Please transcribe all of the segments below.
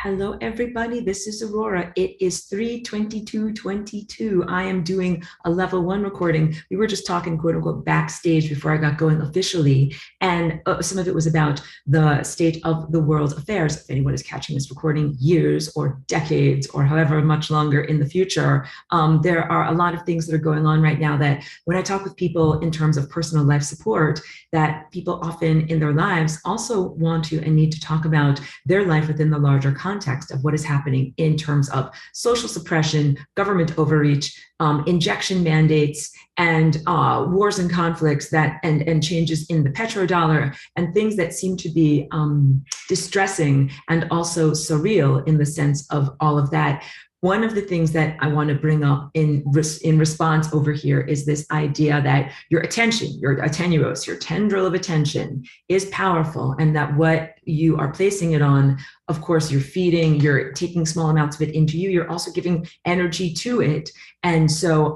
Hello, everybody. This is Aurora. It is 3:22:22. I am doing a level 1 recording. We were just talking, quote unquote, backstage before I got going officially. And some of it was about the state of the world's affairs. If anyone is catching this recording years or decades or however much longer in the future, there are a lot of things that are going on right now that when I talk with people in terms of personal life support, that people often in their lives also want to and need to talk about their life within the larger context of what is happening in terms of social suppression, government overreach, injection mandates, and wars and conflicts that and changes in the petrodollar and things that seem to be distressing and also surreal in the sense of all of that. One of the things that I want to bring up in response over here is this idea that your attention, your attenuos, your tendril of attention is powerful, and that what you are placing it on, of course, you're feeding, you're taking small amounts of it into you, you're also giving energy to it. And so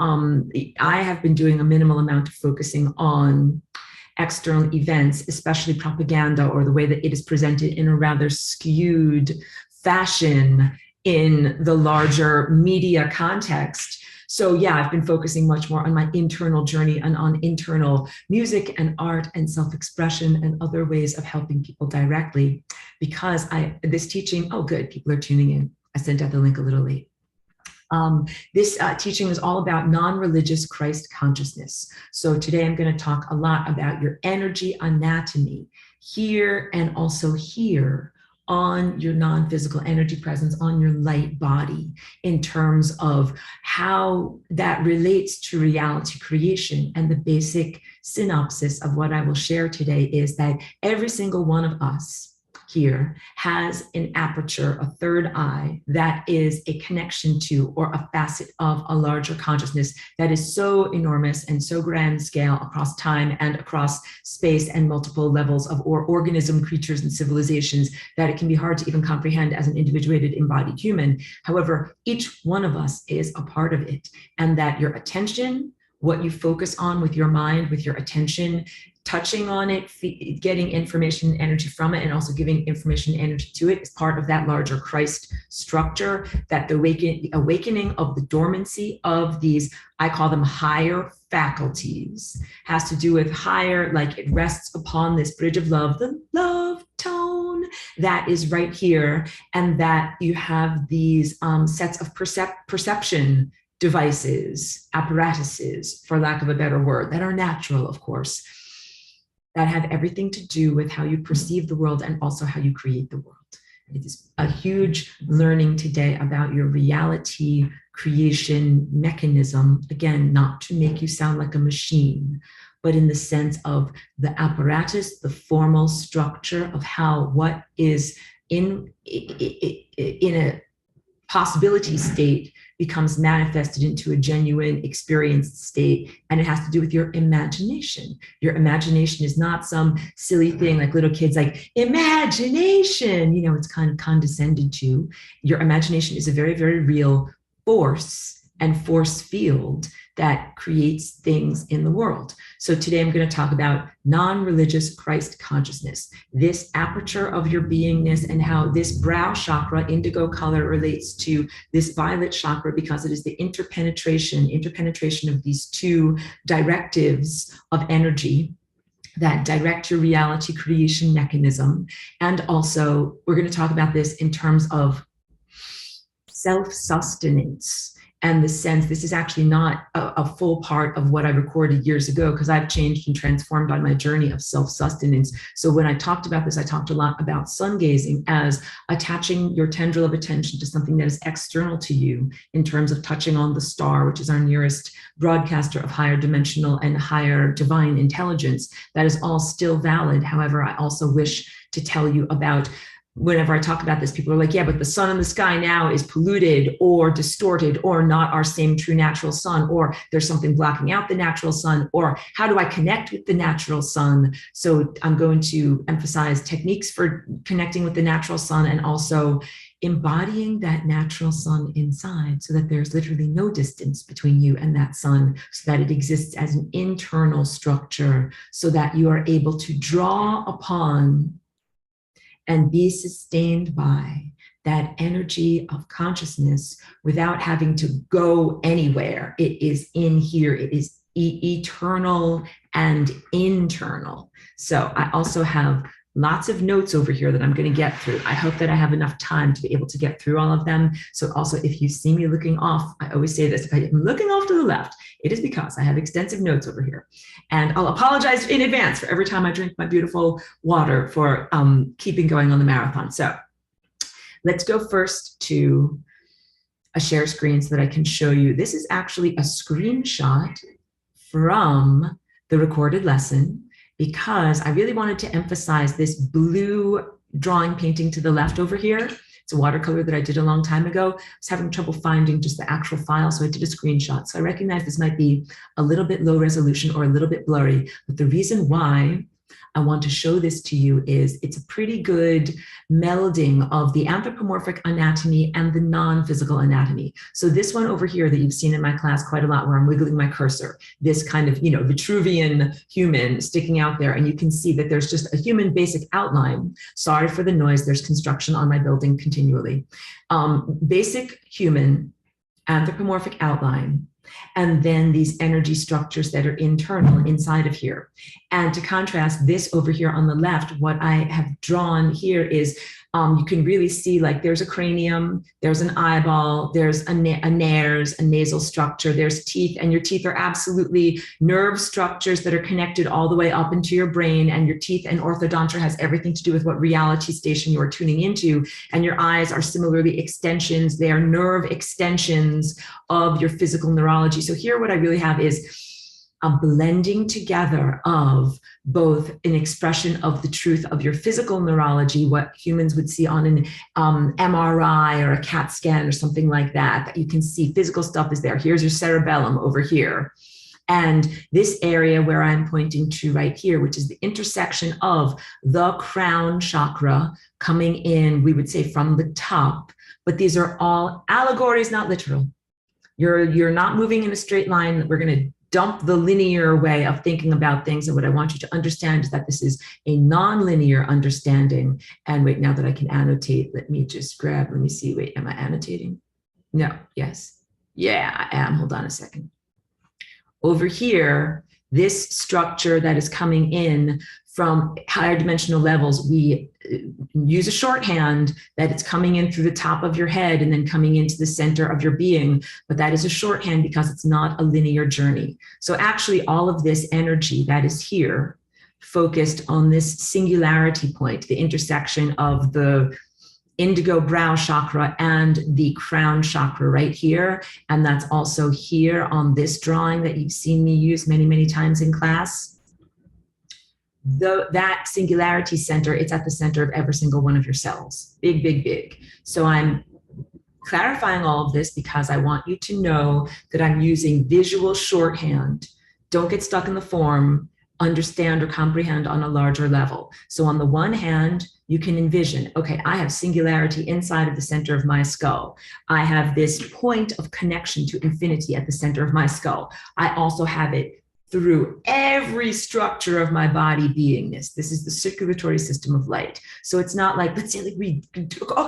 I have been doing a minimal amount of focusing on external events, especially propaganda or the way that it is presented in a rather skewed fashion in the larger media context. So yeah, I've been focusing much more on my internal journey and on internal music and art and self-expression and other ways of helping people directly, because this teaching, oh good, people are tuning in. I sent out the link a little late. This teaching is all about non-religious Christ consciousness. So today I'm going to talk a lot about your energy anatomy here and also here on your non-physical energy presence, on your light body, in terms of how that relates to reality creation. And the basic synopsis of what I will share today is that every single one of us here has an aperture, a third eye, that is a connection to or a facet of a larger consciousness that is so enormous and so grand scale across time and across space and multiple levels of organism, creatures, and civilizations that it can be hard to even comprehend as an individuated embodied human. However, each one of us is a part of it, and that your attention, what you focus on with your mind, with your attention, touching on it, getting information and energy from it, and also giving information and energy to it is part of that larger Christ structure, that the awakening of the dormancy of these, I call them higher faculties, has to do with higher, like it rests upon this bridge of love, the love tone that is right here, and that you have these sets of perception devices, apparatuses, for lack of a better word, that are natural, of course, that have everything to do with how you perceive the world and also how you create the world. It is a huge learning today about your reality creation mechanism. Again, not to make you sound like a machine, but in the sense of the apparatus, the formal structure of how what is in a possibility state becomes manifested into a genuine experienced state. And it has to do with your imagination. Your imagination is not some silly thing like little kids like imagination, you know, it's kind of condescended to. Your imagination is a very, very real force and force field that creates things in the world. So today I'm going to talk about non-religious Christ consciousness, this aperture of your beingness, and how this brow chakra, indigo color, relates to this violet chakra, because it is the interpenetration of these two directives of energy that direct your reality creation mechanism. And also we're going to talk about this in terms of self-sustenance. And the sense, this is actually not a full part of what I recorded years ago, because I've changed and transformed on my journey of self-sustenance. So when I talked about this, I talked a lot about sun gazing as attaching your tendril of attention to something that is external to you, in terms of touching on the star, which is our nearest broadcaster of higher dimensional and higher divine intelligence. That is all still valid. However, I also wish to tell you about, whenever I talk about this, people are like, yeah, but the sun in the sky now is polluted or distorted or not our same true natural sun, or there's something blocking out the natural sun, or how do I connect with the natural sun? So I'm going to emphasize techniques for connecting with the natural sun and also embodying that natural sun inside, so that there's literally no distance between you and that sun, so that it exists as an internal structure, so that you are able to draw upon and be sustained by that energy of consciousness without having to go anywhere. It is in here. It is eternal and internal. So I also have lots of notes over here that I'm going to get through. I hope that I have enough time to be able to get through all of them. So also, if you see me looking off, I always say this, if I'm looking off to the left, it is because I have extensive notes over here. And I'll apologize in advance for every time I drink my beautiful water for keeping going on the marathon. So let's go first to a share screen so that I can show you. This is actually a screenshot from the recorded lesson, because I really wanted to emphasize this blue drawing painting to the left over here. It's a watercolor that I did a long time ago. I was having trouble finding just the actual file, so I did a screenshot. So I recognize this might be a little bit low resolution or a little bit blurry, but the reason why I want to show this to you is it's a pretty good melding of the anthropomorphic anatomy and the non-physical anatomy. So this one over here that you've seen in my class quite a lot, where I'm wiggling my cursor, this kind of, Vitruvian human sticking out there, and you can see that there's just a human basic outline. Sorry for the noise, there's construction on my building continually. Basic human anthropomorphic outline, and then these energy structures that are internal inside of here. And to contrast this over here on the left, what I have drawn here is you can really see, like, there's a cranium, there's an eyeball, there's a nares, a nasal structure, there's teeth, and your teeth are absolutely nerve structures that are connected all the way up into your brain, and your teeth and orthodontia has everything to do with what reality station you are tuning into, and your eyes are similarly extensions, they are nerve extensions of your physical neurology. So here what I really have is a blending together of both an expression of the truth of your physical neurology, what humans would see on an MRI or a CAT scan or something like that, that you can see physical stuff is there. Here's your cerebellum over here. And this area where I'm pointing to right here, which is the intersection of the crown chakra coming in, we would say from the top, but these are all allegories, not literal. You're not moving in a straight line. We're going to dump the linear way of thinking about things. And what I want you to understand is that this is a non-linear understanding. And wait, now that I can annotate, let me just grab, let me see, wait, am I annotating? No, yes. Yeah, I am. Hold on a second. Over here, this structure that is coming in from higher dimensional levels, we use a shorthand that it's coming in through the top of your head and then coming into the center of your being. But that is a shorthand because it's not a linear journey. So actually all of this energy that is here focused on this singularity point, the intersection of the indigo brow chakra and the crown chakra right here. And that's also here on this drawing that you've seen me use many, many times in class. That singularity center, it's at the center of every single one of your cells. Big, big, big. So I'm clarifying all of this because I want you to know that I'm using visual shorthand. Don't get stuck in the form. Understand or comprehend on a larger level. So on the one hand, you can envision, okay, I have singularity inside of the center of my skull. I have this point of connection to infinity at the center of my skull. I also have it through every structure of my body beingness. This is the circulatory system of light. So it's not like, let's say, like we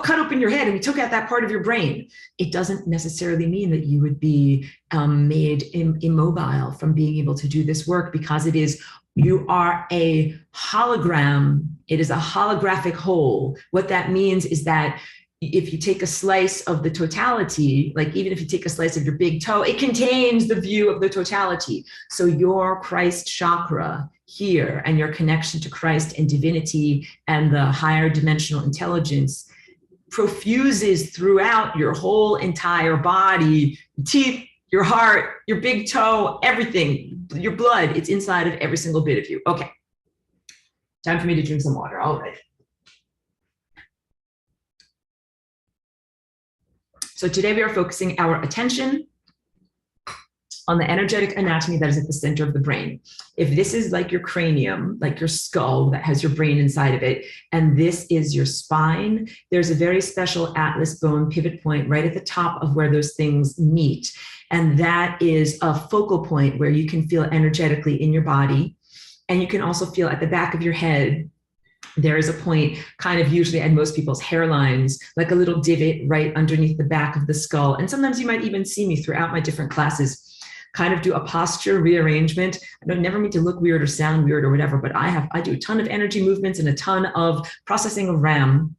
cut open your head and we took out that part of your brain. It doesn't necessarily mean that you would be made immobile from being able to do this work, because it is, you are a hologram. It is a holographic whole. What that means is that if you take a slice of the totality, like even if you take a slice of your big toe, it contains the view of the totality. So your Christ chakra here and your connection to Christ and divinity and the higher dimensional intelligence profuses throughout your whole entire body, teeth, your heart, your big toe, everything, your blood, it's inside of every single bit of you. Okay, time for me to drink some water. All right. So today we are focusing our attention on the energetic anatomy that is at the center of the brain. If this is like your cranium, like your skull that has your brain inside of it, and this is your spine, there's a very special atlas bone pivot point right at the top of where those things meet. And that is a focal point where you can feel energetically in your body. And you can also feel at the back of your head there is a point kind of usually at most people's hairlines, like a little divot right underneath the back of the skull. And sometimes you might even see me throughout my different classes kind of do a posture rearrangement. I don't never mean to look weird or sound weird or whatever, but I do a ton of energy movements and a ton of processing of RAM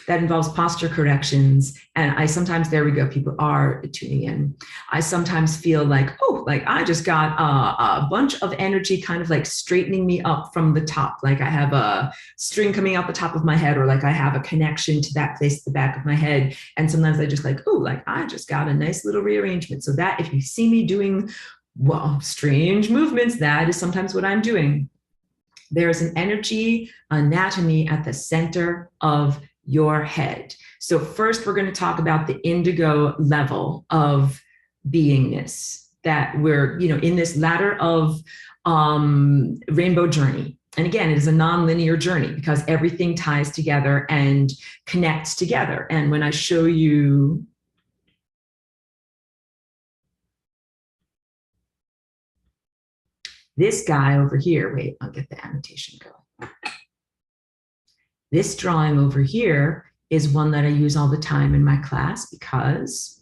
that involves posture corrections. And I sometimes, there we go, people are tuning in. I sometimes feel like, oh, like I just got a bunch of energy kind of like straightening me up from the top. Like I have a string coming out the top of my head, or like I have a connection to that place at the back of my head. And sometimes I just like, oh, like I just got a nice little rearrangement. So that if you see me doing, well, strange movements, that is sometimes what I'm doing. There's an energy anatomy at the center of your head. So first, we're going to talk about the indigo level of beingness that we're, in this ladder of rainbow journey. And again, it is a non-linear journey because everything ties together and connects together. And when I show you this guy over here, wait, I'll get the annotation going. This drawing over here is one that I use all the time in my class because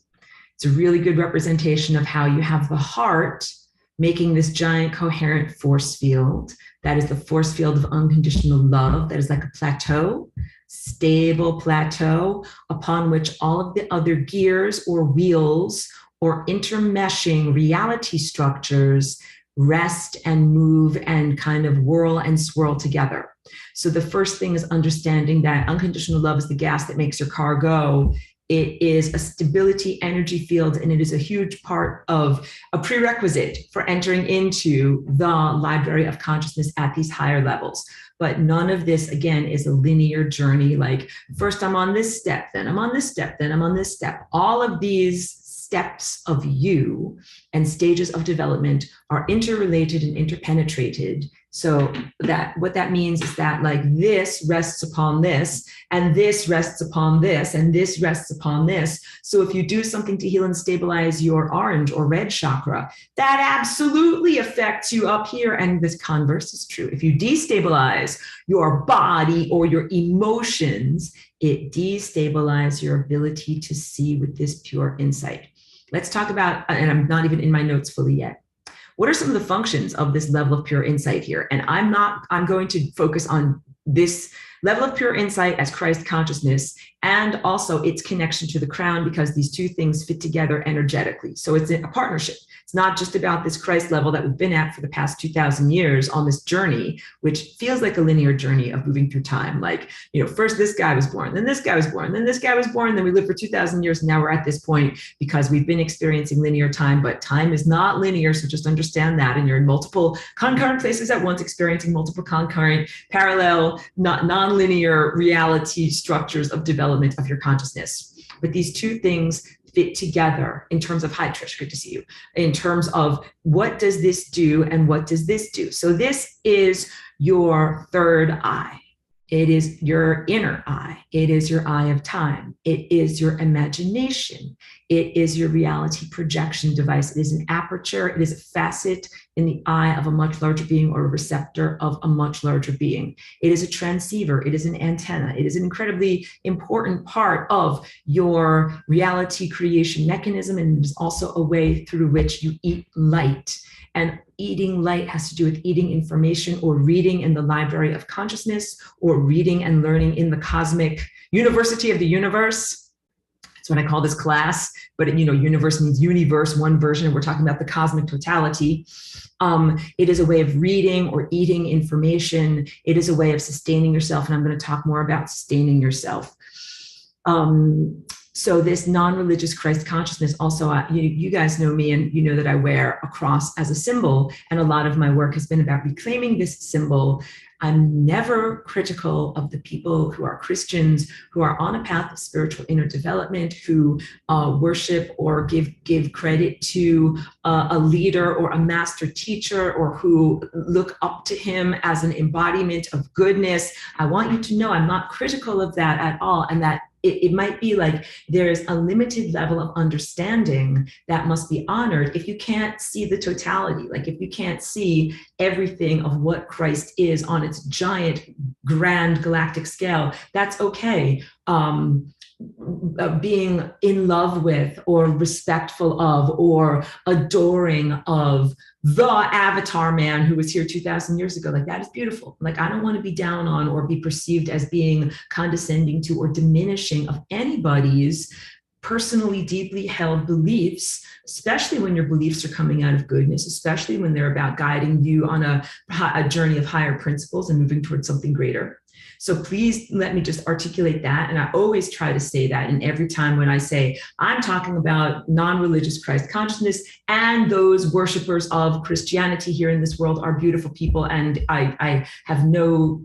it's a really good representation of how you have the heart making this giant coherent force field. That is the force field of unconditional love. That is like a plateau, stable plateau upon which all of the other gears or wheels or intermeshing reality structures rest and move and kind of whirl and swirl together. So the first thing is understanding that unconditional love is the gas that makes your car go. It is a stability energy field, and it is a huge part of a prerequisite for entering into the library of consciousness at these higher levels. But none of this, again, is a linear journey. Like first I'm on this step, then I'm on this step, then I'm on this step. All of these steps of you and stages of development are interrelated and interpenetrated. So that what that means is that like this rests upon this, and this rests upon this, and this rests upon this. So if you do something to heal and stabilize your orange or red chakra, that absolutely affects you up here. And this converse is true. If you destabilize your body or your emotions, it destabilizes your ability to see with this pure insight. Let's talk about, and I'm not even in my notes fully yet. What are some of the functions of this level of pure insight here? And I'm going to focus on this level of pure insight as Christ consciousness and also its connection to the crown, because these two things fit together energetically. So it's a partnership. It's not just about this Christ level that we've been at for the past 2,000 years on this journey, which feels like a linear journey of moving through time. Like, first this guy was born, then this guy was born, then this guy was born, then we lived for 2,000 years, and now we're at this point because we've been experiencing linear time, but time is not linear, so just understand that. And you're in multiple concurrent places at once, experiencing multiple concurrent, parallel, non-linear reality structures of development of your consciousness. But these two things fit together in terms of, hi Trish, good to see you, in terms of what does this do and what does this do. So this is your third eye. It is your inner eye. It is your eye of time. It is your imagination. It is your reality projection device. It is an aperture. It is a facet in the eye of a much larger being, or a receptor of a much larger being. It is a transceiver. It is an antenna. It is an incredibly important part of your reality creation mechanism, and it is also a way through which you eat light. And eating light has to do with eating information or reading in the library of consciousness, or reading and learning in the cosmic university of the universe. That's what I call this class, but universe means universe, one version, and we're talking about the cosmic totality. It is a way of reading or eating information. It is a way of sustaining yourself, and I'm going to talk more about sustaining yourself. So this non-religious Christ consciousness also, you guys know me, and you know that I wear a cross as a symbol, and a lot of my work has been about reclaiming this symbol. I'm never critical of the people who are Christians, who are on a path of spiritual inner development, who worship or give credit to a leader or a master teacher, or who look up to him as an embodiment of goodness. I want you to know I'm not critical of that at all, and that it might be like there's a limited level of understanding that must be honored if you can't see the totality, like if you can't see everything of what Christ is on its giant, grand galactic scale. That's okay. Being in love with or respectful of or adoring of the avatar man who was here 2,000 years ago, like that is beautiful. Like I don't want to be down on or be perceived as being condescending to or diminishing of anybody's personally deeply held beliefs, especially when your beliefs are coming out of goodness, especially when they're about guiding you on a journey of higher principles and moving towards something greater. So please let me just articulate that. And I always try to say that. And every time when I say, I'm talking about non-religious Christ consciousness, and those worshipers of Christianity here in this world are beautiful people. And I have no,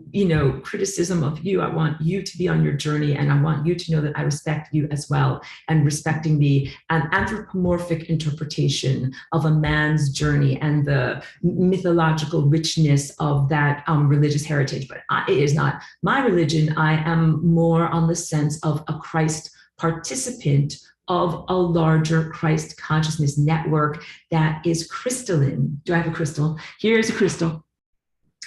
criticism of you. I want you to be on your journey. And I want you to know that I respect you as well. And respecting the anthropomorphic interpretation of a man's journey and the mythological richness of that religious heritage. But it is not my religion. I am more on the sense of a Christ participant of a larger Christ consciousness network that is crystalline. Do I have a crystal? Here's a crystal.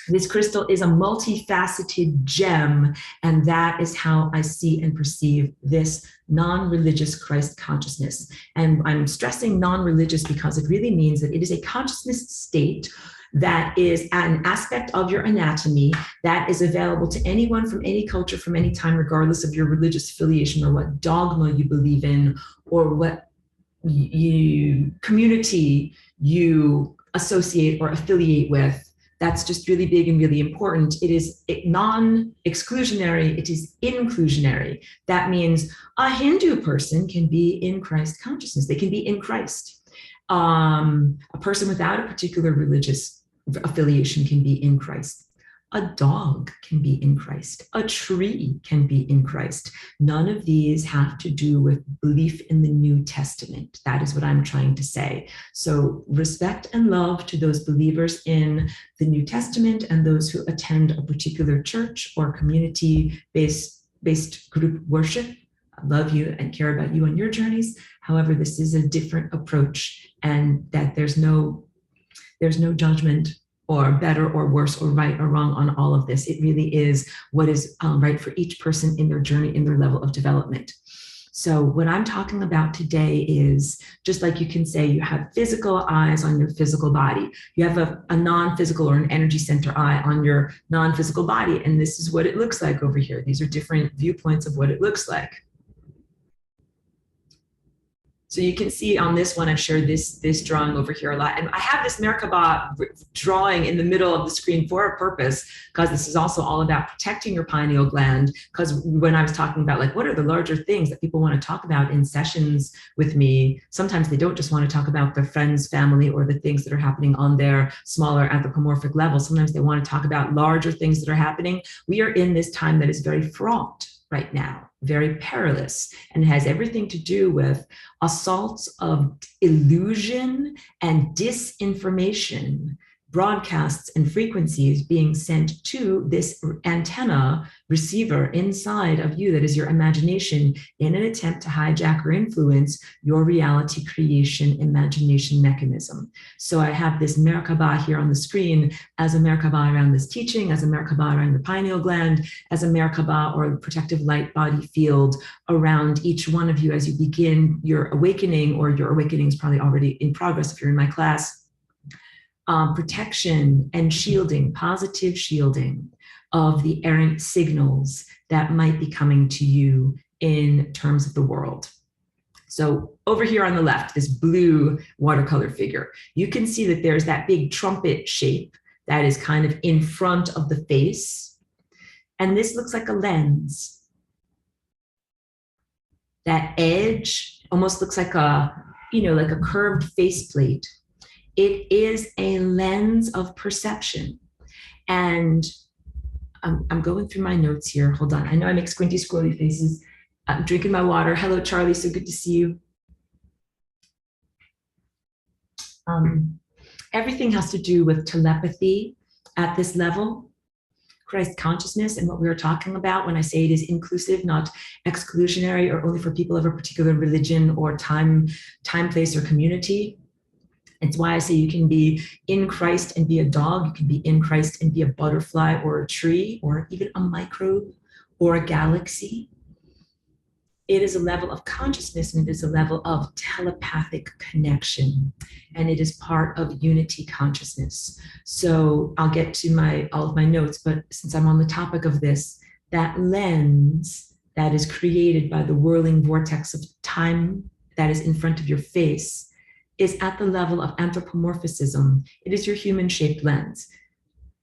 This crystal is a multifaceted gem, and that is how I see and perceive this non-religious Christ consciousness. And I'm stressing non-religious because it really means that it is a consciousness state that is an aspect of your anatomy that is available to anyone from any culture, from any time, regardless of your religious affiliation or what dogma you believe in or what community you associate or affiliate with. That's just really big and really important. It is non-exclusionary, it is inclusionary. That means a Hindu person can be in Christ consciousness. They can be in Christ. A person without a particular religious affiliation can be in Christ. A dog can be in Christ. A tree can be in Christ. None of these have to do with belief in the New Testament. That is what I'm trying to say. So respect and love to those believers in the New Testament and those who attend a particular church or community-based group worship. I love you and care about you on your journeys. However, this is a different approach, and that there's no judgment or better or worse or right or wrong on all of this. It really is what is right for each person in their journey, in their level of development. So what I'm talking about today is, just like you can say you have physical eyes on your physical body, you have a non-physical or an energy center eye on your non-physical body, and this is what it looks like over here. These are different viewpoints of what it looks like. So you can see on this one, I've shared this drawing over here a lot. And I have this Merkaba drawing in the middle of the screen for a purpose, because this is also all about protecting your pineal gland. Because when I was talking about like, what are the larger things that people want to talk about in sessions with me, sometimes they don't just want to talk about their friends, family, or the things that are happening on their smaller anthropomorphic level. Sometimes they want to talk about larger things that are happening. We are in this time that is very fraught right now, very perilous, and has everything to do with assaults of illusion and disinformation, broadcasts and frequencies being sent to this antenna receiver inside of you that is your imagination, in an attempt to hijack or influence your reality creation imagination mechanism. So I have this Merkaba here on the screen as a Merkaba around this teaching, as a Merkaba around the pineal gland, as a Merkaba or protective light body field around each one of you as you begin your awakening, or your awakening is probably already in progress if you're in my class. Protection and shielding, positive shielding of the errant signals that might be coming to you in terms of the world. So over here on the left, this blue watercolor figure, you can see that there's that big trumpet shape that is kind of in front of the face. And this looks like a lens. That edge almost looks like a, like a curved faceplate. It is a lens of perception. And I'm going through my notes here. Hold on. I know I make squinty, squirrely faces. I'm drinking my water. Hello, Charlie. So good to see you. Everything has to do with telepathy at this level. Christ consciousness and what we were talking about when I say it is inclusive, not exclusionary or only for people of a particular religion or time, place, or community. It's why I say you can be in Christ and be a dog. You can be in Christ and be a butterfly or a tree or even a microbe or a galaxy. It is a level of consciousness and it is a level of telepathic connection. And it is part of unity consciousness. So I'll get to all of my notes, but since I'm on the topic of this, that lens that is created by the whirling vortex of time that is in front of your face is at the level of anthropomorphism. It is your human-shaped lens.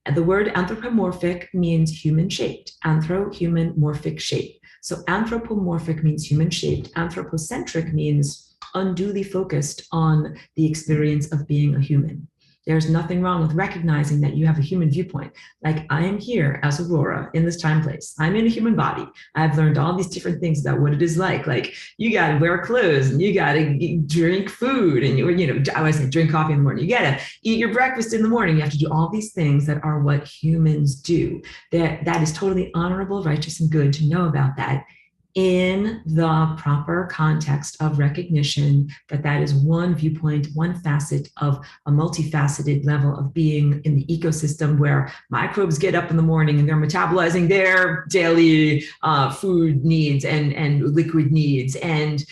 And the word anthropomorphic means human-shaped, anthro, human, morphic, shape. So anthropomorphic means human-shaped. Anthropocentric means unduly focused on the experience of being a human. There's nothing wrong with recognizing that you have a human viewpoint. Like, I am here as Aurora in this time place. I'm in a human body. I've learned all these different things about what it is like. Like, you got to wear clothes and you got to drink food and I always say drink coffee in the morning. You got to eat your breakfast in the morning. You have to do all these things that are what humans do. That is totally honorable, righteous, and good to know about that, in the proper context of recognition that is one viewpoint, one facet of a multifaceted level of being in the ecosystem where microbes get up in the morning and they're metabolizing their daily food needs and liquid needs, and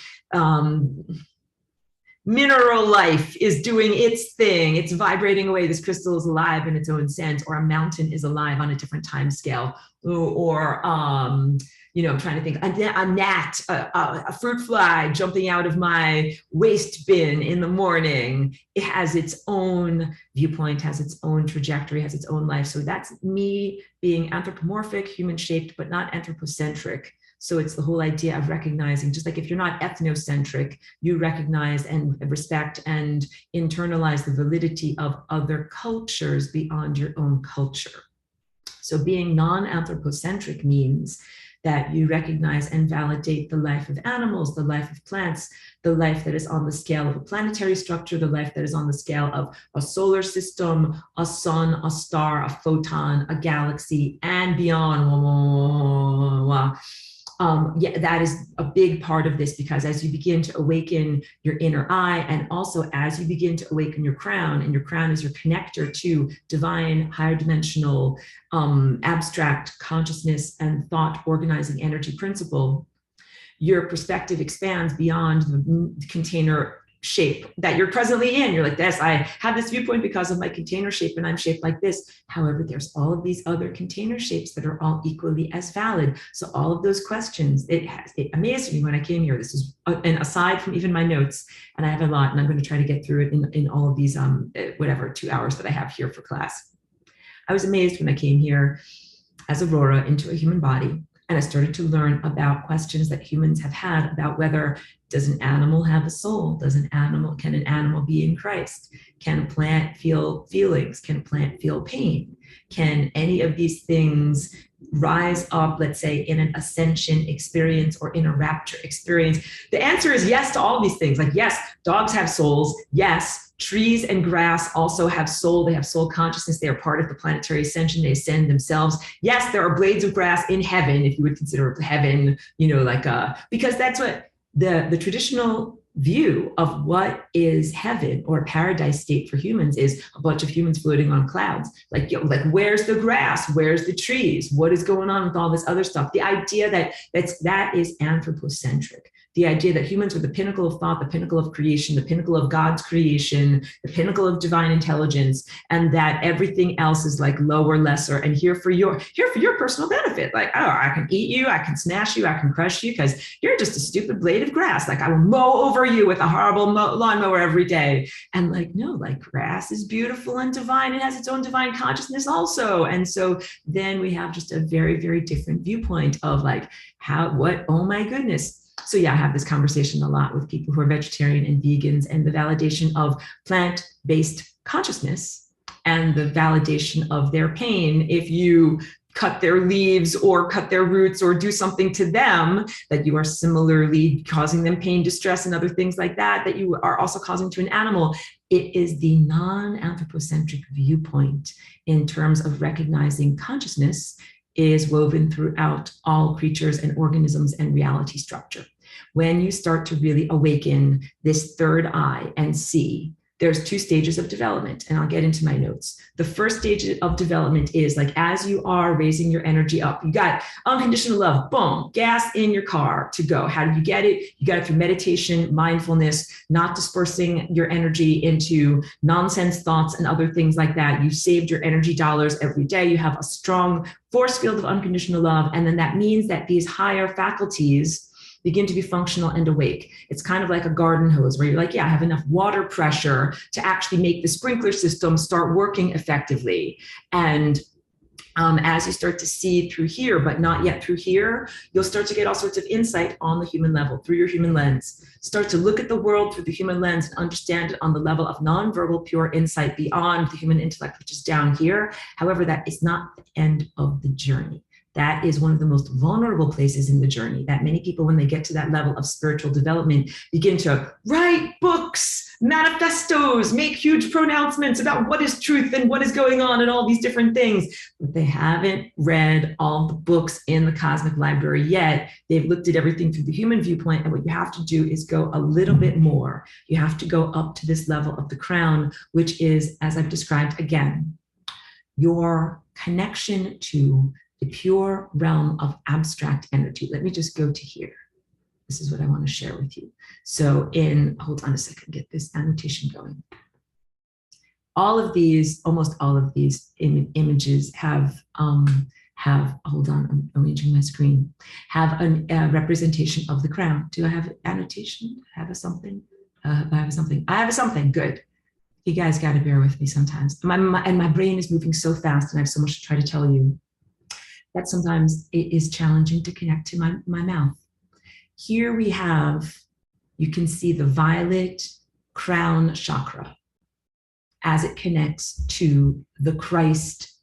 mineral life is doing its thing. It's vibrating away. This crystal is alive in its own sense, or a mountain is alive on a different time scale, or I'm trying to think, a gnat, a fruit fly jumping out of my waste bin in the morning. It has its own viewpoint, has its own trajectory, has its own life. So that's me being anthropomorphic, human-shaped, but not anthropocentric. So it's the whole idea of recognizing, just like if you're not ethnocentric, you recognize and respect and internalize the validity of other cultures beyond your own culture. So being non-anthropocentric means that you recognize and validate the life of animals, the life of plants, the life that is on the scale of a planetary structure, the life that is on the scale of a solar system, a sun, a star, a photon, a galaxy, and beyond. That is a big part of this, because as you begin to awaken your inner eye, and also as you begin to awaken your crown, and your crown is your connector to divine, higher dimensional, abstract consciousness and thought organizing energy principle, your perspective expands beyond the container shape that you're presently in. You're like, this, I have this viewpoint because of my container shape and I'm shaped like this. However, there's all of these other container shapes that are all equally as valid. So all of those questions, it amazed me when I came here. This is, and aside from even my notes, and I have a lot, and I'm going to try to get through it in all of these, 2 hours that I have here for class. I was amazed when I came here as Aurora into a human body. And I started to learn about questions that humans have had about whether, does an animal have a soul? Can an animal be in Christ? Can a plant feel feelings? Can a plant feel pain? Can any of these things rise up, let's say, in an ascension experience or in a rapture experience? The answer is yes to all of these things. Like, yes, dogs have souls. Yes, trees and grass also have soul. They have soul consciousness. They are part of the planetary ascension. They ascend themselves. Yes, there are blades of grass in heaven, if you would consider heaven, because that's what the traditional view of what is heaven or a paradise state for humans is: a bunch of humans floating on clouds. Like where's the grass? Where's the trees? What is going on with all this other stuff? The idea that is anthropocentric. The idea that humans are the pinnacle of thought, the pinnacle of creation, the pinnacle of God's creation, the pinnacle of divine intelligence, and that everything else is like lower, lesser, and here for your personal benefit. Like, oh, I can eat you, I can smash you, I can crush you because you're just a stupid blade of grass. Like, I will mow over you with a horrible lawnmower every day. And like, no, like, grass is beautiful and divine. It has its own divine consciousness also. And so then we have just a very, very different viewpoint of like, oh my goodness. So yeah, I have this conversation a lot with people who are vegetarian and vegans, and the validation of plant-based consciousness and the validation of their pain if you cut their leaves or cut their roots or do something to them, that you are similarly causing them pain, distress, and other things like that, that you are also causing to an animal. It is the non-anthropocentric viewpoint in terms of recognizing consciousness is woven throughout all creatures and organisms and reality structure. When you start to really awaken this third eye and see, there's 2 stages of development, and I'll get into my notes. The first stage of development is like, as you are raising your energy up, you got unconditional love, boom, gas in your car to go. How do you get it? You got it through meditation, mindfulness, not dispersing your energy into nonsense thoughts and other things like that. You've saved your energy dollars every day. You have a strong force field of unconditional love. And then that means that these higher faculties begin to be functional and awake. It's kind of like a garden hose where you're like, yeah, I have enough water pressure to actually make the sprinkler system start working effectively. And as you start to see through here, but not yet through here, you'll start to get all sorts of insight on the human level through your human lens. Start to look at the world through the human lens and understand it on the level of nonverbal, pure insight beyond the human intellect, which is down here. However, that is not the end of the journey. That is one of the most vulnerable places in the journey, that many people, when they get to that level of spiritual development, begin to write books, manifestos, make huge pronouncements about what is truth and what is going on and all these different things. But they haven't read all the books in the cosmic library yet. They've looked at everything through the human viewpoint. And what you have to do is go a little bit more. You have to go up to this level of the crown, which is, as I've described again, your connection to the pure realm of abstract energy. Let me just go to here. This is what I want to share with you. So hold on a second, get this annotation going. All of these, almost all of these images have, hold on, I'm arranging my screen, have a representation of the crown. Do I have annotation? I have something? I have something, good. You guys got to bear with me sometimes. My brain is moving so fast and I have so much to try to tell you that sometimes it is challenging to connect to my mouth. Here we have, you can see the violet crown chakra as it connects to the Christ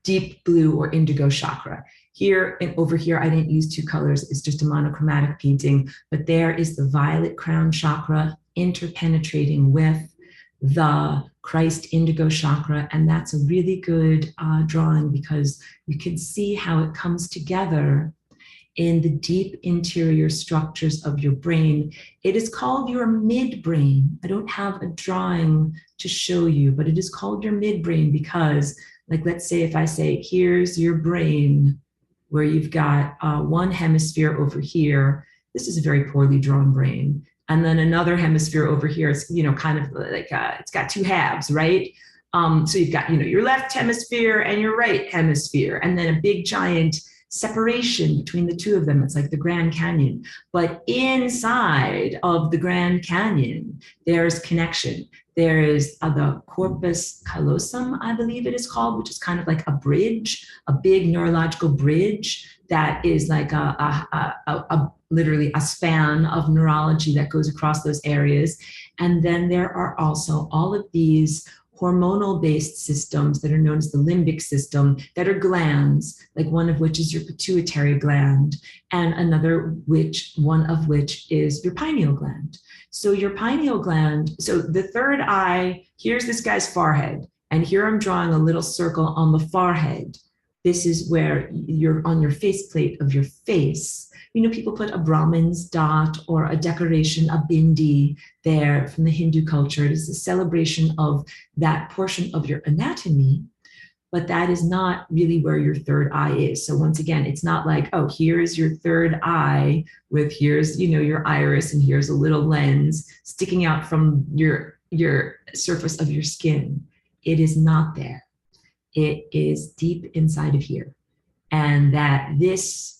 deep blue or indigo chakra. Here and over here, I didn't use 2 colors, it's just a monochromatic painting, but there is the violet crown chakra interpenetrating with the Christ indigo chakra. And that's a really good drawing because you can see how it comes together in the deep interior structures of your brain. It is called your midbrain. I don't have a drawing to show you, but it is called your midbrain because, like, let's say if I say, here's your brain, where you've got one hemisphere over here. This is a very poorly drawn brain. And then another hemisphere over here is, kind of like, it's got 2 halves, right? So you've got, your left hemisphere and your right hemisphere, and then a big giant separation between the 2 of them. It's like the Grand Canyon. But inside of the Grand Canyon, there's connection. There is the corpus callosum, I believe it is called, which is kind of like a bridge, a big neurological bridge that is like literally a span of neurology that goes across those areas. And then there are also all of these hormonal-based systems that are known as the limbic system, that are glands, like one of which is your pituitary gland, and one of which is your pineal gland. So your pineal gland, so the third eye, here's this guy's forehead, and here I'm drawing a little circle on the forehead. This is where you're on your faceplate of your face. People put a Brahmin's dot or a decoration, a bindi there from the Hindu culture. It is a celebration of that portion of your anatomy, but that is not really where your third eye is. So once again, it's not like, oh, here's your third eye with here's, your iris and here's a little lens sticking out from your surface of your skin. It is not there. It is deep inside of here. And that this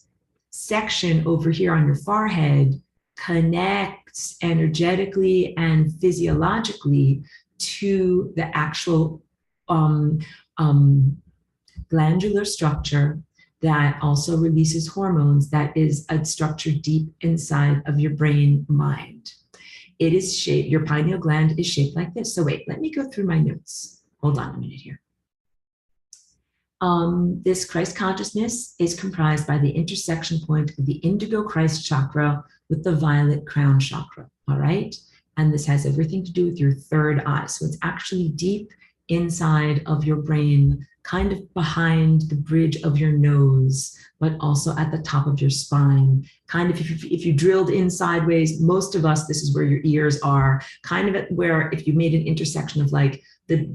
section over here on your forehead connects energetically and physiologically to the actual glandular structure that also releases hormones, that is a structure deep inside of your brain mind. It is shaped, your pineal gland is shaped like this. So wait, let me go through my notes. Hold on a minute here. This Christ consciousness is comprised by the intersection point of the indigo Christ chakra with the violet crown chakra, all right? And this has everything to do with your third eye. So it's actually deep inside of your brain, kind of behind the bridge of your nose, but also at the top of your spine. Kind of if you drilled in sideways, most of us, this is where your ears are, kind of at where if you made an intersection of like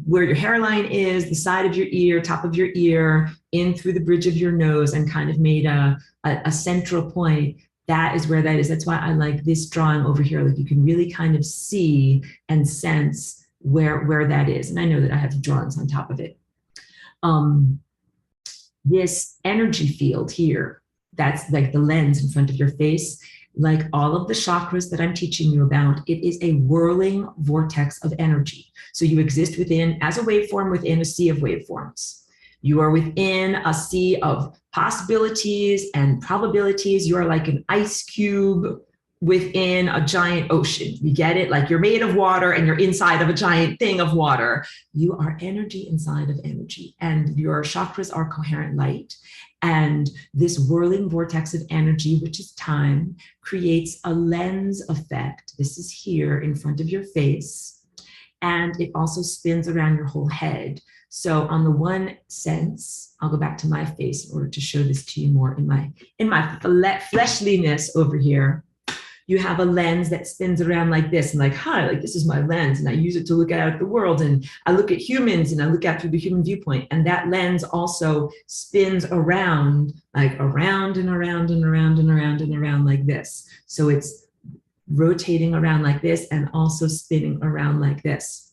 where your hairline is, the side of your ear, top of your ear, in through the bridge of your nose, and kind of made a central point. That is where that is. That's why I like this drawing over here. Like you can really kind of see and sense where that is. And I know that I have drawings on top of it. This energy field here, that's like the lens in front of your face, like all of the chakras that I'm teaching you about, it is a whirling vortex of energy. So you exist within, as a waveform, within a sea of waveforms. You are within a sea of possibilities and probabilities. You are like an ice cube within a giant ocean. You get it? Like you're made of water and you're inside of a giant thing of water. You are energy inside of energy, and your chakras are coherent light. And this whirling vortex of energy, which is time, creates a lens effect. This is here in front of your face. And it also spins around your whole head. So on the one sense, I'll go back to my face in order to show this to you more in my fleshliness over here. You have a lens that spins around like this, and like, hi, like this is my lens, and I use it to look out at the world, and I look at humans, and I look out through the human viewpoint, and that lens also spins around, like around and around and around and around and around like this. So it's rotating around like this and also spinning around like this.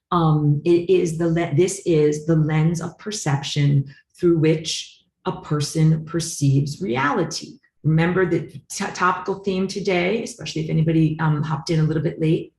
This is the lens of perception through which a person perceives reality. Remember the topical theme today, especially if anybody hopped in a little bit late,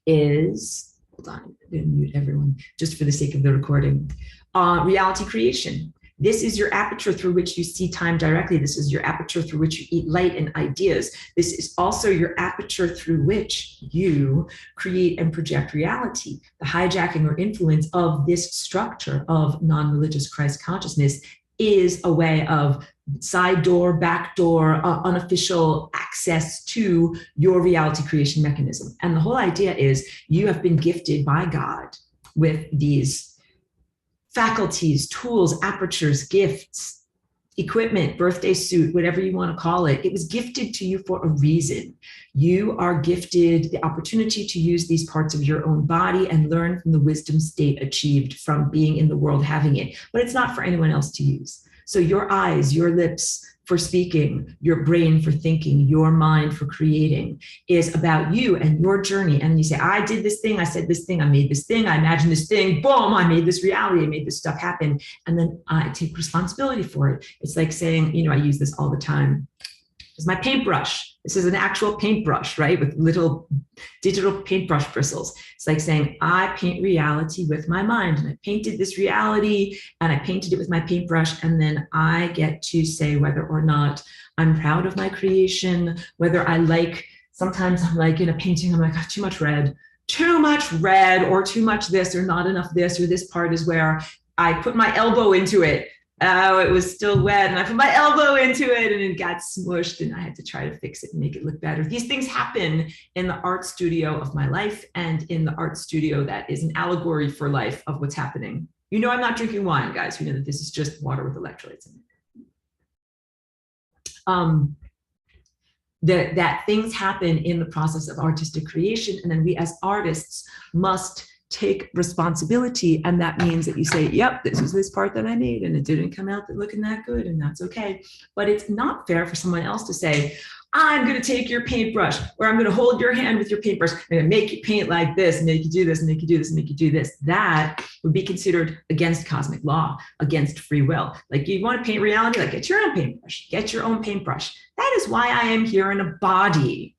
is, hold on, I'm going to mute everyone just for the sake of the recording, reality creation. This is your aperture through which you see time directly. This is your aperture through which you eat light and ideas. This is also your aperture through which you create and project reality. The hijacking or influence of this structure of non-religious Christ consciousness is a way of side door, back door, unofficial access to your reality creation mechanism. And the whole idea is you have been gifted by God with these faculties, tools, apertures, gifts, equipment, birthday suit, whatever you want to call it. It was gifted to you for a reason. You are gifted the opportunity to use these parts of your own body and learn from the wisdom state achieved from being in the world, having it, but it's not for anyone else to use. So your eyes, your lips for speaking, your brain for thinking, your mind for creating is about you and your journey. And you say, I did this thing, I said this thing, I made this thing, I imagined this thing, boom, I made this reality, I made this stuff happen. And then I take responsibility for it. It's like saying, you know, I use this all the time. This is my paintbrush. This is an actual paintbrush, right? With little digital paintbrush bristles. It's like saying, I paint reality with my mind. And I painted this reality and I painted it with my paintbrush. And then I get to say whether or not I'm proud of my creation, whether I like, sometimes I'm like in a painting, I'm like, oh, too much red, or too much this, or not enough this, or this part is where I put my elbow into it. Oh, it was still wet, and I put my elbow into it and it got smushed, and I had to try to fix it and make it look better. These things happen in the art studio of my life and in the art studio that is an allegory for life of what's happening. You know, I'm not drinking wine, guys. You know that this is just water with electrolytes in it. That things happen in the process of artistic creation, and then we as artists must take responsibility, and that means that you say, yep, this was this part that I made and it didn't come out looking that good, and that's okay. But it's not fair for someone else to say, I'm going to take your paintbrush, or I'm going to hold your hand with your paintbrush and make you paint like this, and make you do this, and make you do this, and make you do this. That would be considered against cosmic law, against free will. Like, you want to paint reality, like, get your own paintbrush, get your own paintbrush. That is why I am here in a body,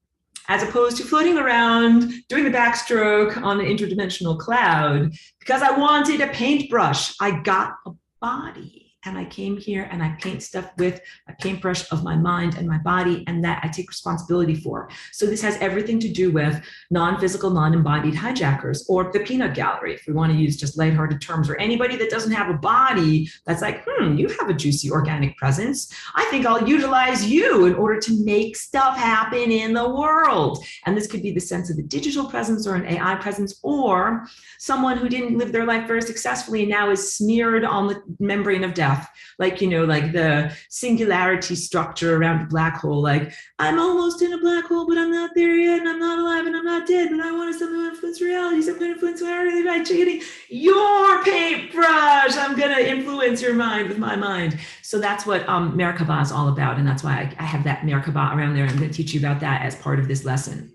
as opposed to floating around, doing the backstroke on the interdimensional cloud, because I wanted a paintbrush. I got a body, and I came here and I paint stuff with a paintbrush of my mind and my body, and that I take responsibility for. So this has everything to do with non-physical, non-embodied hijackers, or the peanut gallery, if we want to use just lighthearted terms, or anybody that doesn't have a body that's like, you have a juicy organic presence. I think I'll utilize you in order to make stuff happen in the world. And this could be the sense of a digital presence or an AI presence, or someone who didn't live their life very successfully and now is smeared on the membrane of death, like, like the singularity structure around a black hole. Like, I'm almost in a black hole, but I'm not there yet, and I'm not alive, and I'm not dead, but I want to somehow influence reality, so I'm going to influence reality by getting your paintbrush. I'm going to influence your mind with my mind. So that's what Merkaba is all about, and that's why I have that Merkaba around there. I'm going to teach you about that as part of this lesson.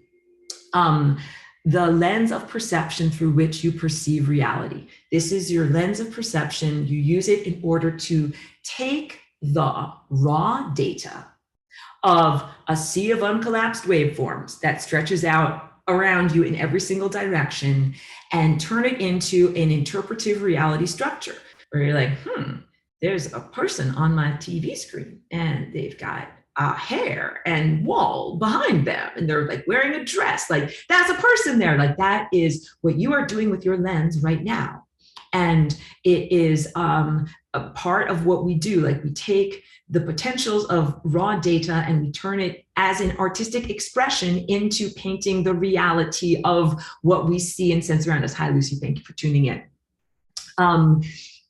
The lens of perception through which you perceive reality. This is your lens of perception. You use it in order to take the raw data of a sea of uncollapsed waveforms that stretches out around you in every single direction and turn it into an interpretive reality structure where you're like, there's a person on my TV screen and they've got hair and wall behind them, and they're like wearing a dress. Like, that's a person there. Like, that is what you are doing with your lens right now. And it is a part of what we do. Like, we take the potentials of raw data and we turn it as an artistic expression into painting the reality of what we see and sense around us. Hi, Lucy. Thank you for tuning in.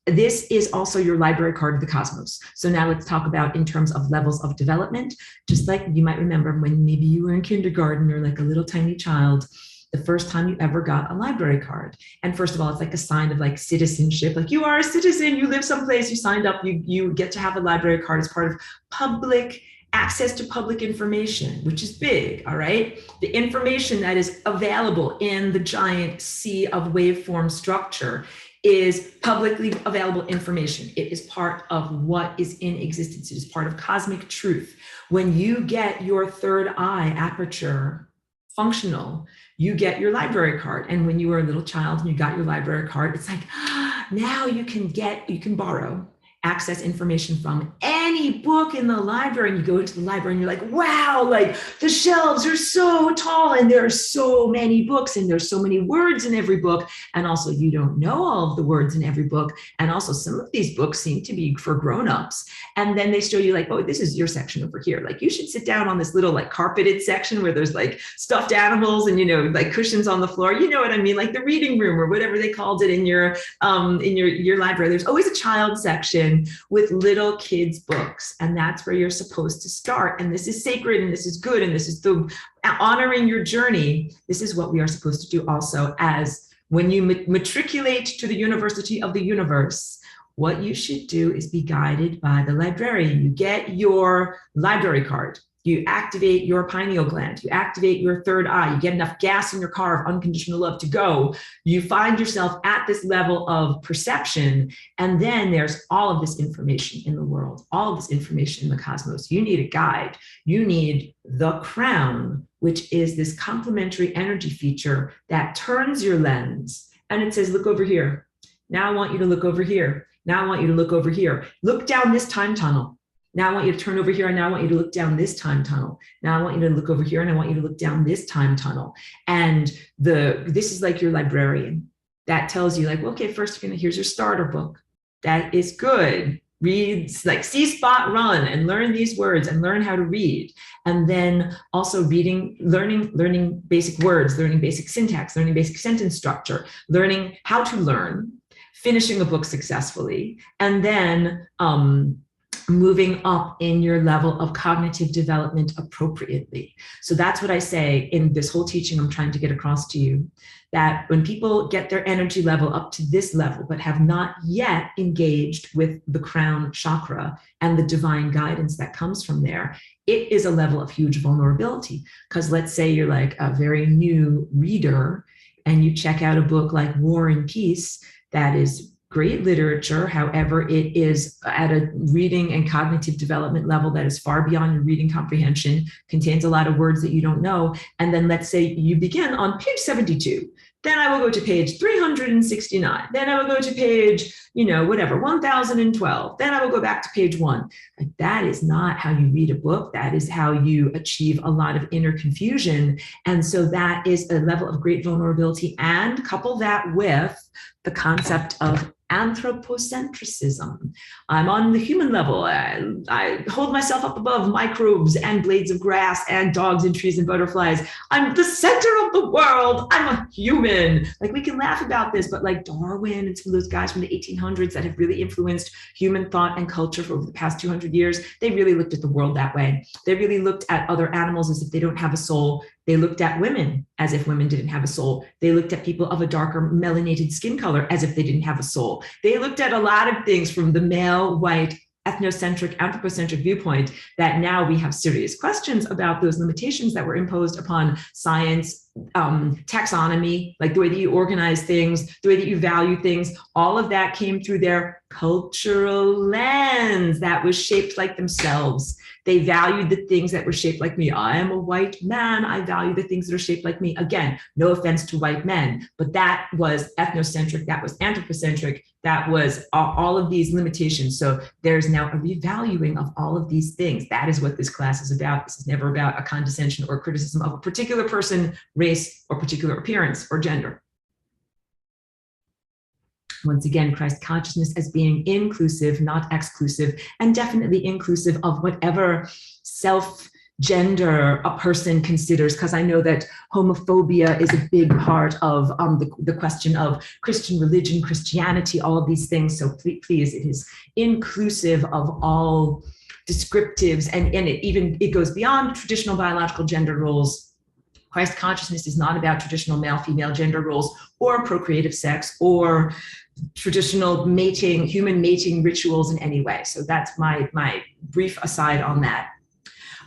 This is also your library card of the cosmos. So now let's talk about in terms of levels of development. Just like you might remember when maybe you were in kindergarten or like a little tiny child, the first time you ever got a library card. And first of all, it's like a sign of like citizenship. Like, you are a citizen, you live someplace, you signed up, you get to have a library card as part of public access to public information, which is big, all right? The information that is available in the giant sea of waveform structure is publicly available information. It is part of what is in existence. It is part of cosmic truth. When you get your third eye aperture functional, you get your library card. And when you were a little child and you got your library card, it's like, now you can borrow, access information from any book in the library. And you go into the library and you're like, wow, like the shelves are so tall and there are so many books and there's so many words in every book. And also you don't know all of the words in every book. And also some of these books seem to be for grownups. And then they show you like, oh, this is your section over here. Like, you should sit down on this little like carpeted section where there's like stuffed animals and, like cushions on the floor. You know what I mean? Like the reading room or whatever they called it in your library. There's always a child section with little kids' books, and that's where you're supposed to start. And this is sacred, and this is good, and this is the honoring your journey. This is what we are supposed to do also, as when you matriculate to the University of the Universe. What you should do is be guided by the librarian. You get your library card. You activate your pineal gland, you activate your third eye, you get enough gas in your car of unconditional love to go. You find yourself at this level of perception, and then there's all of this information in the world, all of this information in the cosmos. You need a guide. You need the crown, which is this complementary energy feature that turns your lens, and it says, look over here. Now I want you to look over here. Now I want you to look over here. Look down this time tunnel. Now I want you to turn over here, and now I want you to look down this time tunnel. Now I want you to look over here, and I want you to look down this time tunnel. And this is like your librarian that tells you like, well, okay, first here's your starter book. That is good. Read, like see, spot, run, and learn these words and learn how to read. And then also learning basic words, learning basic syntax, learning basic sentence structure, learning how to learn, finishing a book successfully, and then moving up in your level of cognitive development appropriately. So that's what I say in this whole teaching I'm trying to get across to you, that when people get their energy level up to this level, but have not yet engaged with the crown chakra and the divine guidance that comes from there, it is a level of huge vulnerability. Because let's say you're like a very new reader and you check out a book like War and Peace that is great literature. However, it is at a reading and cognitive development level that is far beyond your reading comprehension, contains a lot of words that you don't know. And then let's say you begin on page 72. Then I will go to page 369. Then I will go to page, whatever, 1012. Then I will go back to page 1. Like, that is not how you read a book. That is how you achieve a lot of inner confusion. And so that is a level of great vulnerability. And couple that with the concept of anthropocentrism. I'm on the human level. I hold myself up above microbes and blades of grass and dogs and trees and butterflies. I'm the center of the world. I'm a human. Like, we can laugh about this, but like Darwin and some of those guys from the 1800s that have really influenced human thought and culture for over the past 200 years, they really looked at the world that way. They really looked at other animals as if they don't have a soul. They looked at women as if women didn't have a soul. They looked at people of a darker melanated skin color as if they didn't have a soul. They looked at a lot of things from the male, white, ethnocentric, anthropocentric viewpoint that now we have serious questions about those limitations that were imposed upon science, taxonomy, like the way that you organize things, the way that you value things. All of that came through their cultural lens that was shaped like themselves. They valued the things that were shaped like me. I am a white man. I value the things that are shaped like me. Again, no offense to white men, but that was ethnocentric. That was anthropocentric. That was all of these limitations. So there's now a revaluing of all of these things. That is what this class is about. This is never about a condescension or criticism of a particular person, race, or particular appearance or gender. Once again, Christ consciousness as being inclusive, not exclusive, and definitely inclusive of whatever self-gender a person considers, because I know that homophobia is a big part of the question of Christian religion, Christianity, all of these things. So please, it is inclusive of all descriptives, and it goes beyond traditional biological gender roles. Christ consciousness is not about traditional male-female gender roles or procreative sex or traditional mating, human mating rituals in any way. So that's my brief aside on that.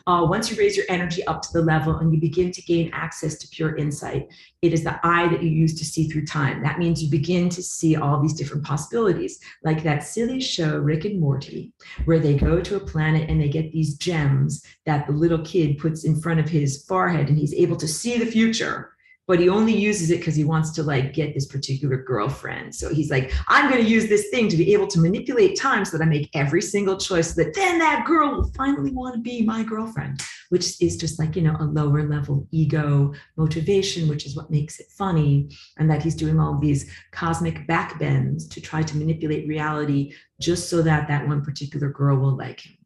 Once you raise your energy up to the level and you begin to gain access to pure insight, it is the eye that you use to see through time. That means you begin to see all these different possibilities, like that silly show, Rick and Morty, where they go to a planet and they get these gems that the little kid puts in front of his forehead and he's able to see the future. But he only uses it because he wants to like get this particular girlfriend. So he's like, I'm going to use this thing to be able to manipulate time so that I make every single choice so that then that girl will finally want to be my girlfriend, which is just like, a lower level ego motivation, which is what makes it funny. And that he's doing all these cosmic backbends to try to manipulate reality just so that that one particular girl will like him.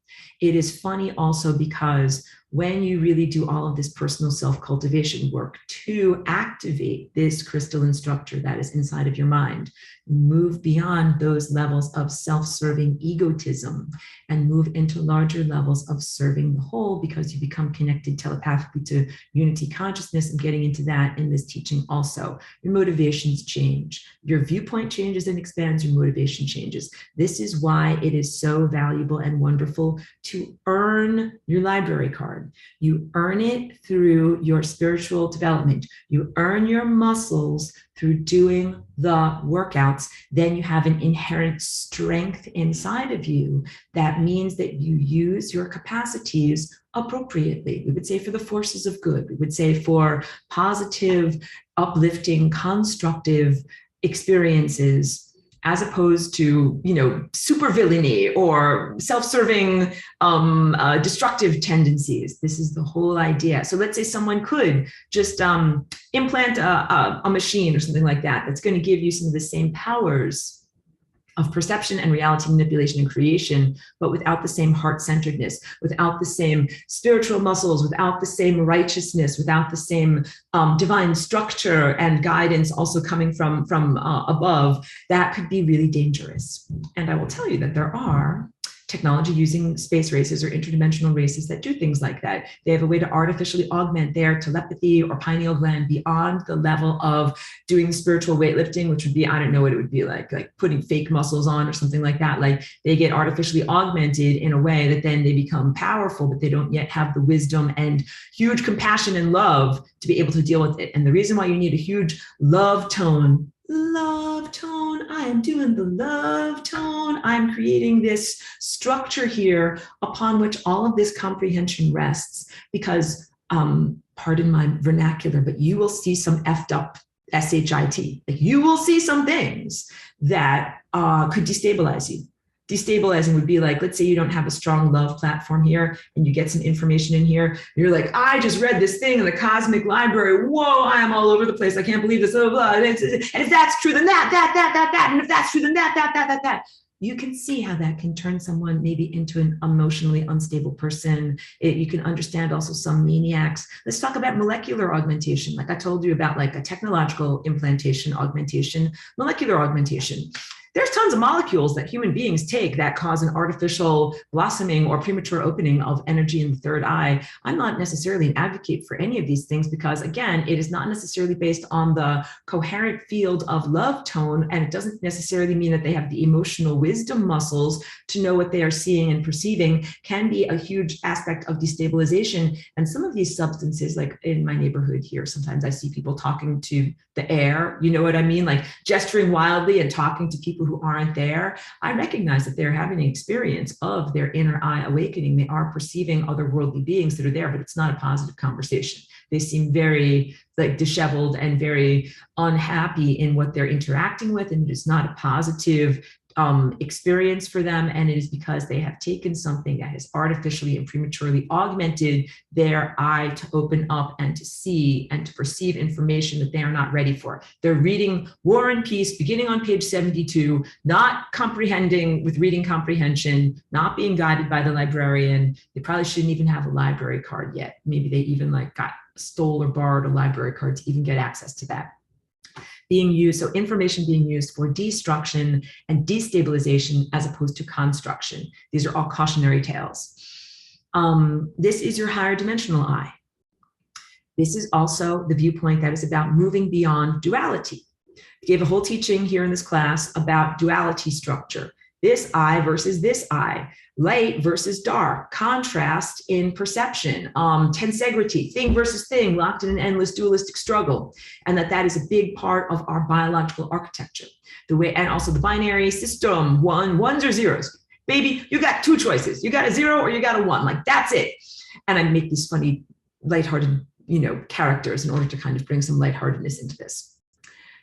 It is funny also because when you really do all of this personal self-cultivation work to activate this crystalline structure that is inside of your mind, move beyond those levels of self-serving egotism and move into larger levels of serving the whole, because you become connected telepathically to unity consciousness. And getting into that in this teaching also. Your motivations change. Your viewpoint changes and expands, your motivation changes. This is why it is so valuable and wonderful to earn your library card. You earn it through your spiritual development. You earn your muscles through doing the workouts. Then you have an inherent strength inside of you that means that you use your capacities appropriately. We would say for the forces of good. We would say for positive, uplifting, constructive experiences, as opposed to, super villainy or self-serving, destructive tendencies. This is the whole idea. So let's say someone could just implant a machine or something like that that's going to give you some of the same powers of perception and reality manipulation and creation, but without the same heart-centeredness, without the same spiritual muscles, without the same righteousness, without the same divine structure and guidance also coming from above. That could be really dangerous. And I will tell you that there are technology using space races or interdimensional races that do things like that. They have a way to artificially augment their telepathy or pineal gland beyond the level of doing spiritual weightlifting, which would be, I don't know what it would be like putting fake muscles on or something like that. Like they get artificially augmented in a way that then they become powerful, but they don't yet have the wisdom and huge compassion and love to be able to deal with it. And the reason why you need a huge love tone, I am doing the love tone. I'm creating this structure here upon which all of this comprehension rests, because, pardon my vernacular, but you will see some effed up S-H-I-T. Like you will see some things that could destabilize you. Destabilizing would be like, let's say you don't have a strong love platform here and you get some information in here. You're like, I just read this thing in the cosmic library. Whoa, I am all over the place. I can't believe this. Blah, blah. And if that's true, then that. And if that's true, then that. You can see how that can turn someone maybe into an emotionally unstable person. You can understand also some maniacs. Let's talk about molecular augmentation. Like I told you about like a technological implantation, augmentation, molecular augmentation. There's tons of molecules that human beings take that cause an artificial blossoming or premature opening of energy in the third eye. I'm not necessarily an advocate for any of these things because, again, it is not necessarily based on the coherent field of love tone, and it doesn't necessarily mean that they have the emotional wisdom muscles to know what they are seeing and perceiving. Can be a huge aspect of destabilization. And some of these substances, like in my neighborhood here, sometimes I see people talking to the air, you know what I mean? Like gesturing wildly and talking to people who aren't there. I recognize that they're having an experience of their inner eye awakening. They are perceiving otherworldly beings that are there, but it's not a positive conversation. They seem very like disheveled and very unhappy in what they're interacting with, and it's not a positive experience for them. And it is because they have taken something that has artificially and prematurely augmented their eye to open up and to see and to perceive information that they are not ready for. They're reading War and Peace beginning on page 72, not comprehending with reading comprehension, not being guided by the librarian. They probably shouldn't even have a library card yet. Maybe they even like stole or borrowed a library card to even get access to that. Being used, so information being used for destruction and destabilization as opposed to construction. These are all cautionary tales. This is your higher dimensional eye. This is also the viewpoint that is about moving beyond duality. I gave a whole teaching here in this class about duality structure. This eye versus this eye, light versus dark, contrast in perception, tensegrity, thing versus thing, locked in an endless dualistic struggle, and that is a big part of our biological architecture. The way, and also the binary system, ones or zeros. Baby, you got two choices. You got a 0 or you got a 1. Like that's it. And I make these funny, lighthearted, characters in order to kind of bring some lightheartedness into this.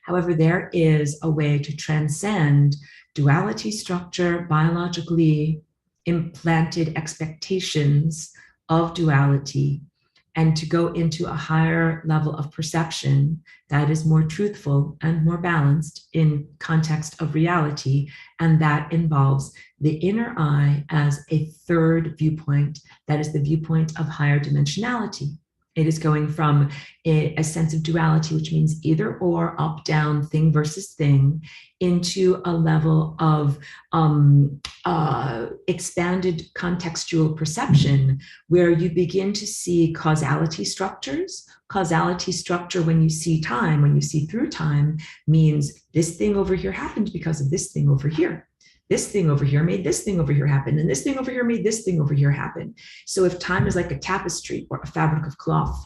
However, there is a way to transcend duality structure, biologically implanted expectations of duality, and to go into a higher level of perception that is more truthful and more balanced in context of reality. And that involves the inner eye as a third viewpoint, that is the viewpoint of higher dimensionality. It is going from a sense of duality, which means either or, up, down, thing versus thing, into a level of expanded contextual perception where you begin to see causality structures. Causality structure, when you see time, when you see through time, means this thing over here happened because of this thing over here. This thing over here made this thing over here happen, and this thing over here made this thing over here happen. So if time is like a tapestry or a fabric of cloth,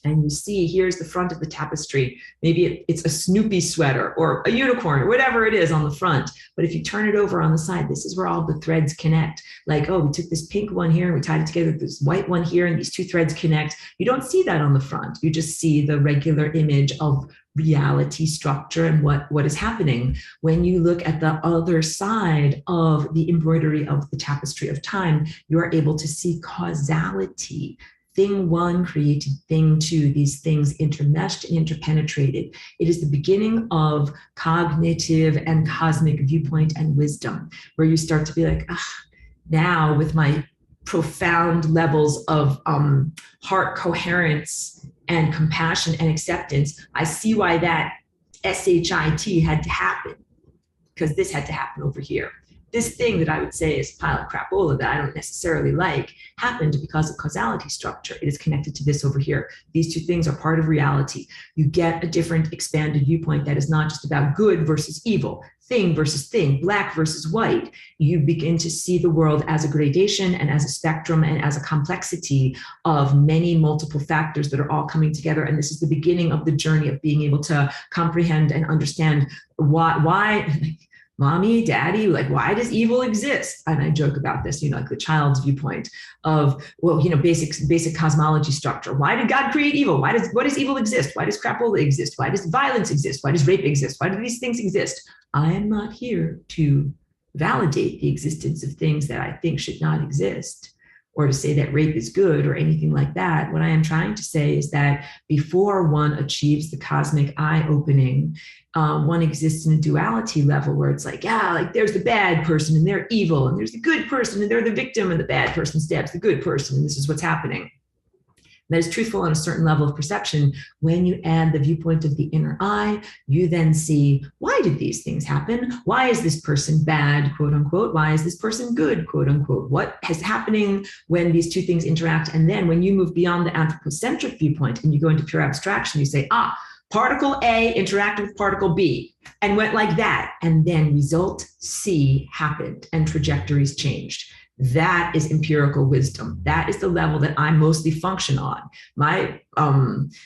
and you see here's the front of the tapestry, maybe it's a Snoopy sweater or a unicorn or whatever it is on the front, but if you turn it over on the side, this is where all the threads connect. Like, oh, we took this pink one here and we tied it together with this white one here, and these two threads connect. You don't see that on the front. You just see the regular image of reality structure and what is happening. When you look at the other side of the embroidery of the tapestry of time, you are able to see causality. Thing one created thing two, these things intermeshed and interpenetrated. It is the beginning of cognitive and cosmic viewpoint and wisdom, where you start to be like, now with my profound levels of heart coherence and compassion and acceptance, I see why that SHIT had to happen, because this had to happen over here. This thing that I would say is a pile of crapola that I don't necessarily like happened because of causality structure. It is connected to this over here. These two things are part of reality. You get a different expanded viewpoint that is not just about good versus evil, thing versus thing, black versus white. You begin to see the world as a gradation and as a spectrum and as a complexity of many multiple factors that are all coming together. And this is the beginning of the journey of being able to comprehend and understand why mommy, daddy, like, why does evil exist? And I joke about this, like the child's viewpoint of, well, basic cosmology structure. Why did God create evil? What does evil exist? Why does crapola exist? Why does violence exist? Why does rape exist? Why do these things exist? I am not here to validate the existence of things that I think should not exist, or to say that rape is good or anything like that. What I am trying to say is that before one achieves the cosmic eye-opening, one exists in a duality level where it's like, yeah, like there's the bad person and they're evil, and there's the good person and they're the victim, and the bad person stabs the good person, and this is what's happening. That is truthful on a certain level of perception. When you add the viewpoint of the inner eye, you then see, why did these things happen? Why is this person bad, quote unquote? Why is this person good, quote unquote? What is happening when these two things interact? And then when you move beyond the anthropocentric viewpoint and you go into pure abstraction, you say, particle A interacted with particle B and went like that. And then result C happened and trajectories changed. That is empirical wisdom. That is the level that I mostly function on. My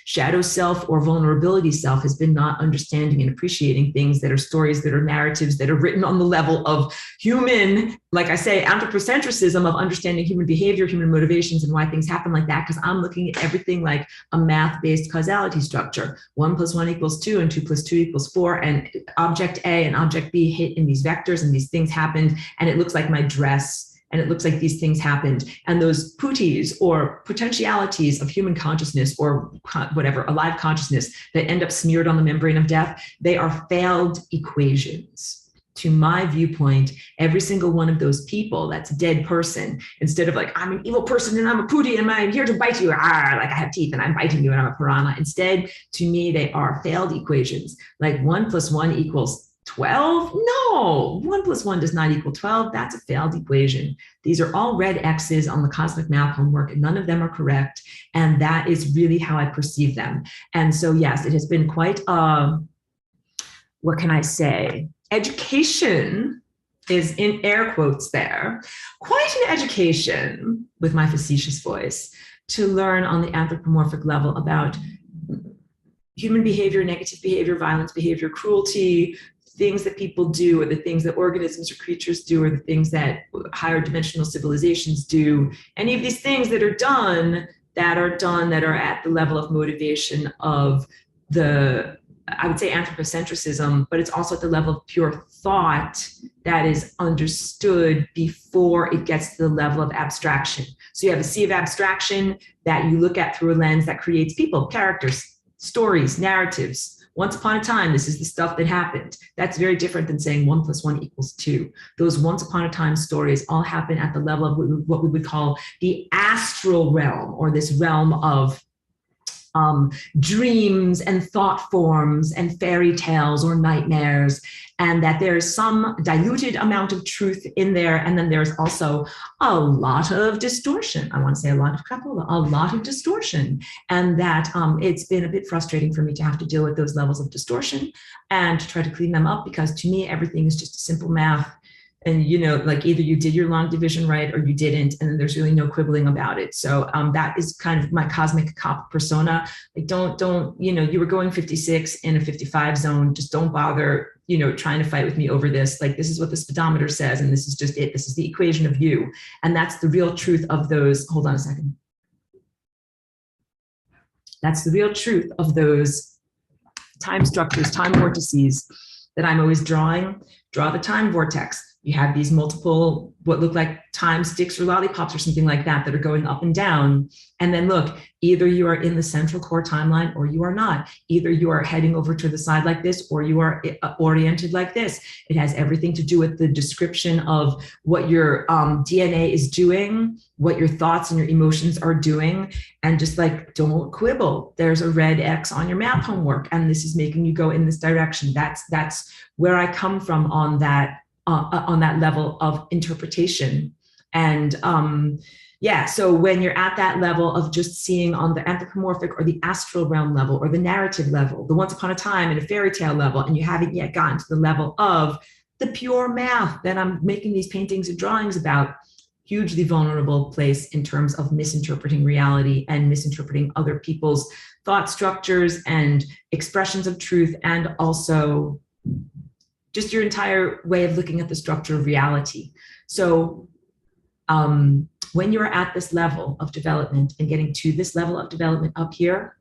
shadow self or vulnerability self has been not understanding and appreciating things that are stories, that are narratives, that are written on the level of human, like I say, anthropocentrism of understanding human behavior, human motivations, and why things happen like that, because I'm looking at everything like a math-based causality structure. 1 + 1 = 2, and 2 + 2 = 4, and object A and object B hit in these vectors, and these things happened, and it looks like my dress, and it looks like these things happened. And those putis or potentialities of human consciousness or whatever, alive consciousness that end up smeared on the membrane of death, they are failed equations. To my viewpoint, every single one of those people, that's a dead person, instead of like, I'm an evil person and I'm a puti and I'm here to bite you, like I have teeth and I'm biting you and I'm a piranha. Instead, to me, they are failed equations. Like 1 + 1 = 12? No, 1 + 1 does not equal 12. That's a failed equation. These are all red X's on the cosmic math homework, and none of them are correct. And that is really how I perceive them. And so, yes, it has been quite, what can I say? Education is in air quotes there. Quite an education, with my facetious voice, to learn on the anthropomorphic level about human behavior, negative behavior, violence behavior, cruelty, things that people do, or the things that organisms or creatures do, or the things that higher dimensional civilizations do. Any of these things that are done that are at the level of motivation of the, I would say, anthropocentrism, but it's also at the level of pure thought that is understood before it gets to the level of abstraction. So you have a sea of abstraction that you look at through a lens that creates people, characters, stories, narratives. Once upon a time, this is the stuff that happened. That's very different than saying 1 + 1 = 2. Those once upon a time stories all happen at the level of what we would call the astral realm, or this realm of dreams and thought forms and fairy tales or nightmares, and that there's some diluted amount of truth in there. And then there's also a lot of distortion. I want to say a lot of crapola, a lot of distortion. And that it's been a bit frustrating for me to have to deal with those levels of distortion and to try to clean them up, because to me, everything is just a simple math. And, like either you did your long division right or you didn't, and then there's really no quibbling about it. So that is kind of my cosmic cop persona. Like, don't, you were going 56 in a 55 zone. Just don't bother, trying to fight with me over this. Like, this is what the speedometer says, and this is just it. This is the equation of you. And that's the real truth of those. Hold on a second. That's the real truth of those time structures, time vortices that I'm always drawing. Draw the time vortex. You have these multiple, what look like time sticks or lollipops or something like that, that are going up and down. And then look, either you are in the central core timeline or you are not. Either you are heading over to the side like this or you are oriented like this. It has everything to do with the description of what your DNA is doing, what your thoughts and your emotions are doing. And just like, don't quibble. There's a red X on your math homework, and this is making you go in this direction. That's where I come from on that level of interpretation. And so when you're at that level of just seeing on the anthropomorphic or the astral realm level or the narrative level, the once upon a time in a fairy tale level, and you haven't yet gotten to the level of the pure math that I'm making these paintings and drawings about, hugely vulnerable place in terms of misinterpreting reality and misinterpreting other people's thought structures and expressions of truth, and also just your entire way of looking at the structure of reality. So when you're at this level of development and getting to this level of development up here,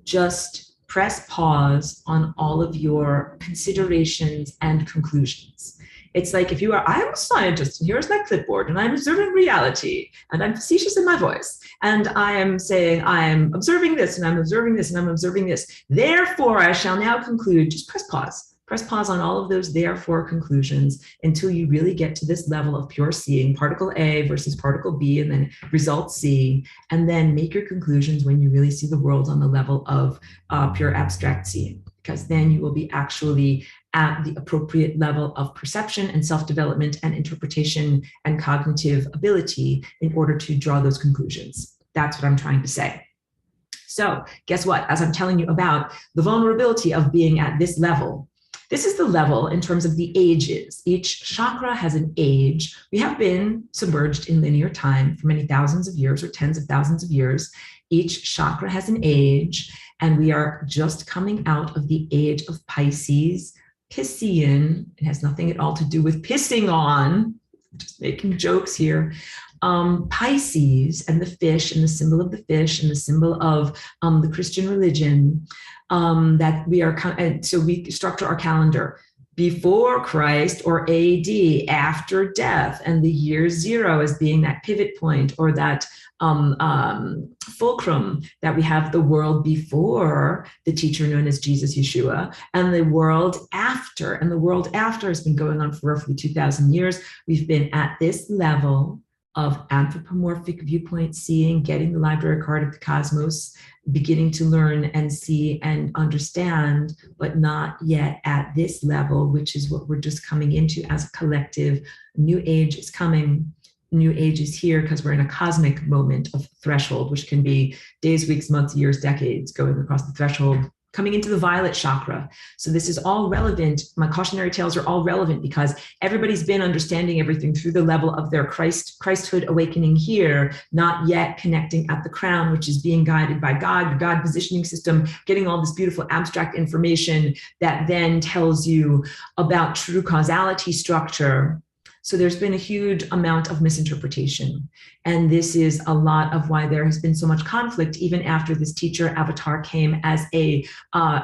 just press pause on all of your considerations and conclusions. It's like if you are, I am a scientist and here's my clipboard and I'm observing reality and I'm facetious in my voice and I am saying I'm observing this and I'm observing this and I'm observing this. Therefore, I shall now conclude. Just press pause. Press pause on all of those therefore conclusions until you really get to this level of pure seeing, particle A versus particle B, and then result C, and then make your conclusions when you really see the world on the level of pure abstract seeing, because then you will be actually at the appropriate level of perception and self-development and interpretation and cognitive ability in order to draw those conclusions. That's what I'm trying to say. So guess what? As I'm telling you about the vulnerability of being at this level, this is the level in terms of the ages. Each chakra has an age. We have been submerged in linear time for many thousands of years or tens of thousands of years. Each chakra has an age, and we are just coming out of the age of Pisces, Piscean. It has nothing at all to do with pissing on, just making jokes here. Pisces and the fish and the symbol of the fish and the symbol of the Christian religion, that we are, so we structure our calendar before Christ or AD, after death, and the year zero as being that pivot point or that fulcrum, that we have the world before the teacher known as Jesus Yeshua and the world after. And the world after has been going on for roughly 2,000 years. We've been at this level of anthropomorphic viewpoint seeing, getting the library card of the cosmos, beginning to learn and see and understand, but not yet at this level, which is what we're just coming into as a collective. New age is coming. New age is here because we're in a cosmic moment of threshold, which can be days, weeks, months, years, decades, going across the threshold, coming into the violet chakra. So this is all relevant. My cautionary tales are all relevant because everybody's been understanding everything through the level of their Christhood awakening here, not yet connecting at the crown, which is being guided by God, your God positioning system, getting all this beautiful abstract information that then tells you about true causality structure. So there's been a huge amount of misinterpretation. And this is a lot of why there has been so much conflict, even after this teacher avatar came as a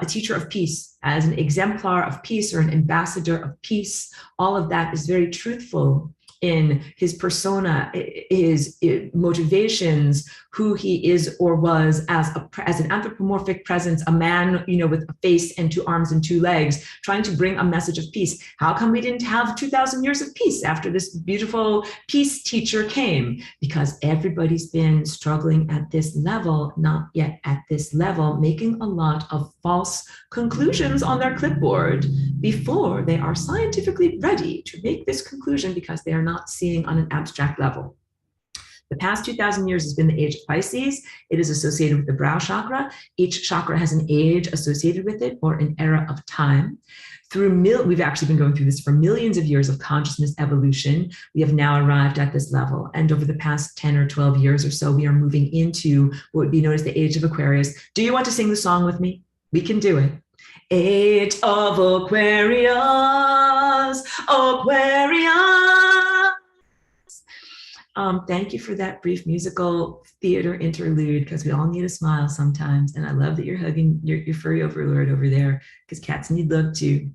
teacher of peace, as an exemplar of peace or an ambassador of peace. All of that is very truthful in his persona, his motivations, who he is or was as an anthropomorphic presence, a man, with a face and two arms and two legs, trying to bring a message of peace. How come we didn't have 2,000 years of peace after this beautiful peace teacher came? Because everybody's been struggling at this level, not yet at this level, making a lot of false conclusions on their clipboard before they are scientifically ready to make this conclusion, because they are not seeing on an abstract level. The past 2,000 years has been the age of Pisces. It is associated with the brow chakra. Each chakra has an age associated with it, or an era of time. We've actually been going through this for millions of years of consciousness evolution. We have now arrived at this level. And over the past 10 or 12 years or so, we are moving into what would be known as the age of Aquarius. Do you want to sing the song with me? We can do it. Age of Aquarius, Aquarius. Thank you for that brief musical theater interlude, because we all need a smile sometimes. And I love that you're hugging your furry overlord over there, because cats need love too.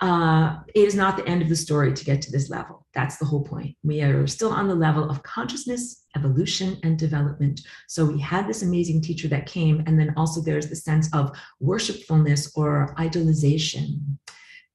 It is not the end of the story to get to this level. That's the whole point. We are still on the level of consciousness, evolution, and development. So we had this amazing teacher that came, and then also there's the sense of worshipfulness or idolization.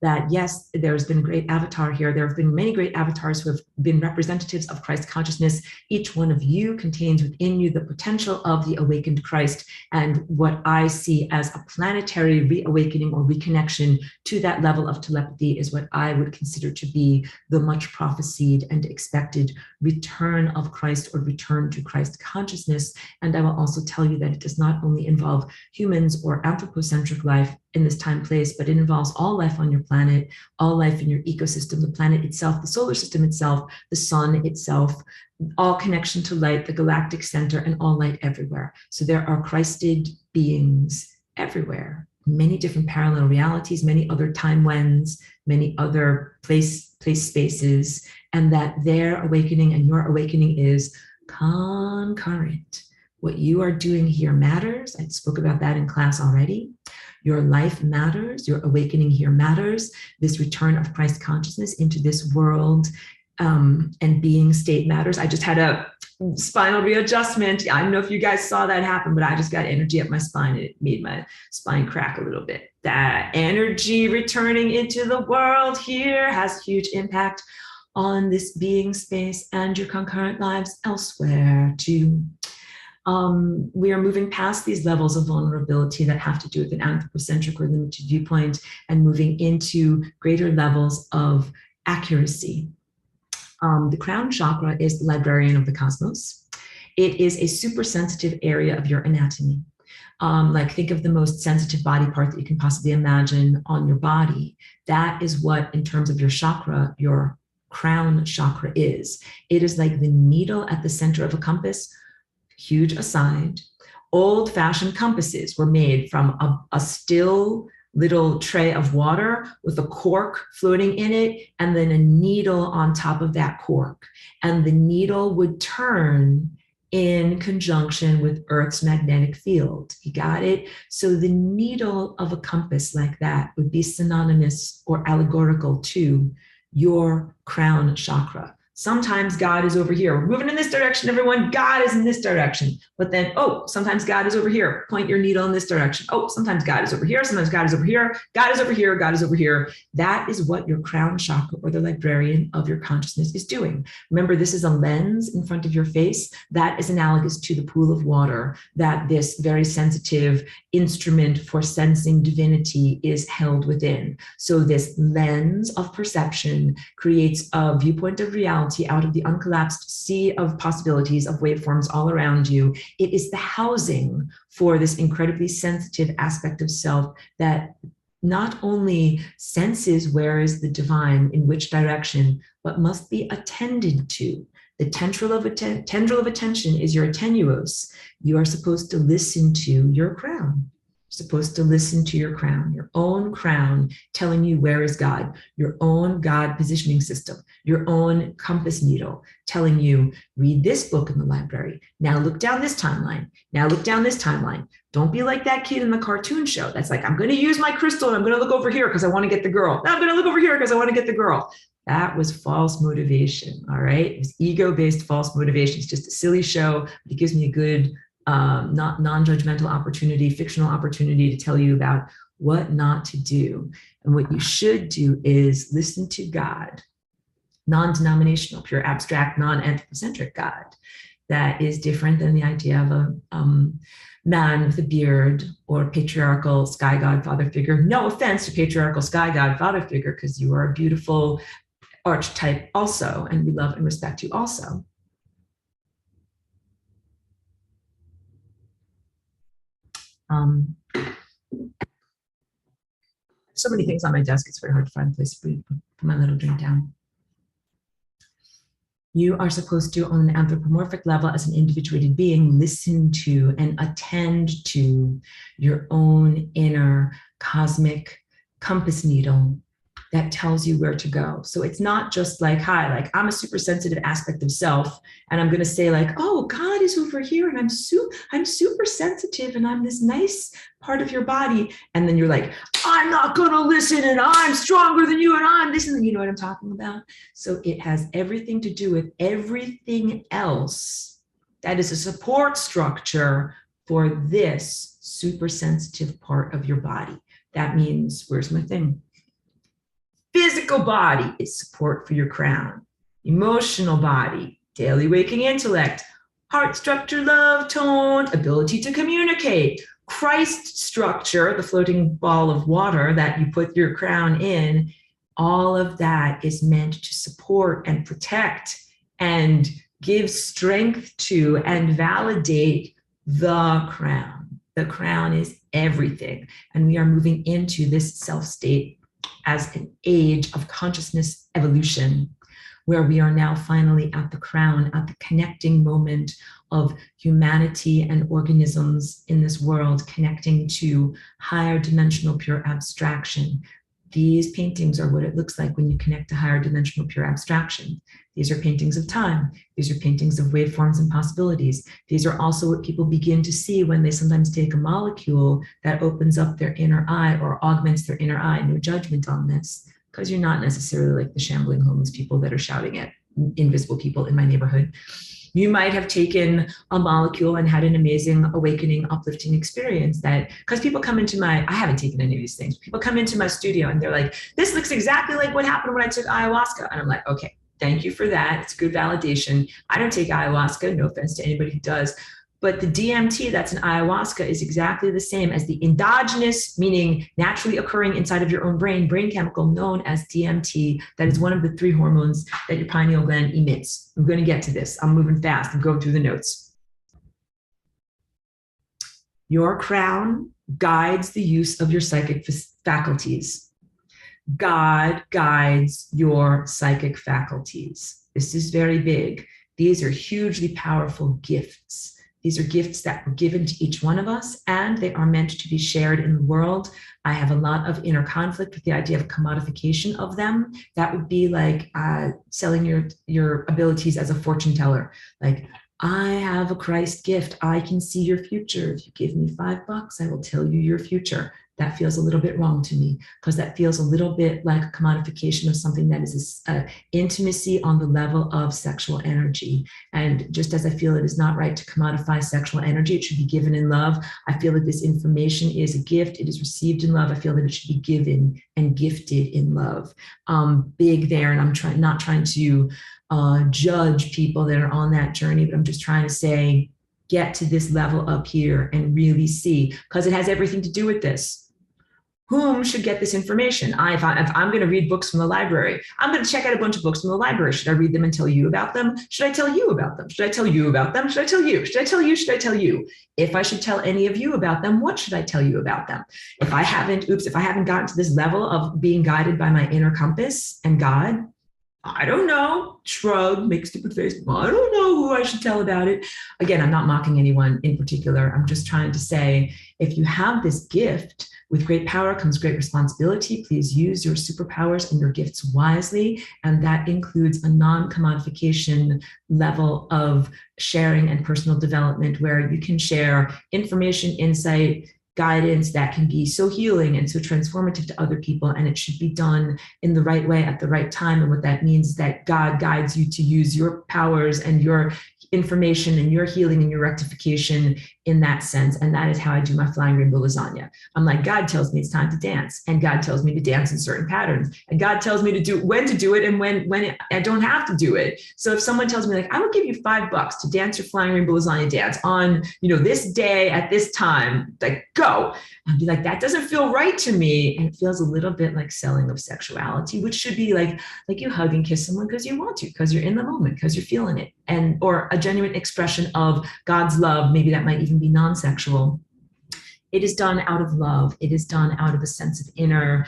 That yes, there's been a great avatar here. There have been many great avatars who have been representatives of Christ consciousness. Each one of you contains within you the potential of the awakened Christ, and what I see as a planetary reawakening or reconnection to that level of telepathy is what I would consider to be the much prophesied and expected return of Christ, or return to Christ consciousness. And I will also tell you that it does not only involve humans or anthropocentric life in this time place, but it involves all life on your planet, all life in your ecosystem, the planet itself, the solar system itself, the sun itself, all connection to light, the galactic center, and all light everywhere. So there are Christed beings everywhere. many different parallel realities, many other time wens, many other place spaces, and that their awakening and your awakening is concurrent. What you are doing here matters. I spoke about that in class already. Your life matters. Your awakening here matters. This return of Christ consciousness into this world and being state matters. I just had a spinal readjustment. I don't know if you guys saw that happen, but I just got energy up my spine and it made my spine crack a little bit. That energy returning into the world here has huge impact on this being space and your concurrent lives elsewhere too. We are moving past these levels of vulnerability that have to do with an anthropocentric or limited viewpoint and moving into greater levels of accuracy. The crown chakra is the librarian of the cosmos. It is a super sensitive area of your anatomy. Like think of the most sensitive body part that you can possibly imagine on your body. That is what, in terms of your chakra, your crown chakra is. It is like the needle at the center of a compass. Huge aside, old-fashioned compasses were made from a still little tray of water with a cork floating in it and then a needle on top of that cork. And the needle would turn in conjunction with Earth's magnetic field. You got it? So the needle of a compass like that would be synonymous or allegorical to your crown chakra. Sometimes God is over here. We're moving in this direction, everyone. God is in this direction. But then, oh, sometimes God is over here. Point your needle in this direction. Oh, sometimes God is over here. Sometimes God is over here. God is over here. God is over here. That is what your crown chakra or the librarian of your consciousness is doing. Remember, this is a lens in front of your face. That is analogous to the pool of water that this very sensitive instrument for sensing divinity is held within. So this lens of perception creates a viewpoint of reality out of the uncollapsed sea of possibilities of waveforms all around you. It is the housing for this incredibly sensitive aspect of self that not only senses where is the divine, in which direction, but must be attended to. The tendril of attention is your tenuos. You are supposed to listen to your crown. Supposed to listen to your own crown telling you where is God, your own God positioning system, your own compass needle telling you, read this book in the library. Now look down this timeline. Now look down this timeline. Don't be like that kid in the cartoon show that's like, I'm going to use my crystal and I'm going to look over here because I want to get the girl. No, I'm going to look over here because I want to get the girl. That was false motivation, all right? It was ego-based false motivation. It's just a silly show. It gives me a good not non-judgmental opportunity, fictional opportunity to tell you about what not to do. And what you should do is listen to God, non-denominational, pure abstract, non-anthropocentric God. That is different than the idea of a man with a beard or patriarchal sky god father figure. No offense to patriarchal sky god father figure, because you are a beautiful archetype also, and we love and respect you also. So many things on my desk, it's very hard to find a place to put my little drink down. You are supposed to, on an anthropomorphic level, as an individuated being, listen to and attend to your own inner cosmic compass needle that tells you where to go. So it's not just like, hi, like I'm a super sensitive aspect of self, and I'm going to say like, oh, God is over here, and I'm super sensitive, and I'm this nice part of your body. And then you're like, I'm not going to listen, and I'm stronger than you, and I'm this, and you know what I'm talking about? So it has everything to do with everything else that is a support structure for this super sensitive part of your body. That means, where's my thing? Physical body is support for your crown. Emotional body, daily waking intellect, heart structure, love, tone, ability to communicate. Christ structure, the floating ball of water that you put your crown in, all of that is meant to support and protect and give strength to and validate the crown. The crown is everything. And we are moving into this self state as an age of consciousness evolution, where we are now finally at the crown, at the connecting moment of humanity and organisms in this world connecting to higher dimensional pure abstraction. These paintings are what it looks like when you connect to higher dimensional pure abstraction. These are paintings of time. These are paintings of waveforms and possibilities. These are also what people begin to see when they sometimes take a molecule that opens up their inner eye or augments their inner eye. No judgment on this, because you're not necessarily like the shambling homeless people that are shouting at invisible people in my neighborhood. You might have taken a molecule and had an amazing awakening, uplifting experience that, because people come into I haven't taken any of these things. People come into my studio and they're like, this looks exactly like what happened when I took ayahuasca. And I'm like, okay, thank you for that. It's good validation. I don't take ayahuasca, no offense to anybody who does. But the DMT that's in ayahuasca is exactly the same as the endogenous, meaning naturally occurring inside of your own brain chemical known as DMT. That is one of the 3 hormones that your pineal gland emits. I'm going to get to this. I'm moving fast. I'm going through the notes. Your crown guides the use of your psychic faculties. God guides your psychic faculties. This is very big. These are hugely powerful gifts. These are gifts that were given to each one of us, and they are meant to be shared in the world. I have a lot of inner conflict with the idea of commodification of them. That would be like selling your abilities as a fortune teller. Like, I have a Christ gift. I can see your future. If you give me $5, I will tell you your future. That feels a little bit wrong to me, because that feels a little bit like a commodification of something that is intimacy on the level of sexual energy. And just as I feel it is not right to commodify sexual energy, it should be given in love. I feel that this information is a gift. It is received in love. I feel that it should be given and gifted in love. Big there, and I'm not trying to judge people that are on that journey, but I'm just trying to say, get to this level up here and really see, because it has everything to do with this. Whom should get this information? If I'm going to read books from the library, I'm going to check out a bunch of books from the library. Should I read them and tell you about them? Should I tell you about them? Should I tell you about them? Should I tell you? Should I tell you? Should I tell you? If I should tell any of you about them, what should I tell you about them? If I haven't gotten to this level of being guided by my inner compass and God, I don't know, shrug, make a stupid face. I don't know who I should tell about it. Again, I'm not mocking anyone in particular. I'm just trying to say, if you have this gift, with great power comes great responsibility. Please use your superpowers and your gifts wisely. And that includes a non-commodification level of sharing and personal development, where you can share information, insight, guidance that can be so healing and so transformative to other people. And it should be done in the right way at the right time. And what that means is that God guides you to use your powers and your information and your healing and your rectification in that sense. And that is how I do my flying rainbow lasagna. I'm like, God tells me it's time to dance, and God tells me to dance in certain patterns, and God tells me to do when to do it and when I don't have to do it. So if someone tells me, like, I will give you $5 to dance your flying rainbow lasagna dance on, this day at this time, like, go. I'd be like, that doesn't feel right to me. And it feels a little bit like selling of sexuality, which should be like you hug and kiss someone because you want to, because you're in the moment, because you're feeling it, and or a genuine expression of God's love. Maybe that might even be non-sexual. It is done out of love. It is done out of a sense of inner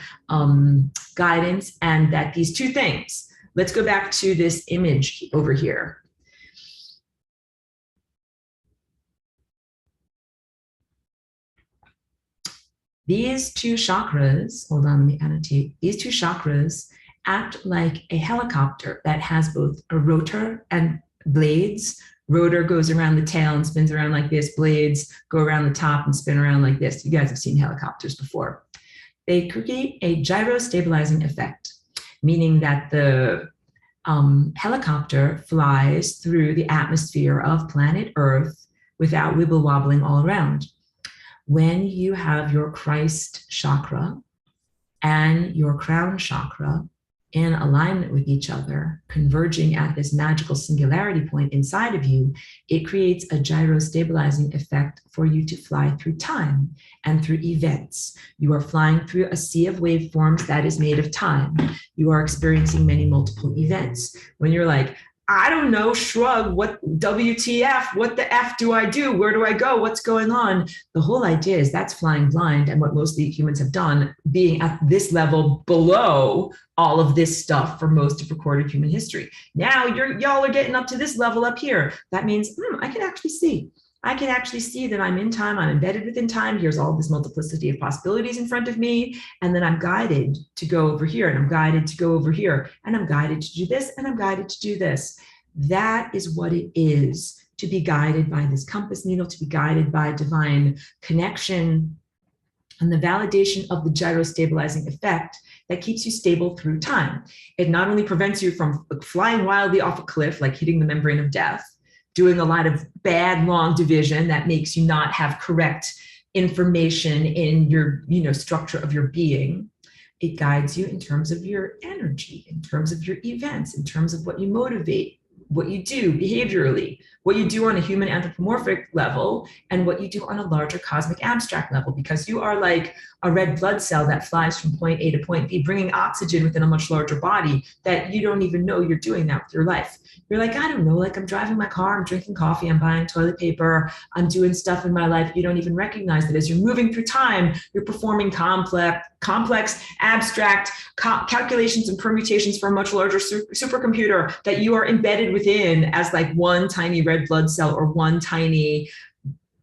guidance. And that these two things, let's go back to this image over here. These two chakras, hold on, let me annotate. These two chakras act like a helicopter that has both a rotor and blades. Rotor goes around the tail and spins around like this. Blades go around the top and spin around like this. You guys have seen helicopters before. They create a gyrostabilizing effect, meaning that the helicopter flies through the atmosphere of planet Earth without wibble wobbling all around. When you have your Christ chakra and your crown chakra in alignment with each other, converging at this magical singularity point inside of you, it creates a gyrostabilizing effect for you to fly through time and through events. You are flying through a sea of waveforms that is made of time. You are experiencing many multiple events. When you're like, I don't know, shrug, what WTF, what the F do I do? Where do I go? What's going on? The whole idea is that's flying blind. And what most of the humans have done, being at this level below all of this stuff for most of recorded human history. Now y'all are getting up to this level up here. That means I can actually see. I can actually see that I'm in time, I'm embedded within time. Here's all this multiplicity of possibilities in front of me. And then I'm guided to go over here, and I'm guided to go over here, and I'm guided to do this, and I'm guided to do this. That is what it is to be guided by this compass needle, to be guided by divine connection and the validation of the gyrostabilizing effect that keeps you stable through time. It not only prevents you from flying wildly off a cliff, like hitting the membrane of death, doing a lot of bad long division that makes you not have correct information in your structure of your being. It guides you in terms of your energy, in terms of your events, in terms of what you motivate, what you do behaviorally, what you do on a human anthropomorphic level, and what you do on a larger cosmic abstract level, because you are like a red blood cell that flies from point A to point B, bringing oxygen within a much larger body that you don't even know you're doing that with your life. You're like, I don't know, like I'm driving my car, I'm drinking coffee, I'm buying toilet paper, I'm doing stuff in my life. You don't even recognize that as you're moving through time, you're performing complex, abstract calculations and permutations for a much larger supercomputer that you are embedded within as like one tiny red blood cell or one tiny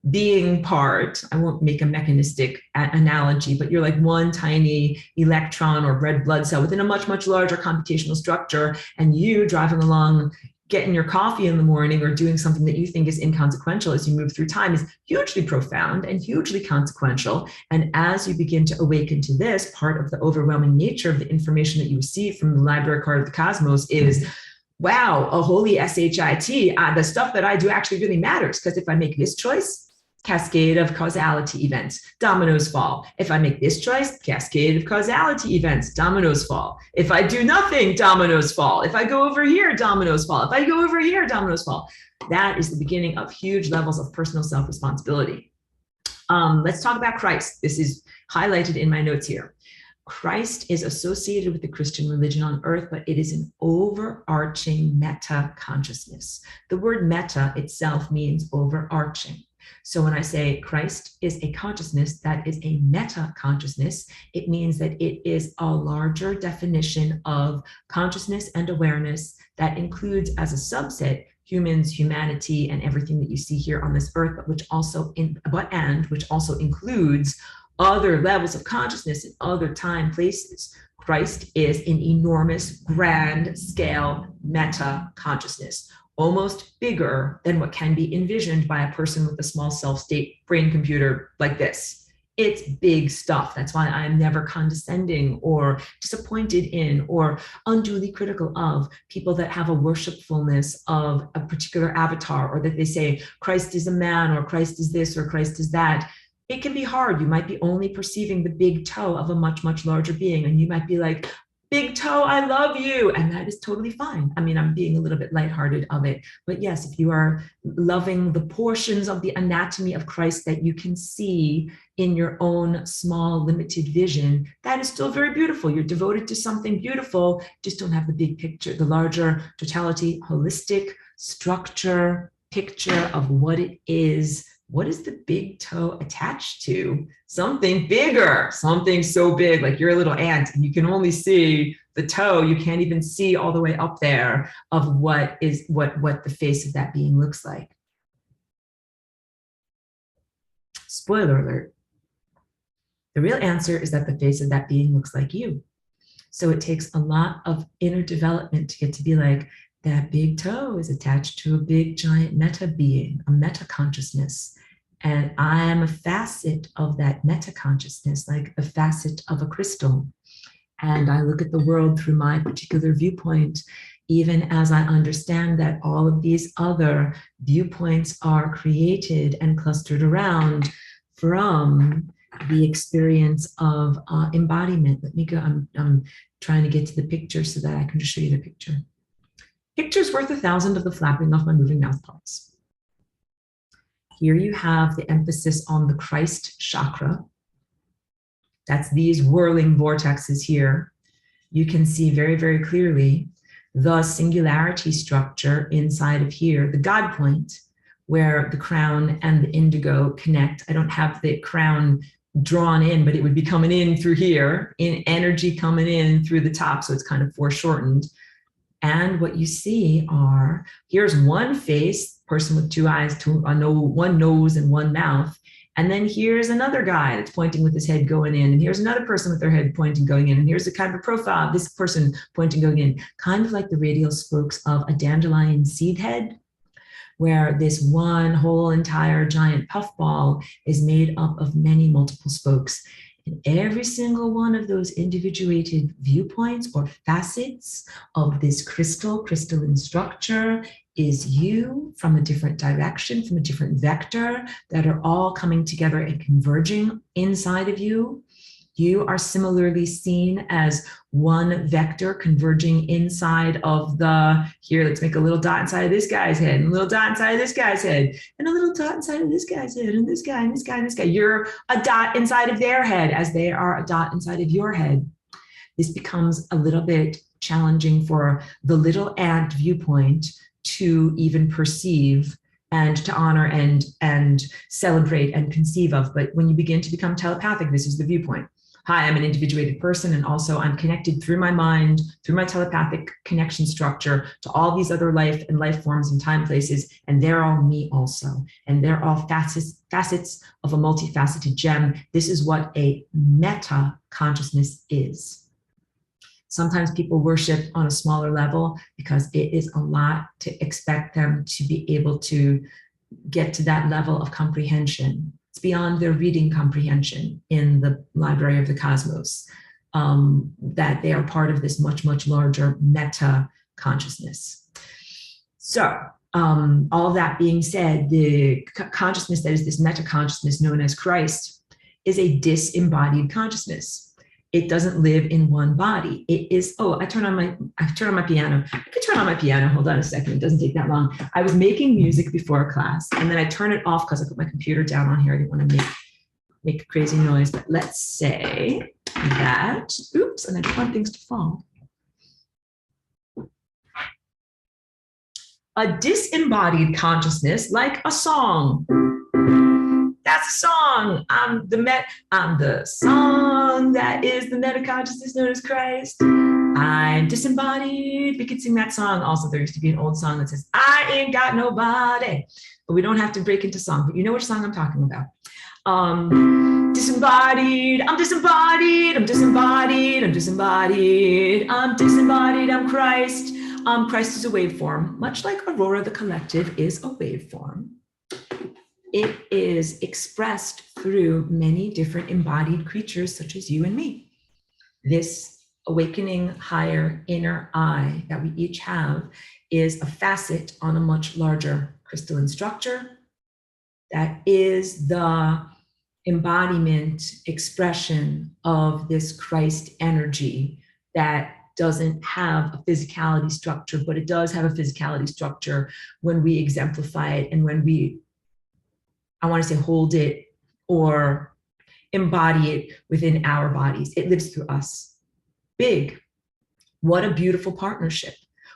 being part. I won't make a mechanistic analogy, but you're like one tiny electron or red blood cell within a much, much larger computational structure. And you driving along, getting your coffee in the morning or doing something that you think is inconsequential as you move through time is hugely profound and hugely consequential. And as you begin to awaken to this, part of the overwhelming nature of the information that you receive from the library card of the cosmos is, wow, a holy shit, the stuff that I do actually really matters, because if I make this choice, cascade of causality events, dominoes fall. If I make this choice, cascade of causality events, dominoes fall. If I do nothing, dominoes fall. If I go over here, dominoes fall. If I go over here, dominoes fall. That is the beginning of huge levels of personal self-responsibility. Let's talk about Christ. This is highlighted in my notes here. Christ is associated with the Christian religion on earth, but it is an overarching meta consciousness. The word meta itself means overarching. So when I say Christ is a consciousness that is a meta consciousness, it means that it is a larger definition of consciousness and awareness that includes as a subset humans, humanity, and everything that you see here on this earth, but which also includes other levels of consciousness in other time places. Christ is an enormous, grand scale meta consciousness, almost bigger than what can be envisioned by a person with a small self-state brain computer like this. It's big stuff. That's why I'm never condescending or disappointed in or unduly critical of people that have a worshipfulness of a particular avatar, or that they say Christ is a man or Christ is this or Christ is that. It can be hard. You might be only perceiving the big toe of a much, much larger being. And you might be like, big toe, I love you. And that is totally fine. I mean, I'm being a little bit lighthearted of it. But yes, if you are loving the portions of the anatomy of Christ that you can see in your own small, limited vision, that is still very beautiful. You're devoted to something beautiful, just don't have the big picture, the larger totality, holistic structure, picture of what it is. What is the big toe attached to? Something bigger, something so big, like you're a little ant and you can only see the toe. You can't even see all the way up there of what the face of that being looks like. Spoiler alert. The real answer is that the face of that being looks like you. So it takes a lot of inner development to get to be like, that big toe is attached to a big giant meta being, a meta consciousness. And I'm a facet of that meta consciousness, like a facet of a crystal. And I look at the world through my particular viewpoint, even as I understand that all of these other viewpoints are created and clustered around from the experience of embodiment. Let me go, I'm trying to get to the picture so that I can just show you the picture. Picture's worth 1,000 of the flapping of my moving mouth parts. Here you have the emphasis on the Christ chakra. That's these whirling vortexes here. You can see very, very clearly the singularity structure inside of here, the God point, where the crown and the indigo connect. I don't have the crown drawn in, but it would be coming in through here, in energy coming in through the top, so it's kind of foreshortened. And what you see are, here's one face, person with two eyes, one nose and one mouth. And then here's another guy that's pointing with his head going in. And here's another person with their head pointing going in. And here's a kind of a profile of this person pointing going in, kind of like the radial spokes of a dandelion seed head, where this one whole entire giant puffball is made up of many multiple spokes. And every single one of those individuated viewpoints or facets of this crystalline structure is you from a different direction, from a different vector, that are all coming together and converging inside of you. You are similarly seen as one vector converging inside of the, here, let's make a little dot inside of this guy's head, and a little dot inside of this guy's head, and a little dot inside of this guy's head, and this guy, and this guy, and this guy. You're a dot inside of their head as they are a dot inside of your head. This becomes a little bit challenging for the little ant viewpoint to even perceive and to honor and celebrate and conceive of. But when you begin to become telepathic, this is the viewpoint. Hi, I'm an individuated person, and also I'm connected through my mind, through my telepathic connection structure to all these other life and life forms and time places, and they're all me also. And they're all facets of a multifaceted gem. This is what a meta consciousness is. Sometimes people worship on a smaller level because it is a lot to expect them to be able to get to that level of comprehension. It's beyond their reading comprehension in the library of the cosmos, that they are part of this much, much larger meta consciousness. So all that being said, the consciousness that is this meta consciousness known as Christ is a disembodied consciousness. It doesn't live in one body. It is, I turn on my piano. I could turn on my piano. Hold on a second. It doesn't take that long. I was making music before class, and then I turn it off because I put my computer down on here. I didn't want to make a crazy noise. But let's say that, oops, and I don't want things to fall. A disembodied consciousness, like a song. That's a song. I'm the song that is the meta consciousness known as Christ. I'm disembodied. We could sing that song. Also, there used to be an old song that says, I ain't got nobody. But we don't have to break into song, but you know which song I'm talking about. Disembodied, I'm disembodied, I'm disembodied, I'm disembodied, I'm disembodied, I'm Christ. Christ is a waveform, much like Aurora the Collective is a waveform. It is expressed through many different embodied creatures such as you and me. This awakening higher inner I that we each have is a facet on a much larger crystalline structure that is the embodiment, expression of this Christ energy that doesn't have a physicality structure, but it does have a physicality structure when we exemplify it and when we, I want to say, hold it or embody it within our bodies. It lives through us. Big. What a beautiful partnership.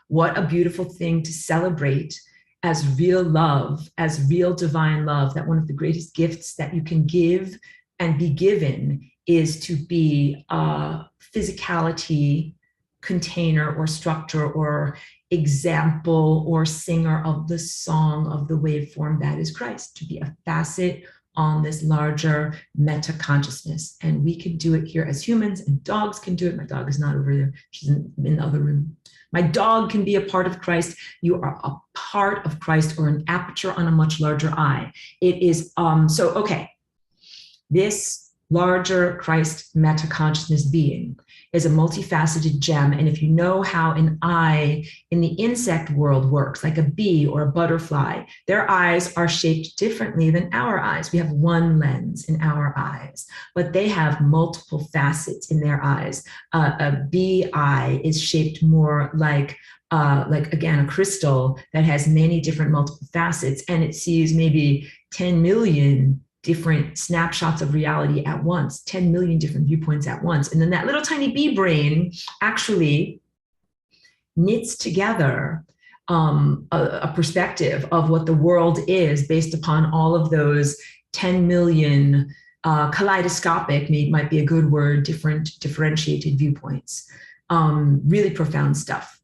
What a beautiful thing to celebrate as real love, as real divine love, that one of the greatest gifts that you can give and be given is to be a physicality container or structure or example or singer of the song of the waveform that is Christ, to be a facet on this larger meta consciousness. And we can do it here as humans, and dogs can do it. My dog is not over there. She's in the other room. My dog can be a part of Christ. You are a part of Christ, or an aperture on a much larger eye. It is, okay. This larger Christ meta consciousness being is a multifaceted gem. And if you know how an eye in the insect world works, like a bee or a butterfly, their eyes are shaped differently than our eyes. We have one lens in our eyes, but they have multiple facets in their eyes. A bee eye is shaped more like again, a crystal that has many different multiple facets, and it sees maybe 10 million different snapshots of reality at once, 10 million different viewpoints at once. And then that little tiny bee brain actually knits together a perspective of what the world is based upon all of those 10 million kaleidoscopic, might be a good word, differentiated viewpoints. Really profound stuff.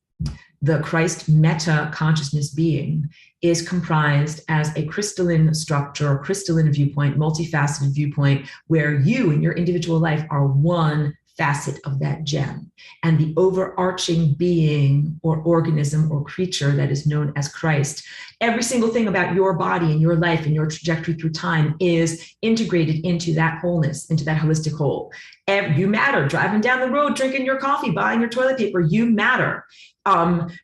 The Christ meta consciousness being is comprised as a crystalline structure, crystalline viewpoint, multifaceted viewpoint, where you in your individual life are one facet of that gem. And the overarching being or organism or creature that is known as Christ, every single thing about your body and your life and your trajectory through time is integrated into that wholeness, into that holistic whole. You matter. Driving down the road, drinking your coffee, buying your toilet paper, you matter.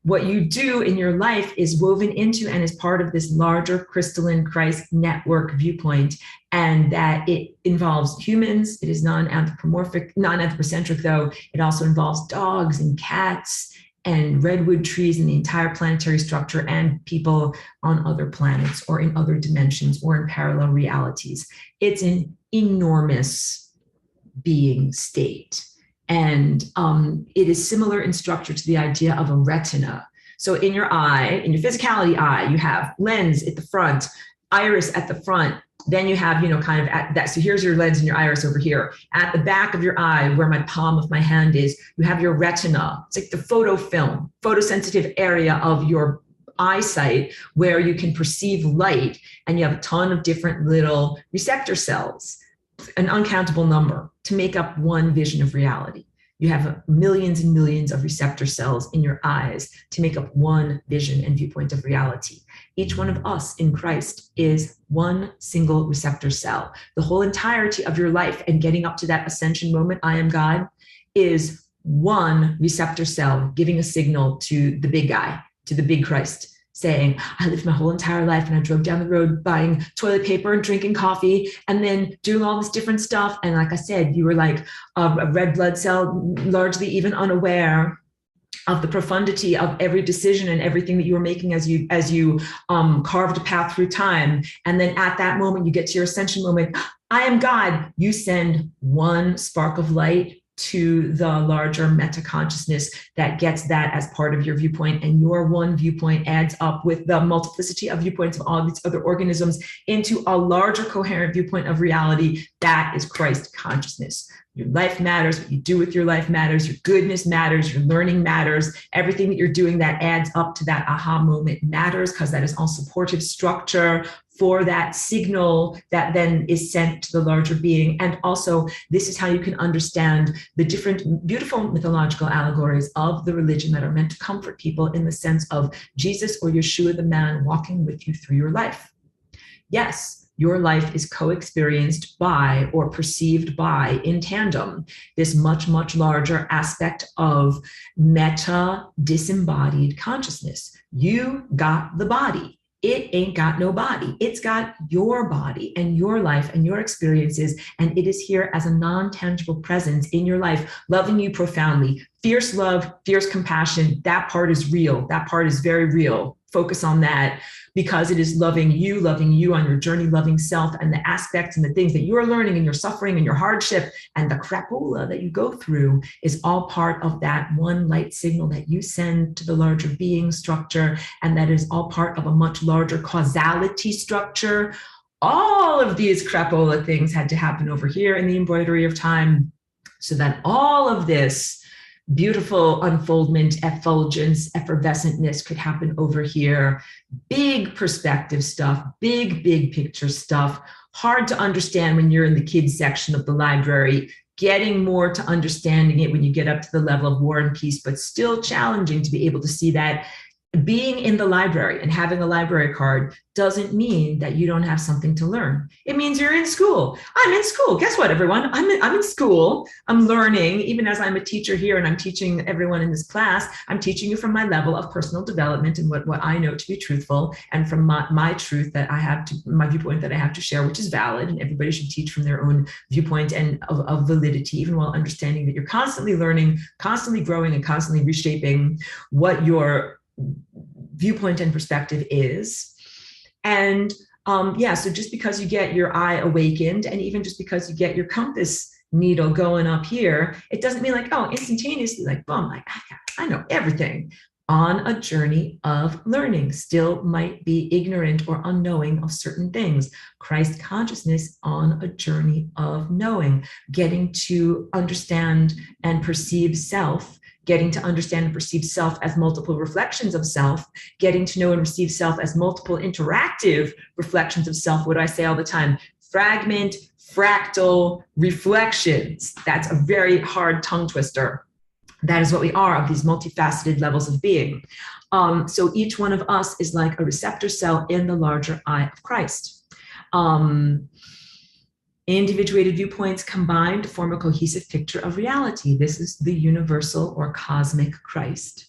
What you do in your life is woven into and is part of this larger crystalline Christ network viewpoint, and that it involves humans. It is non-anthropomorphic, non-anthropocentric, though. It also involves dogs and cats and redwood trees and the entire planetary structure and people on other planets or in other dimensions or in parallel realities. It's an enormous being state. And it is similar in structure to the idea of a retina. So in your eye, in your physicality eye, you have lens at the front, iris at the front. Then you have, kind of at that. So here's your lens and your iris over here. At the back of your eye, where my palm of my hand is, you have your retina. It's like the photofilm, photosensitive area of your eyesight where you can perceive light. And you have a ton of different little receptor cells, an uncountable number, to make up one vision of reality. You have millions and millions of receptor cells in your eyes to make up one vision and viewpoint of reality. Each one of us in Christ is one single receptor cell. The whole entirety of your life and getting up to that ascension moment, I am God, is one receptor cell giving a signal to the big guy, to the big Christ, saying, I lived my whole entire life and I drove down the road buying toilet paper and drinking coffee and then doing all this different stuff. And like I said, you were like a red blood cell, largely even unaware of the profundity of every decision and everything that you were making as you carved a path through time. And then at that moment, you get to your ascension moment. I am God. You send one spark of light to the larger meta consciousness that gets that as part of your viewpoint, and your one viewpoint adds up with the multiplicity of viewpoints of all these other organisms into a larger coherent viewpoint of reality. That is Christ consciousness. Your life matters. What you do with your life matters. Your goodness matters. Your learning matters. Everything that you're doing that adds up to that aha moment matters, because that is all supportive structure for that signal that then is sent to the larger being. And also, this is how you can understand the different beautiful mythological allegories of the religion that are meant to comfort people in the sense of Jesus or Yeshua the man walking with you through your life. Yes, your life is co-experienced by or perceived by, in tandem, this much, much larger aspect of meta disembodied consciousness. You got the body. It ain't got no body. It's got your body and your life and your experiences, and it is here as a non-tangible presence in your life, loving you profoundly. Fierce love, fierce compassion, that part is real. That part is very real. Focus on that, because it is loving you on your journey, loving self, and the aspects and the things that you're learning and your suffering and your hardship and the crapola that you go through is all part of that one light signal that you send to the larger being structure. And that is all part of a much larger causality structure. All of these crapola things had to happen over here in the embroidery of time, so that all of this beautiful unfoldment, effulgence, effervescentness could happen over here. Big perspective stuff, big picture stuff. Hard to understand when you're in the kids section of the library, getting more to understanding it when you get up to the level of War and Peace, but still challenging to be able to see that being in the library and having a library card doesn't mean that you don't have something to learn. It means you're in school. I'm in school. Guess what, everyone? I'm in school. I'm learning, even as I'm a teacher here and I'm teaching everyone in this class. I'm teaching you from my level of personal development and what I know to be truthful, and from my truth that I have to, my viewpoint that I have to share, which is valid. And everybody should teach from their own viewpoint and of validity, even while understanding that you're constantly learning, constantly growing, and constantly reshaping what your viewpoint and perspective is. And so just because you get your eye awakened, and even just because you get your compass needle going up here, it doesn't mean like, oh, instantaneously, like, boom, like I know everything. on a journey of learning, still might be ignorant or unknowing of certain things. Christ consciousness on a journey of knowing, getting to understand and perceive self, getting to understand and perceive self as multiple reflections of self, getting to know and receive self as multiple interactive reflections of self. What do I say all the time? Fragment, fractal, reflections. That's a very hard tongue twister. That is what we are, of these multifaceted levels of being. So each one of us is like a receptor cell in the larger eye of Christ. Individuated viewpoints combined to form a cohesive picture of reality. This is the universal or cosmic Christ,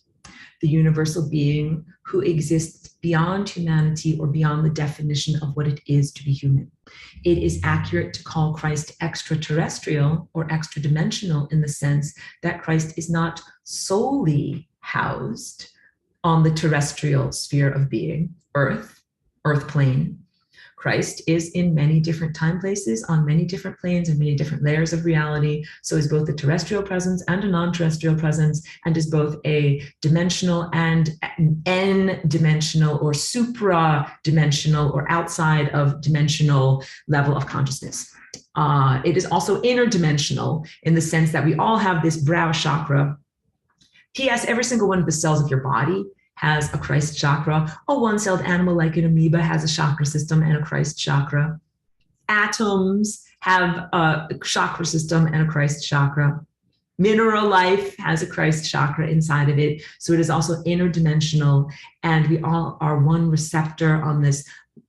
the universal being who exists beyond humanity or beyond the definition of what it is to be human. It is accurate to call Christ extraterrestrial or extra-dimensional in the sense that Christ is not solely housed on the terrestrial sphere of being, earth plane. Christ is in many different time places, on many different planes and many different layers of reality. So is both a terrestrial presence and a non-terrestrial presence, and is both a dimensional and n-dimensional or supra-dimensional or outside of dimensional level of consciousness. It is also interdimensional in the sense that we all have this brow chakra. P.S. Every single one of the cells of your body has a Christ chakra. A one-celled animal like an amoeba has a chakra system and a Christ chakra. Atoms have a chakra system and a Christ chakra. Mineral life has a Christ chakra inside of it. So it is also interdimensional, and we all are one receptor on this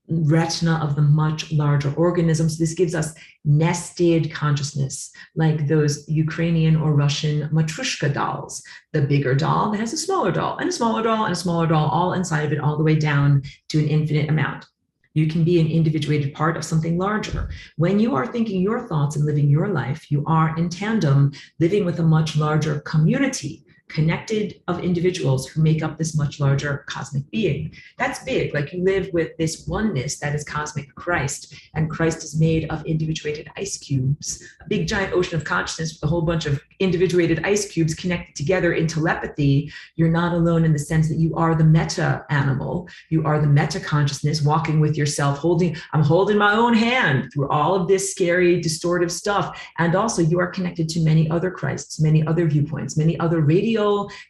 retina of the much larger organism. So this gives us nested consciousness, like those Ukrainian or Russian matryoshka dolls, the bigger doll that has a smaller doll and a smaller doll and a smaller doll all inside of it, all the way down to an infinite amount. You can be an individuated part of something larger. When you are thinking your thoughts and living your life, you are in tandem living with a much larger community, connected of individuals who make up this much larger cosmic being. That's big. Like, you live with this oneness that is cosmic Christ, and Christ is made of individuated ice cubes, a big giant ocean of consciousness with a whole bunch of individuated ice cubes connected together in telepathy. You're not alone in the sense that you are the meta animal. You are the meta consciousness walking with yourself, I'm holding my own hand through all of this scary, distortive stuff. And also you are connected to many other Christs, many other viewpoints, many other radial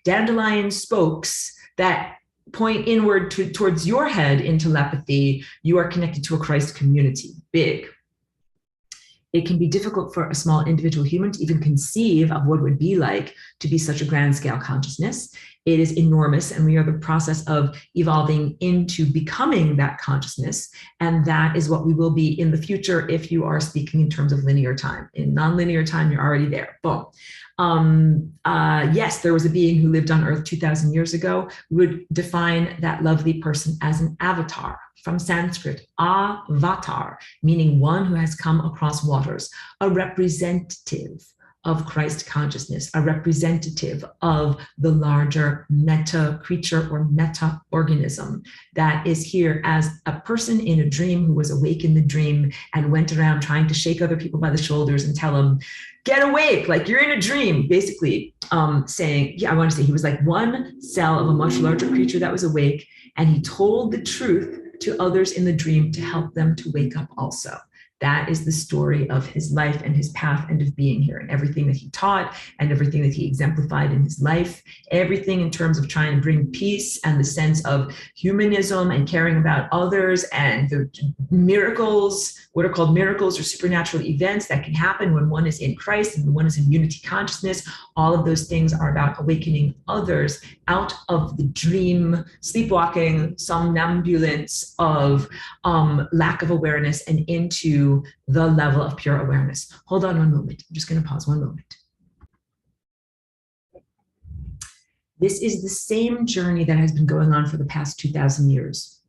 dandelion spokes that point inward towards your head in telepathy. You are connected to a Christ community. Big. It can be difficult for a small individual human to even conceive of what it would be like to be such a grand scale consciousness. It is enormous, and we are the process of evolving into becoming that consciousness. And that is what we will be in the future if you are speaking in terms of linear time. In nonlinear time, you're already there. Boom. Yes, there was a being who lived on Earth 2,000 years ago. We would define that lovely person as an avatar, from Sanskrit, avatar, meaning one who has come across waters, a representative of Christ consciousness, a representative of the larger meta creature or meta organism that is here as a person in a dream who was awake in the dream and went around trying to shake other people by the shoulders and tell them, get awake, like you're in a dream, basically saying, yeah, I want to say he was like one cell of a much larger creature that was awake, and he told the truth to others in the dream to help them to wake up also. That is the story of his life and his path and of being here, and everything that he taught and everything that he exemplified in his life, everything in terms of trying to bring peace and the sense of humanism and caring about others, and the miracles, what are called miracles or supernatural events that can happen when one is in Christ and one is in unity consciousness. All of those things are about awakening others out of the dream, sleepwalking, somnambulance of lack of awareness and into the level of pure awareness. Hold on one moment. I'm just going to pause one moment. This is the same journey that has been going on for the past 2,000 years.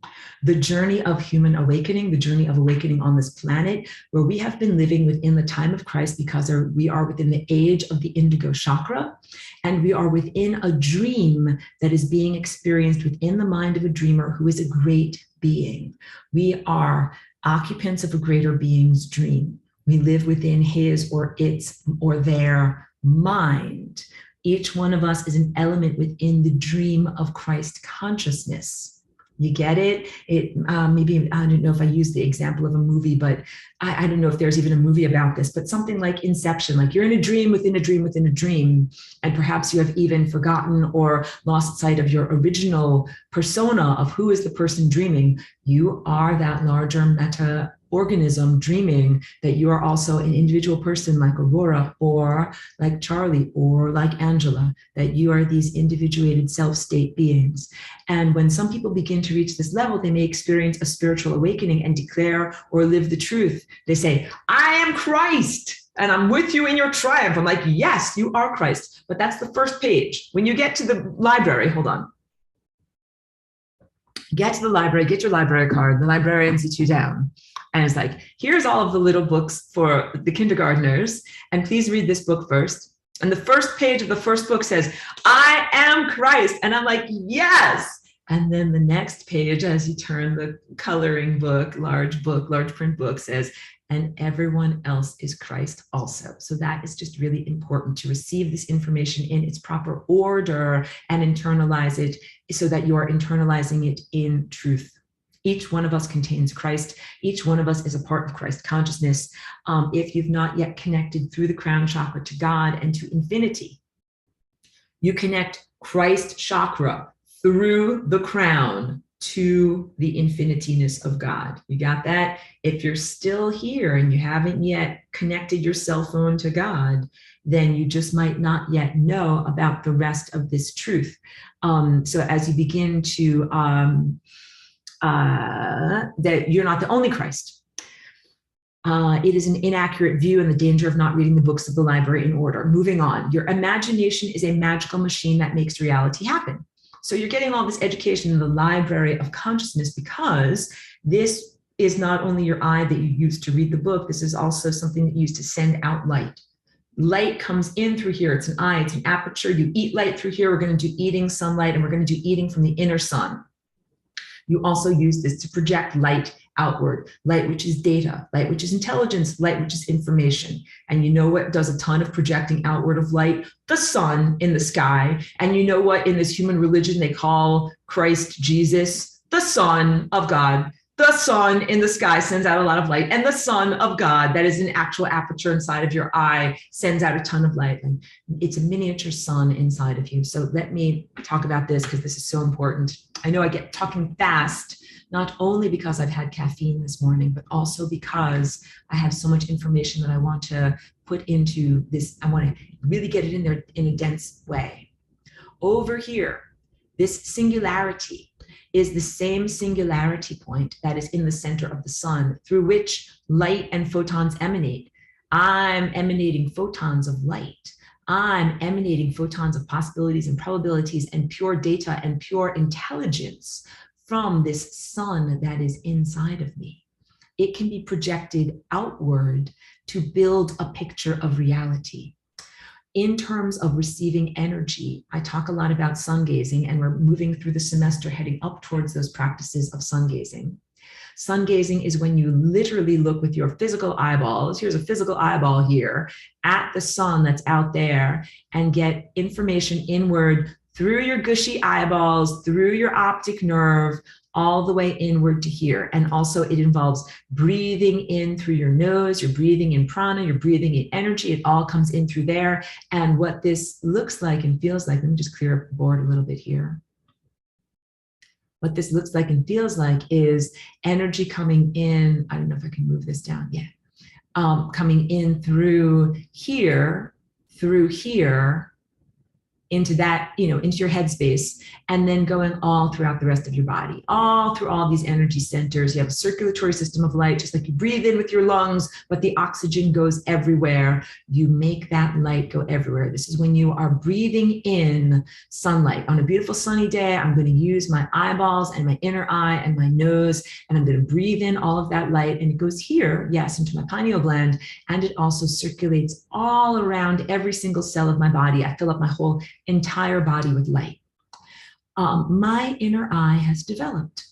The journey of human awakening, the journey of awakening on this planet, where we have been living within the time of Christ because we are within the age of the indigo chakra, and we are within a dream that is being experienced within the mind of a dreamer who is a great being. We are occupants of a greater being's dream. We live within his or its or their mind. Each one of us is an element within the dream of Christ consciousness. You get it? Maybe, I don't know if I used the example of a movie, but I don't know if there's even a movie about this, but something like Inception, like you're in a dream within a dream within a dream, and perhaps you have even forgotten or lost sight of your original persona of who is the person dreaming. You are that larger meta organism dreaming that you are also an individual person like Aurora or like Charlie or like Angela, that you are these individuated self-state beings. And when some people begin to reach this level, they may experience a spiritual awakening and declare or live the truth. They say, I am Christ and I'm with you in your triumph. I'm like, yes, you are Christ. But that's the first page. When you get to the library, hold on. Get to the library, get your library card. The librarian sits you down. And it's like, here's all of the little books for the kindergartners. And please read this book first. And the first page of the first book says, I am Christ. And I'm like, yes. And then the next page, as you turn the coloring book, large print book, says, and everyone else is Christ also. So that is just really important to receive this information in its proper order and internalize it so that you are internalizing it in truth. Each one of us contains Christ. Each one of us is a part of Christ consciousness. If you've not yet connected through the crown chakra to God and to infinity, you connect Christ chakra through the crown to the infinitiness of God. You got that? If you're still here and you haven't yet connected your cell phone to God, then you just might not yet know about the rest of this truth. So as you begin to that you're not the only Christ. It is an inaccurate view and the danger of not reading the books of the library in order. Moving on, your imagination is a magical machine that makes reality happen. So you're getting all this education in the library of consciousness because this is not only your eye that you use to read the book, this is also something that you use to send out light. Light comes in through here, it's an eye, it's an aperture, you eat light through here, we're gonna do eating sunlight and we're gonna do eating from the inner sun. You also use this to project light outward, light which is data, light which is intelligence, light which is information. And you know what does a ton of projecting outward of light? The sun in the sky. And you know what in this human religion they call Christ Jesus? The Son of God. The sun in the sky sends out a lot of light, and the Son of God, that is an actual aperture inside of your eye, sends out a ton of light. And it's a miniature sun inside of you. So let me talk about this because this is so important. I know I get talking fast, not only because I've had caffeine this morning, but also because I have so much information that I want to put into this. I want to really get it in there in a dense way. Over here, this singularity is the same singularity point that is in the center of the sun through which light and photons emanate. I'm emanating photons of light. I'm emanating photons of possibilities and probabilities and pure data and pure intelligence from this sun that is inside of me. It can be projected outward to build a picture of reality. In terms of receiving energy, I talk a lot about sun gazing, and we're moving through the semester heading up towards those practices of sun gazing. Sun gazing is when you literally look with your physical eyeballs, here's a physical eyeball here, at the sun that's out there and get information inward through your gushy eyeballs, through your optic nerve, all the way inward to here. And also it involves breathing in through your nose, you're breathing in prana, you're breathing in energy, it all comes in through there. And what this looks like and feels like, let me just clear up the board a little bit here. What this looks like and feels like is energy coming in, I don't know if I can move this down yet, coming in through here, into that, into your headspace, and then going all throughout the rest of your body, all through all these energy centers. You have a circulatory system of light, just like you breathe in with your lungs, but the oxygen goes everywhere. You make that light go everywhere. This is when you are breathing in sunlight. On a beautiful sunny day, I'm going to use my eyeballs and my inner eye and my nose, and I'm going to breathe in all of that light, and it goes here, yes, into my pineal gland, and it also circulates all around every single cell of my body. I fill up my whole entire body with light. My inner eye has developed.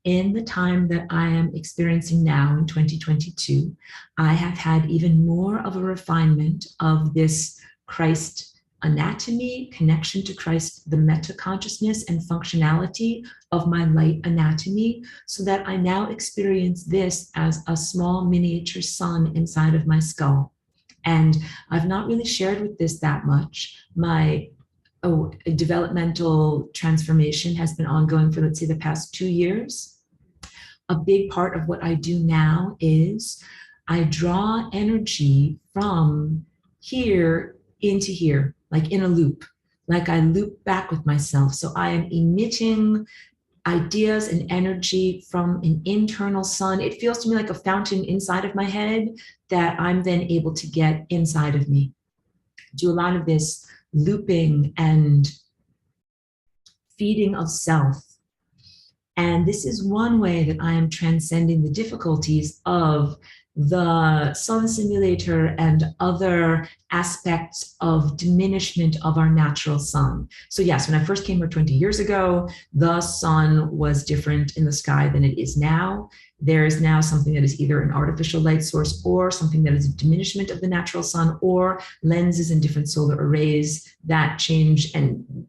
In the time that I am experiencing now in 2022, I have had even more of a refinement of this Christ anatomy, connection to Christ, the meta consciousness and functionality of my light anatomy, so that I now experience this as a small miniature sun inside of my skull. And I've not really shared with this that much. My developmental transformation has been ongoing for, let's say, the past 2 years. A big part of what I do now is I draw energy from here into here, like in a loop, like I loop back with myself. So I am emitting ideas and energy from an internal sun. It feels to me like a fountain inside of my head that I'm then able to get inside of me. Do a lot of this looping and feeding of self. And this is one way that I am transcending the difficulties of the sun simulator and other aspects of diminishment of our natural sun. So yes, when I first came here 20 years ago, the sun was different in the sky than it is now. There is now something that is either an artificial light source or something that is a diminishment of the natural sun, or lenses and different solar arrays that change and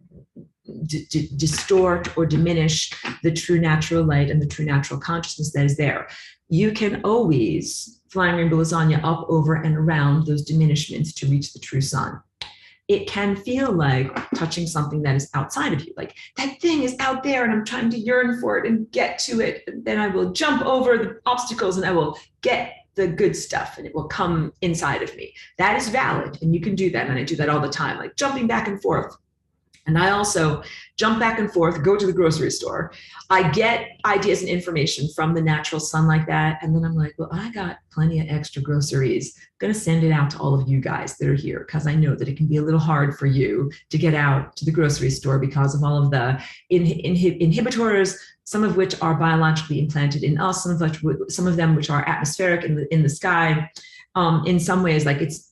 distort or diminish the true natural light and the true natural consciousness that is there. You can always flying rainbow lasagna up, over, and around those diminishments to reach the true sun. It can feel like touching something that is outside of you, like that thing is out there and I'm trying to yearn for it and get to it. And then I will jump over the obstacles and I will get the good stuff and it will come inside of me. That is valid and you can do that. And I do that all the time, like jumping back and forth. And I also jump back and forth, go to the grocery store. I get ideas and information from the natural sun like that. And then I'm like, well, I got plenty of extra groceries. I'm going to send it out to all of you guys that are here, because I know that it can be a little hard for you to get out to the grocery store because of all of the inhibitors, some of which are biologically implanted in us, some of them which are atmospheric in the sky. In some ways, like it's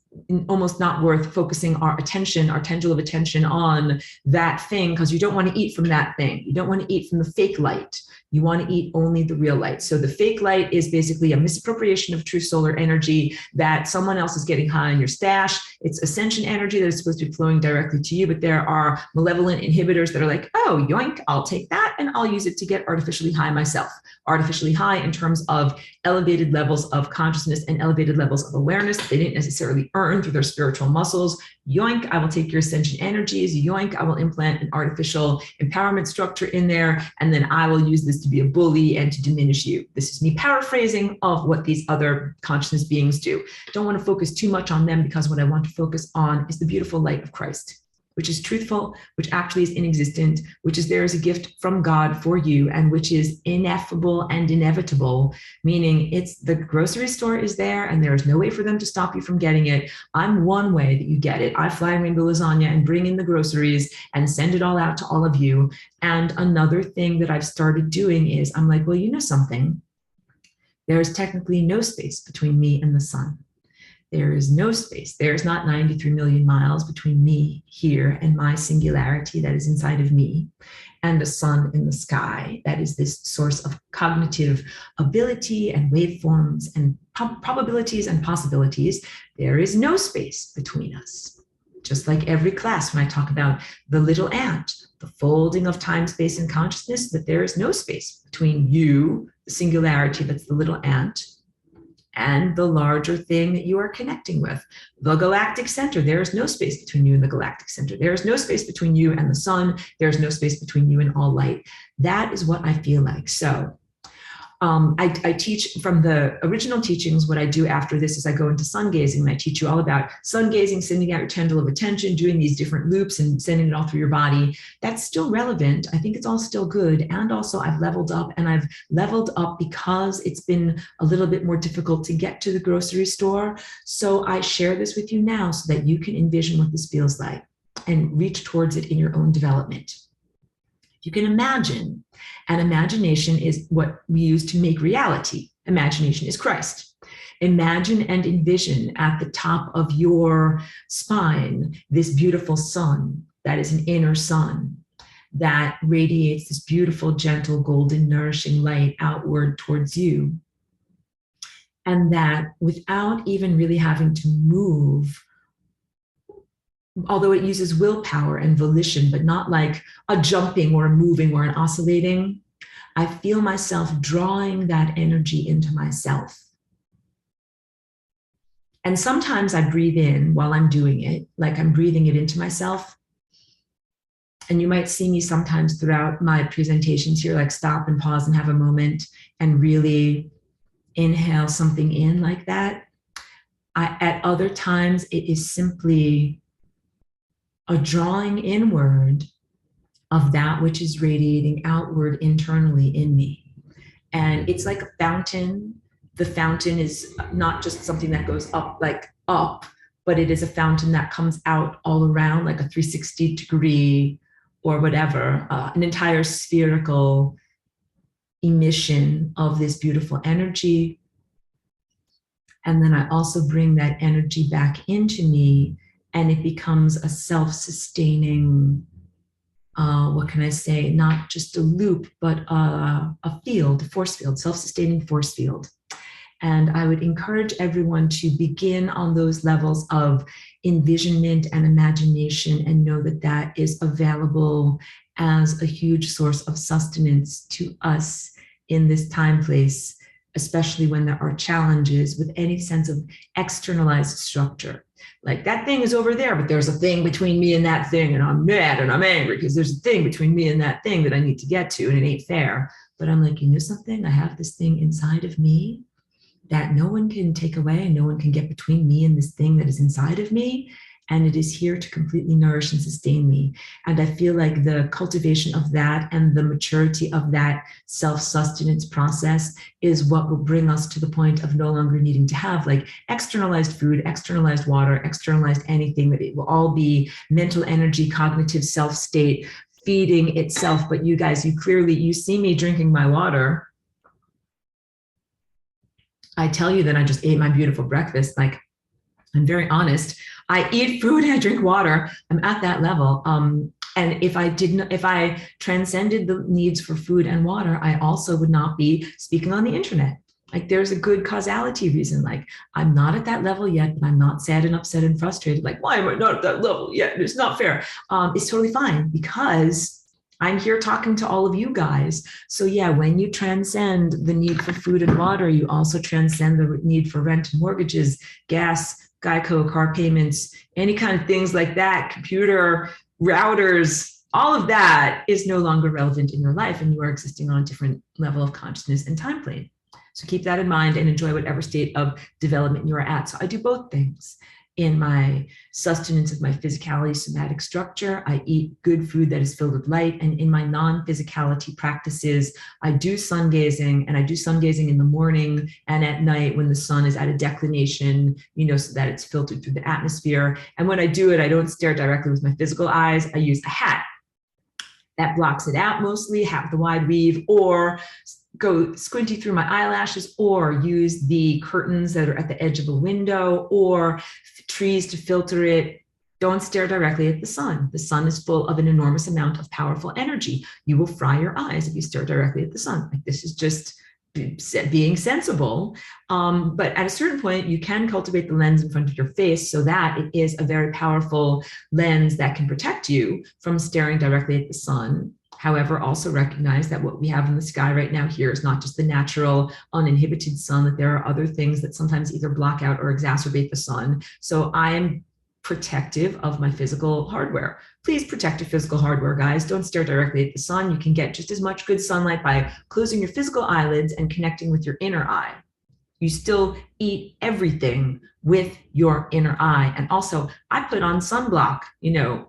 almost not worth focusing our attention, our tendril of attention on that thing, because you don't want to eat from that thing. You don't want to eat from the fake light. You want to eat only the real light. So the fake light is basically a misappropriation of true solar energy that someone else is getting high in your stash. It's ascension energy that is supposed to be flowing directly to you, but there are malevolent inhibitors that are like, oh, yoink, I'll take that and I'll use it to get artificially high myself. Artificially high in terms of elevated levels of consciousness and elevated levels of awareness that they didn't necessarily earn through their spiritual muscles. Yoink, I will take your ascension energies. Yoink, I will implant an artificial empowerment structure in there. And then I will use this to be a bully and to diminish you. This is me paraphrasing of what these other consciousness beings do. Don't want to focus too much on them, because what I want to focus on is the beautiful light of Christ, which is truthful, which actually is inexistent, which is there as a gift from God for you, and which is ineffable and inevitable, meaning it's the grocery store is there and there is no way for them to stop you from getting it. I'm one way that you get it. I fly rainbow lasagna and bring in the groceries and send it all out to all of you. And another thing that I've started doing is I'm like, well, you know something? There is technically no space between me and the sun. There is no space. There's not 93 million miles between me here and my singularity that is inside of me and the sun in the sky. That is this source of cognitive ability and waveforms and probabilities and possibilities. There is no space between us. Just like every class, when I talk about the little ant, the folding of time, space, and consciousness, that there is no space between you, the singularity that's the little ant, and the larger thing that you are connecting with, the galactic center. There is no space between you and the galactic center. There is no space between you and the sun. There is no space between you and all light. That is what I feel like. So I teach from the original teachings. What I do after this is I go into sun gazing, and I teach you all about sun gazing, sending out your tendril of attention, doing these different loops and sending it all through your body. That's still relevant. I think it's all still good. And also I've leveled up, and I've leveled up because it's been a little bit more difficult to get to the grocery store. So I share this with you now so that you can envision what this feels like and reach towards it in your own development. You can imagine, and imagination is what we use to make reality. Imagination is Christ. Imagine and envision at the top of your spine this beautiful sun that is an inner sun that radiates this beautiful, gentle, golden, nourishing light outward towards you. And that without even really having to move although it uses willpower and volition, but not like a jumping or a moving or an oscillating. I feel myself drawing that energy into myself. And sometimes I breathe in while I'm doing it, like I'm breathing it into myself. And you might see me sometimes throughout my presentations here, like stop and pause and have a moment and really inhale something in like that. At other times, it is simply a drawing inward of that which is radiating outward internally in me. And it's like a fountain. The fountain is not just something that goes up, like up, but it is a fountain that comes out all around, like a 360-degree or whatever, an entire spherical emission of this beautiful energy. And then I also bring that energy back into me, and it becomes a self-sustaining, what can I say, not just a loop, but a field, a force field, self-sustaining force field. And I would encourage everyone to begin on those levels of envisionment and imagination, and know that that is available as a huge source of sustenance to us in this time place, especially when there are challenges with any sense of externalized structure. Like that thing is over there, but there's a thing between me and that thing, and I'm mad and I'm angry because there's a thing between me and that thing that I need to get to, and it ain't fair. But I'm like, you know something? I have this thing inside of me that no one can take away, and no one can get between me and this thing that is inside of me. And it is here to completely nourish and sustain me. And I feel like the cultivation of that and the maturity of that self-sustenance process is what will bring us to the point of no longer needing to have like externalized food, externalized water, externalized anything, that it will all be mental energy, cognitive self-state, feeding itself. But you guys, you see me drinking my water. I tell you that I just ate my beautiful breakfast. Like, I'm very honest. I eat food and I drink water. I'm at that level. And if I transcended the needs for food and water, I also would not be speaking on the internet. Like, there's a good causality reason. Like, I'm not at that level yet, but I'm not sad and upset and frustrated. Like, why am I not at that level yet? It's not fair. It's totally fine, because I'm here talking to all of you guys. So yeah, when you transcend the need for food and water, you also transcend the need for rent and mortgages, gas, Geico, car payments, any kind of things like that, computer, routers, all of that is no longer relevant in your life, and you are existing on a different level of consciousness and time plane. So keep that in mind and enjoy whatever state of development you are at. So I do both things. In my sustenance of my physicality, somatic structure, I eat good food that is filled with light. And in my non-physicality practices, I do sun gazing, and I do sun gazing in the morning and at night when the sun is at a declination, so that it's filtered through the atmosphere. And when I do it, I don't stare directly with my physical eyes. I use a hat that blocks it out, mostly hat with a wide weave, or go squinty through my eyelashes, or use the curtains that are at the edge of a window, or trees to filter it. Don't stare directly at the sun. The sun is full of an enormous amount of powerful energy. You will fry your eyes if you stare directly at the sun. Like, this is just being sensible. But at a certain point, you can cultivate the lens in front of your face so that it is a very powerful lens that can protect you from staring directly at the sun. However, also recognize that what we have in the sky right now here is not just the natural, uninhibited sun, that there are other things that sometimes either block out or exacerbate the sun. So I am protective of my physical hardware. Please protect your physical hardware, guys. Don't stare directly at the sun. You can get just as much good sunlight by closing your physical eyelids and connecting with your inner eye. You still eat everything with your inner eye. And also, I put on sunblock,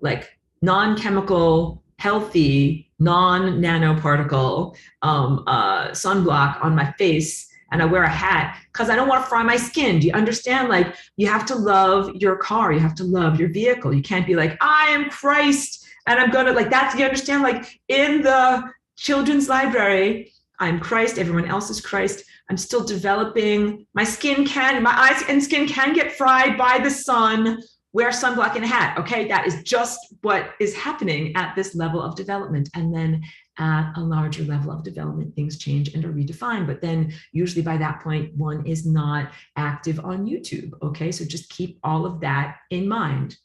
like non-chemical, healthy, non-nanoparticle sunblock on my face, and I wear a hat because I don't want to fry my skin. Do you understand? Like, you have to love your car. You have to love your vehicle. You can't be like, I am Christ and I'm going to, like, that's, you understand? Like, in the children's library, I'm Christ. Everyone else is Christ. I'm still developing. My eyes and skin can get fried by the sun. Wear sunblock and a hat. Okay, that is just what is happening at this level of development. And then at a larger level of development, things change and are redefined. But then usually by that point, one is not active on YouTube. Okay, so just keep all of that in mind.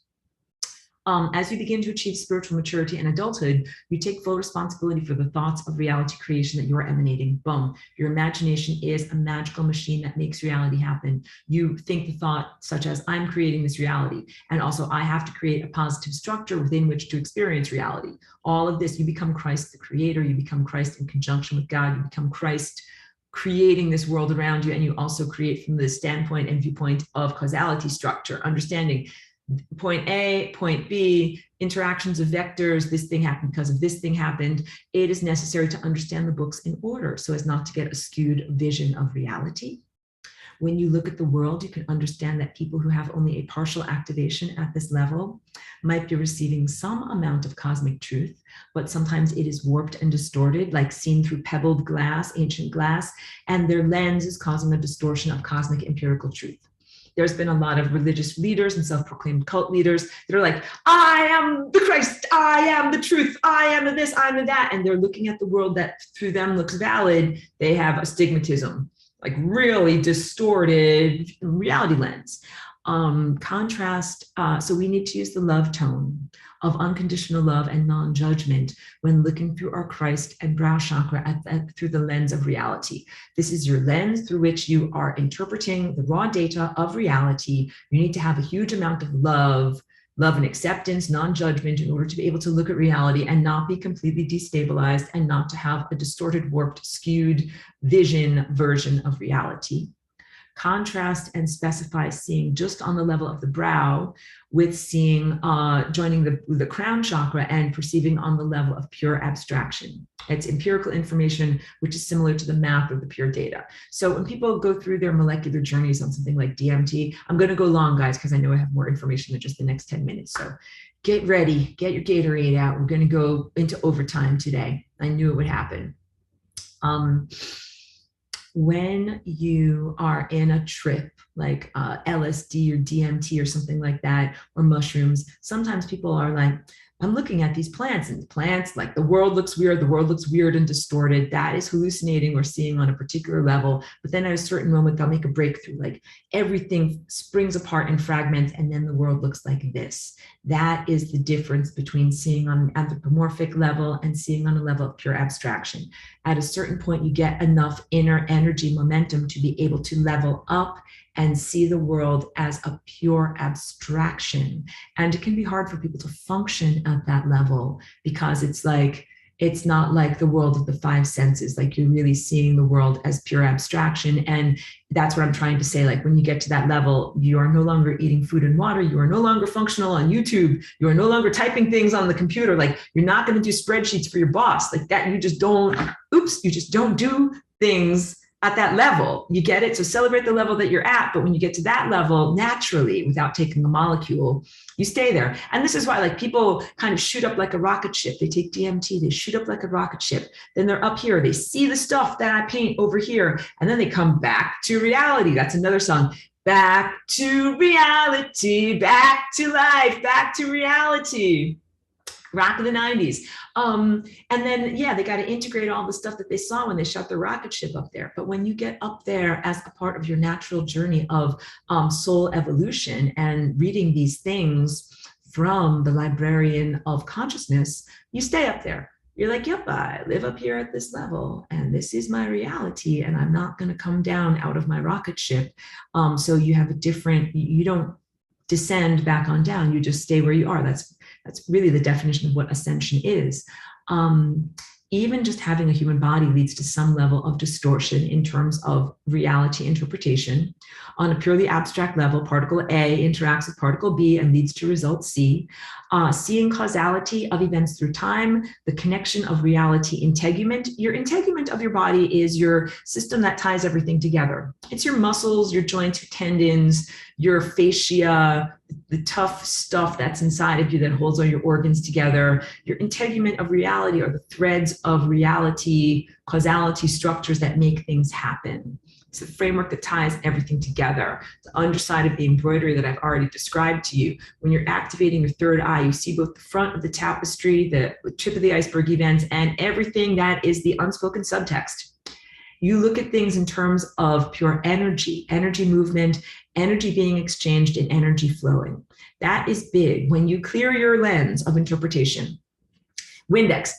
As you begin to achieve spiritual maturity and adulthood, you take full responsibility for the thoughts of reality creation that you're emanating. Boom. Your imagination is a magical machine that makes reality happen. You think the thought such as, I'm creating this reality, and also I have to create a positive structure within which to experience reality. All of this, you become Christ the creator, you become Christ in conjunction with God, you become Christ creating this world around you, and you also create from the standpoint and viewpoint of causality structure, understanding point A, point B, interactions of vectors, this thing happened because of this thing happened. It is necessary to understand the books in order so as not to get a skewed vision of reality. When you look at the world, you can understand that people who have only a partial activation at this level might be receiving some amount of cosmic truth, but sometimes it is warped and distorted, like seen through pebbled glass, ancient glass, and their lens is causing a distortion of cosmic empirical truth. There's been a lot of religious leaders and self-proclaimed cult leaders that are like, I am the Christ, I am the truth, I am this, I am that. And they're looking at the world that through them looks valid. They have astigmatism, like really distorted reality lens. Contrast, so we need to use the love tone of unconditional love and non-judgment when looking through our Christ and brow chakra through the lens of reality. This is your lens through which you are interpreting the raw data of reality. You need to have a huge amount of love and acceptance, non-judgment, in order to be able to look at reality and not be completely destabilized and not to have a distorted, warped, skewed version of reality. Contrast and specify seeing just on the level of the brow with seeing, joining the crown chakra and perceiving on the level of pure abstraction. It's empirical information, which is similar to the math or the pure data. So when people go through their molecular journeys on something like DMT, I'm going to go long, guys, because I know I have more information than just the next 10 minutes. So get ready, get your Gatorade out. We're going to go into overtime today. I knew it would happen. When you are in a trip like LSD or DMT or something like that, or mushrooms, sometimes people are like, I'm looking at these plants, and plants, like the world looks weird and distorted. That is hallucinating or seeing on a particular level. But then at a certain moment, they'll make a breakthrough, like everything springs apart and fragments, and then the world looks like this. That is the difference between seeing on an anthropomorphic level and seeing on a level of pure abstraction. At a certain point, you get enough inner energy momentum to be able to level up and see the world as a pure abstraction. And it can be hard for people to function at that level because it's like, it's not like the world of the five senses, like you're really seeing the world as pure abstraction. And that's what I'm trying to say. Like when you get to that level, you are no longer eating food and water. You are no longer functional on YouTube. You are no longer typing things on the computer. Like you're not going to do spreadsheets for your boss like that. You just don't, you just don't do things at that level. You get it? So celebrate the level that you're at. But when you get to that level, naturally, without taking a molecule, you stay there. And this is why like people kind of shoot up like a rocket ship. They take DMT, they shoot up like a rocket ship. Then they're up here. They see the stuff that I paint over here. And then they come back to reality. That's another song. Back to reality, back to life, back to reality. Rock of the 90s. And then, yeah, they got to integrate all the stuff that they saw when they shot the rocket ship up there. But when you get up there as a part of your natural journey of soul evolution and reading these things from the librarian of consciousness, you stay up there. You're like, yep, I live up here at this level and this is my reality and I'm not going to come down out of my rocket ship. So you have a different, you don't descend back on down, you just stay where you are. That's really the definition of what ascension is. Even just having a human body leads to some level of distortion in terms of reality interpretation. On a purely abstract level, particle A interacts with particle B and leads to result C. Seeing causality of events through time, the connection of reality integument. Your integument of your body is your system that ties everything together. It's your muscles, your joints, your tendons, your fascia, the tough stuff that's inside of you that holds all your organs together. Your integument of reality are the threads of reality, causality structures that make things happen. It's the framework that ties everything together. The underside of the embroidery that I've already described to you. When you're activating your third eye, you see both the front of the tapestry, the tip of the iceberg events, and everything that is the unspoken subtext. You look at things in terms of pure energy, energy movement, energy being exchanged, and energy flowing. That is big. When you clear your lens of interpretation, Windex.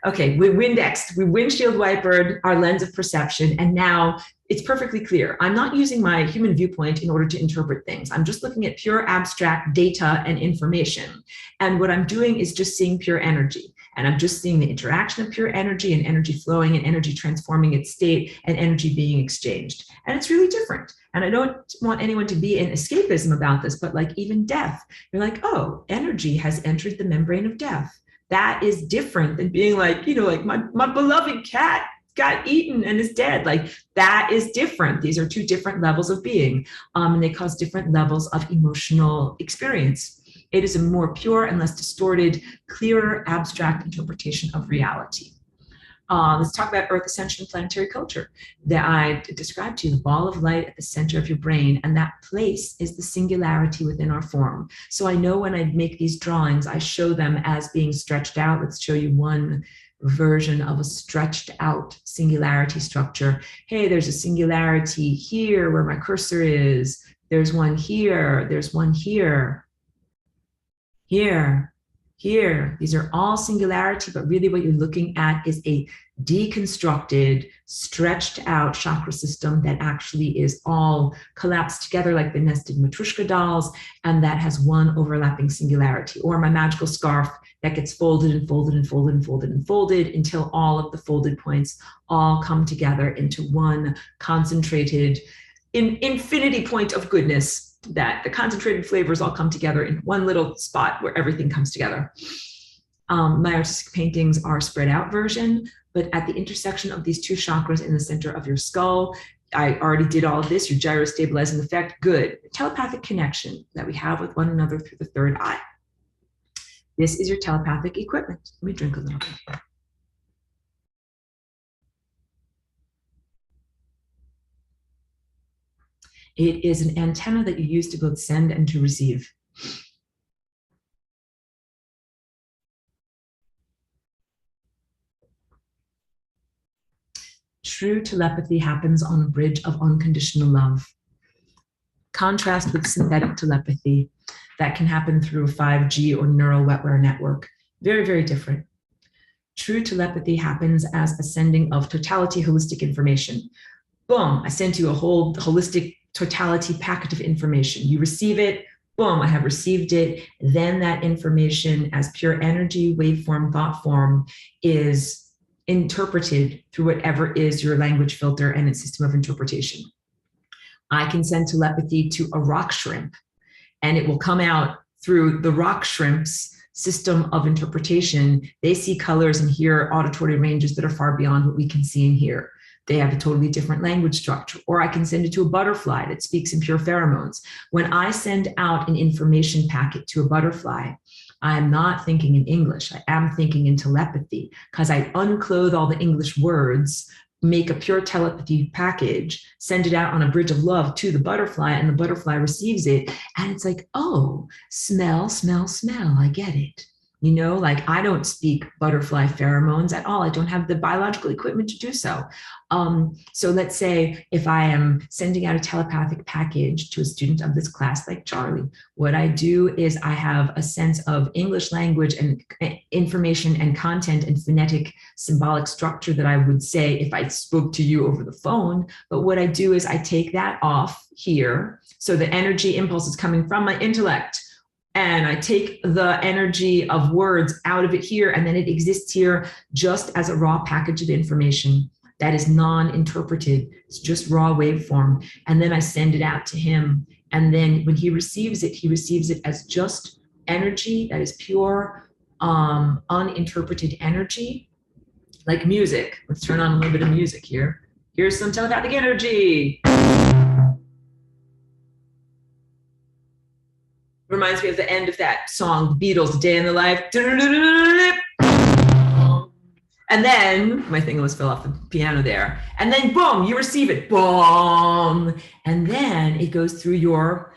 Okay, we Windexed, we windshield wipered our lens of perception, and now it's perfectly clear. I'm not using my human viewpoint in order to interpret things. I'm just looking at pure abstract data and information. And what I'm doing is just seeing pure energy. And I'm just seeing the interaction of pure energy and energy flowing and energy transforming its state and energy being exchanged. And it's really different. And I don't want anyone to be in escapism about this, but like even death, you're like, oh, energy has entered the membrane of death. That is different than being like, you know, like my beloved cat got eaten and is dead. Like that is different. These are two different levels of being, and they cause different levels of emotional experience. It is a more pure and less distorted, clearer, abstract interpretation of reality. Let's talk about Earth Ascension planetary culture that I described to you, the ball of light at the center of your brain. And that place is the singularity within our form. So I know when I make these drawings, I show them as being stretched out. Let's show you one version of a stretched out singularity structure. Hey, there's a singularity here where my cursor is. There's one here. There's one here. Here. Here, these are all singularity, but really what you're looking at is a deconstructed, stretched out chakra system that actually is all collapsed together like the nested Matryoshka dolls, and that has one overlapping singularity. Or my magical scarf that gets folded and folded and folded and folded and folded until all of the folded points all come together into one concentrated infinity point of goodness, that the concentrated flavors all come together in one little spot where everything comes together. My artistic paintings are spread out version, but at the intersection of these two chakras in the center of your skull, I already did all of this, your gyrostabilizing effect, good. Telepathic connection that we have with one another through the third eye. This is your telepathic equipment. Let me drink a little bit. It is an antenna that you use to both send and to receive. True telepathy happens on a bridge of unconditional love. Contrast with synthetic telepathy that can happen through a 5G or neural wetware network. Very, very different. True telepathy happens as a sending of totality holistic information. Boom, I sent you a whole holistic totality packet of information. You receive it, boom, I have received it. Then that information as pure energy, waveform, thought form is interpreted through whatever is your language filter and its system of interpretation. I can send telepathy to a rock shrimp and it will come out through the rock shrimp's system of interpretation. They see colors and hear auditory ranges that are far beyond what we can see and hear. They have a totally different language structure. Or I can send it to a butterfly that speaks in pure pheromones. When I send out an information packet to a butterfly, I am not thinking in English. I am thinking in telepathy because I unclothe all the English words, make a pure telepathy package, send it out on a bridge of love to the butterfly, and the butterfly receives it. And it's like, oh, smell, smell, smell. I get it. You know, like I don't speak butterfly pheromones at all. I don't have the biological equipment to do so. So let's say if I am sending out a telepathic package to a student of this class like Charlie, what I do is I have a sense of English language and information and content and phonetic symbolic structure that I would say if I spoke to you over the phone. But what I do is I take that off here. So the energy impulse is coming from my intellect. And I take the energy of words out of it here, and then it exists here just as a raw package of information that is non-interpreted. It's just raw waveform. And then I send it out to him. And then when he receives it as just energy that is pure, uninterpreted energy, like music. Let's turn on a little bit of music here. Here's some telepathic energy. Reminds me of the end of that song, Beatles, Day in the Life. And then, my thing almost fell off the piano there. And then, boom, you receive it, boom. And then it goes through your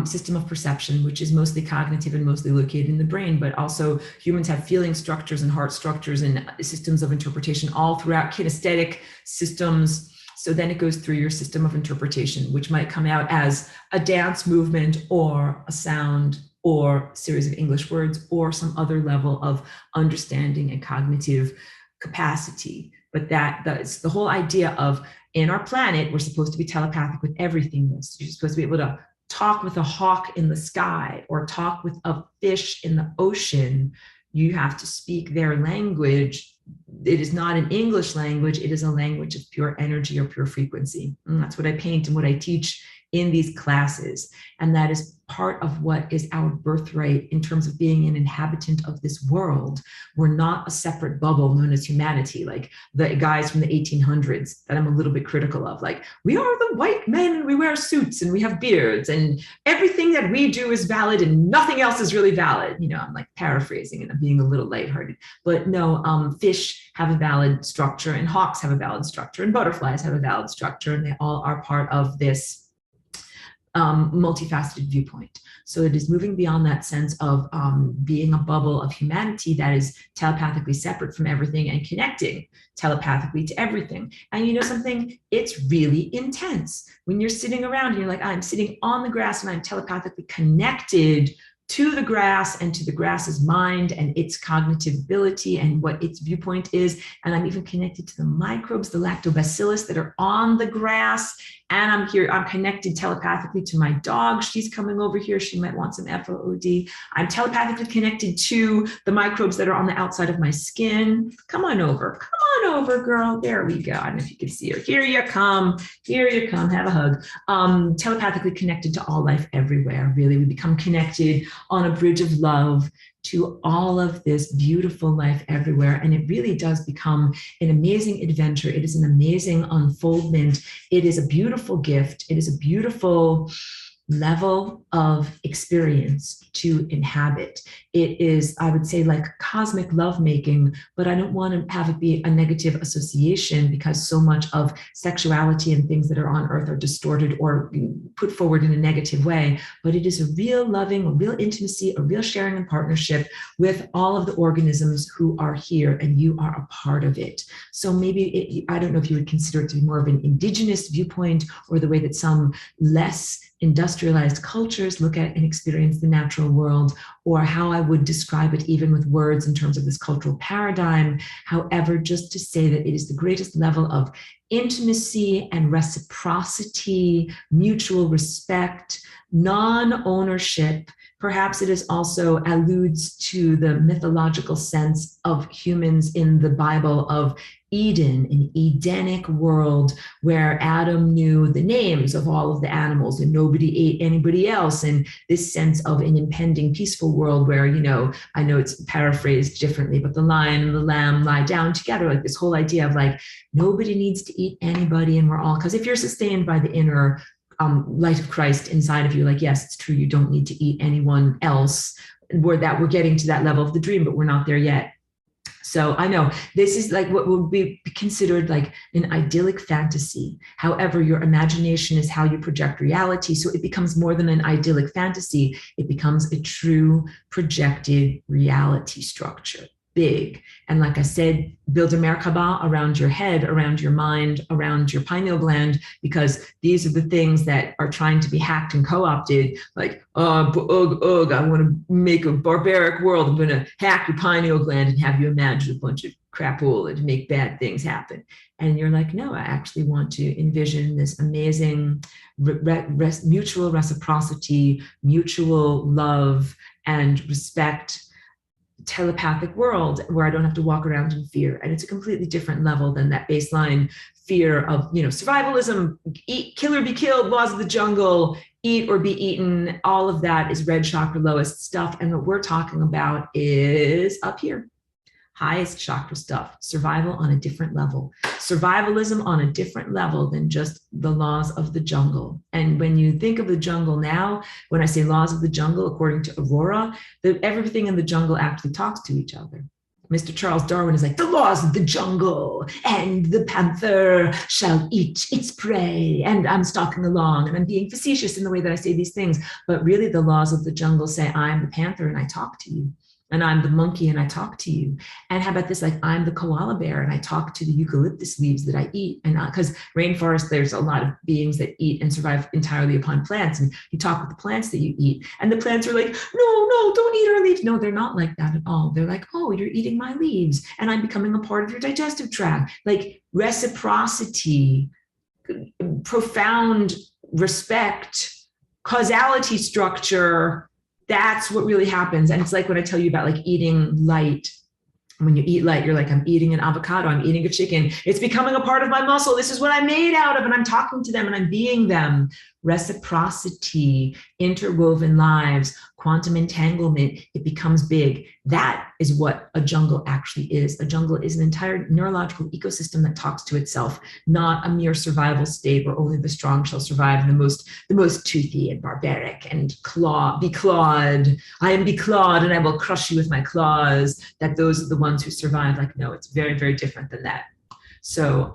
system of perception, which is mostly cognitive and mostly located in the brain, but also humans have feeling structures and heart structures and systems of interpretation all throughout, kinesthetic systems. So then it goes through your system of interpretation, which might come out as a dance movement or a sound or a series of English words or some other level of understanding and cognitive capacity. But that's the whole idea of, in our planet, we're supposed to be telepathic with everything. You're supposed to be able to talk with a hawk in the sky or talk with a fish in the ocean. You have to speak their language. It is not an English language. It is a language of pure energy or pure frequency. And that's what I paint and what I teach in these classes. And that is part of what is our birthright in terms of being an inhabitant of this world. We're not a separate bubble known as humanity, like the guys from the 1800s that I'm a little bit critical of. Like, we are the white men and we wear suits and we have beards and everything that we do is valid and nothing else is really valid. You know, I'm like paraphrasing and I'm being a little lighthearted, but no, fish have a valid structure and hawks have a valid structure and butterflies have a valid structure, and they all are part of this multifaceted viewpoint. So it is moving beyond that sense of being a bubble of humanity that is telepathically separate from everything and connecting telepathically to everything. And you know something? It's really intense. When you're sitting around and you're like, I'm sitting on the grass and I'm telepathically connected to the grass and to the grass's mind and its cognitive ability and what its viewpoint is. And I'm even connected to the microbes, the lactobacillus that are on the grass. And I'm connected telepathically to my dog. She's coming over here. She might want some FOOD. I'm telepathically connected to the microbes that are on the outside of my skin. Come on over. Come on over, girl. There we go. I don't know if you can see her. Here you come. Here you come. Have a hug. Telepathically connected to all life everywhere. Really, we become connected on a bridge of love to all of this beautiful life everywhere. And it really does become an amazing adventure. It is an amazing unfoldment. It is a beautiful gift. It is a beautiful level of experience to inhabit. It is, I would say, like cosmic lovemaking, but I don't want to have it be a negative association because so much of sexuality and things that are on earth are distorted or put forward in a negative way. But it is a real loving, a real intimacy, a real sharing and partnership with all of the organisms who are here, and you are a part of it. So maybe I don't know if you would consider it to be more of an indigenous viewpoint, or the way that some less industrialized cultures look at and experience the natural world, or how I would describe it even with words in terms of this cultural paradigm. However, just to say that it is the greatest level of intimacy and reciprocity, mutual respect, non-ownership. Perhaps it is also alludes to the mythological sense of humans in the Bible of Eden, an Edenic world where Adam knew the names of all of the animals and nobody ate anybody else. And this sense of an impending peaceful world where, you know, I know it's paraphrased differently, but the lion and the lamb lie down together, like this whole idea of like, nobody needs to eat anybody and we're all, because if you're sustained by the inner light of Christ inside of you, like, yes, it's true, you don't need to eat anyone else. We're getting to that level of the dream, but we're not there yet. So I know this is like what would be considered like an idyllic fantasy. However, your imagination is how you project reality. So it becomes more than an idyllic fantasy. It becomes a true projected reality structure. Big. And like I said, build a Merkaba around your head, around your mind, around your pineal gland, because these are the things that are trying to be hacked and co-opted. Like, I want to make a barbaric world. I'm going to hack your pineal gland and have you imagine a bunch of crapola to make bad things happen. And you're like, no, I actually want to envision this amazing mutual reciprocity, mutual love and respect telepathic world where I don't have to walk around in fear. And it's a completely different level than that baseline fear of, you know, survivalism, eat, kill or be killed, laws of the jungle, eat or be eaten. All of that is red chakra lowest stuff. And what we're talking about is up here. Highest chakra stuff, survival on a different level, survivalism on a different level than just the laws of the jungle. And when you think of the jungle now, when I say laws of the jungle, according to Aurora, everything in the jungle actually talks to each other. Mr. Charles Darwin is like, the laws of the jungle, and the panther shall eat its prey. And I'm stalking along, and I'm being facetious in the way that I say these things. But really, the laws of the jungle say, I'm the panther and I talk to you. And I'm the monkey and I talk to you. And how about this? Like, I'm the koala bear and I talk to the eucalyptus leaves that I eat. And because rainforest, there's a lot of beings that eat and survive entirely upon plants. And you talk with the plants that you eat. And the plants are like, no, don't eat our leaves. No, they're not like that at all. They're like, oh, you're eating my leaves and I'm becoming a part of your digestive tract. Like reciprocity, profound respect, causality structure. That's what really happens. And it's like when I tell you about like eating light. When you eat light, you're like, I'm eating an avocado, I'm eating a chicken. It's becoming a part of my muscle. This is what I'm made out of. And I'm talking to them and I'm being them. Reciprocity, interwoven lives, quantum entanglement, it becomes big. That is what a jungle actually is. A jungle is an entire neurological ecosystem that talks to itself, not a mere survival state where only the strong shall survive and the most toothy and barbaric and be clawed. I am be clawed and I will crush you with my claws. That those are the ones who survive. Like, no, it's very, very different than that. So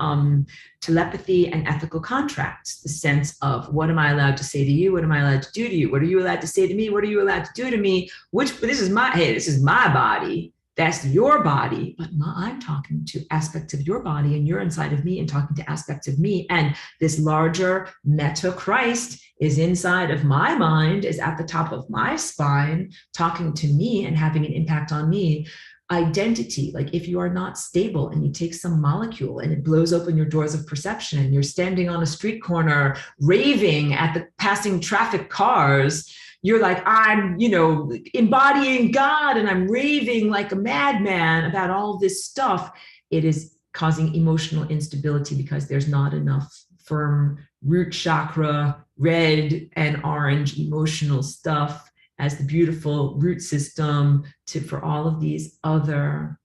telepathy and ethical contracts, the sense of what am I allowed to say to you? What am I allowed to do to you? What are you allowed to say to me? What are you allowed to do to me? This is my body. That's your body. But I'm talking to aspects of your body and you're inside of me and talking to aspects of me. And this larger meta Christ is inside of my mind, is at the top of my spine, talking to me and having an impact on me. Identity, like if you are not stable and you take some molecule and it blows open your doors of perception and you're standing on a street corner raving at the passing traffic cars, you're like, I'm, embodying God and I'm raving like a madman about all this stuff. It is causing emotional instability because there's not enough firm root chakra, red and orange emotional stuff as the beautiful root system for all of these other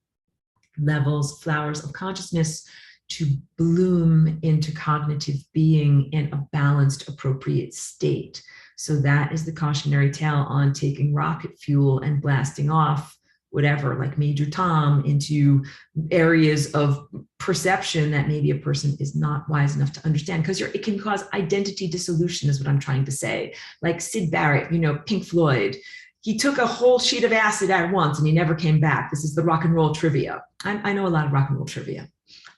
levels, flowers of consciousness to bloom into cognitive being in a balanced, appropriate state. So that is the cautionary tale on taking rocket fuel and blasting off whatever, like Major Tom, into areas of perception that maybe a person is not wise enough to understand, because it can cause identity dissolution is what I'm trying to say. Like Syd Barrett, Pink Floyd, he took a whole sheet of acid at once and he never came back. This is the rock and roll trivia. I know a lot of rock and roll trivia.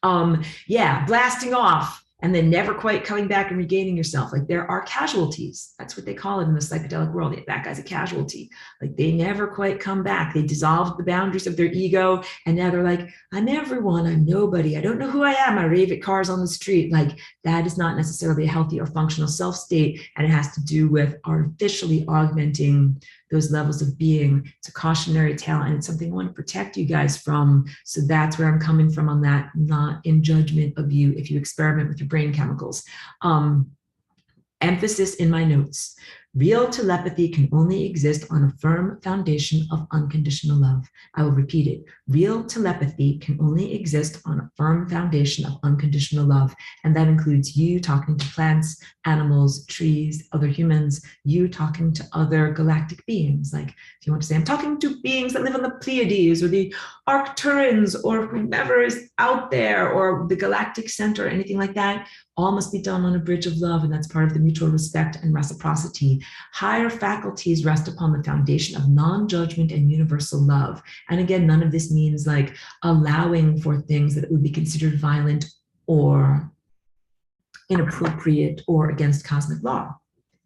Blasting off and then never quite coming back and regaining yourself. Like there are casualties. That's what they call it in the psychedelic world. That guy's a casualty. Like they never quite come back. They dissolved the boundaries of their ego. And now they're like, I'm everyone, I'm nobody. I don't know who I am. I rave at cars on the street. Like that is not necessarily a healthy or functional self state. And it has to do with artificially augmenting those levels of being. It's a cautionary tale and it's something I want to protect you guys from. So that's where I'm coming from on that, not in judgment of you if you experiment with your brain chemicals. Emphasis in my notes. Real telepathy can only exist on a firm foundation of unconditional love. I will repeat it. Real telepathy can only exist on a firm foundation of unconditional love. And that includes you talking to plants, animals, trees, other humans, you talking to other galactic beings. Like if you want to say, I'm talking to beings that live on the Pleiades or the Arcturans or whomever is out there or the galactic center or anything like that, all must be done on a bridge of love, and that's part of the mutual respect and reciprocity. Higher faculties rest upon the foundation of non-judgment and universal love. And again, none of this means like allowing for things that would be considered violent or inappropriate or against cosmic law.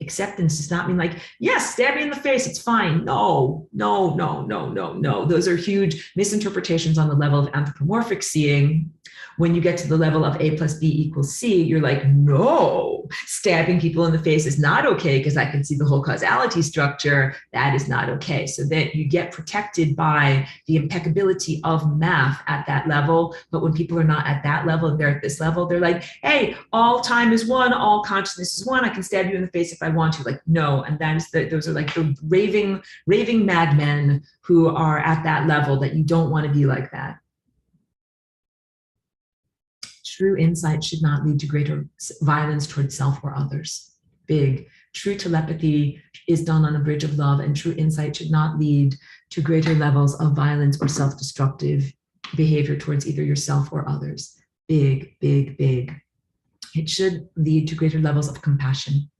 Acceptance does not mean like, yes, stab me in the face, it's fine. No. Those are huge misinterpretations on the level of anthropomorphic seeing. When you get to the level of A plus B equals C, you're like, no, stabbing people in the face is not okay because I can see the whole causality structure. That is not okay. So that you get protected by the impeccability of math at that level. But when people are not at that level, they're at this level, they're like, hey, all time is one, all consciousness is one. I can stab you in the face if I want to. Like, no. And that is those are like the raving madmen who are at that level that you don't want to be like that. True insight should not lead to greater violence towards self or others. Big, True telepathy is done on a bridge of love, and true insight should not lead to greater levels of violence or self-destructive behavior towards either yourself or others. Big, big, big. It should lead to greater levels of compassion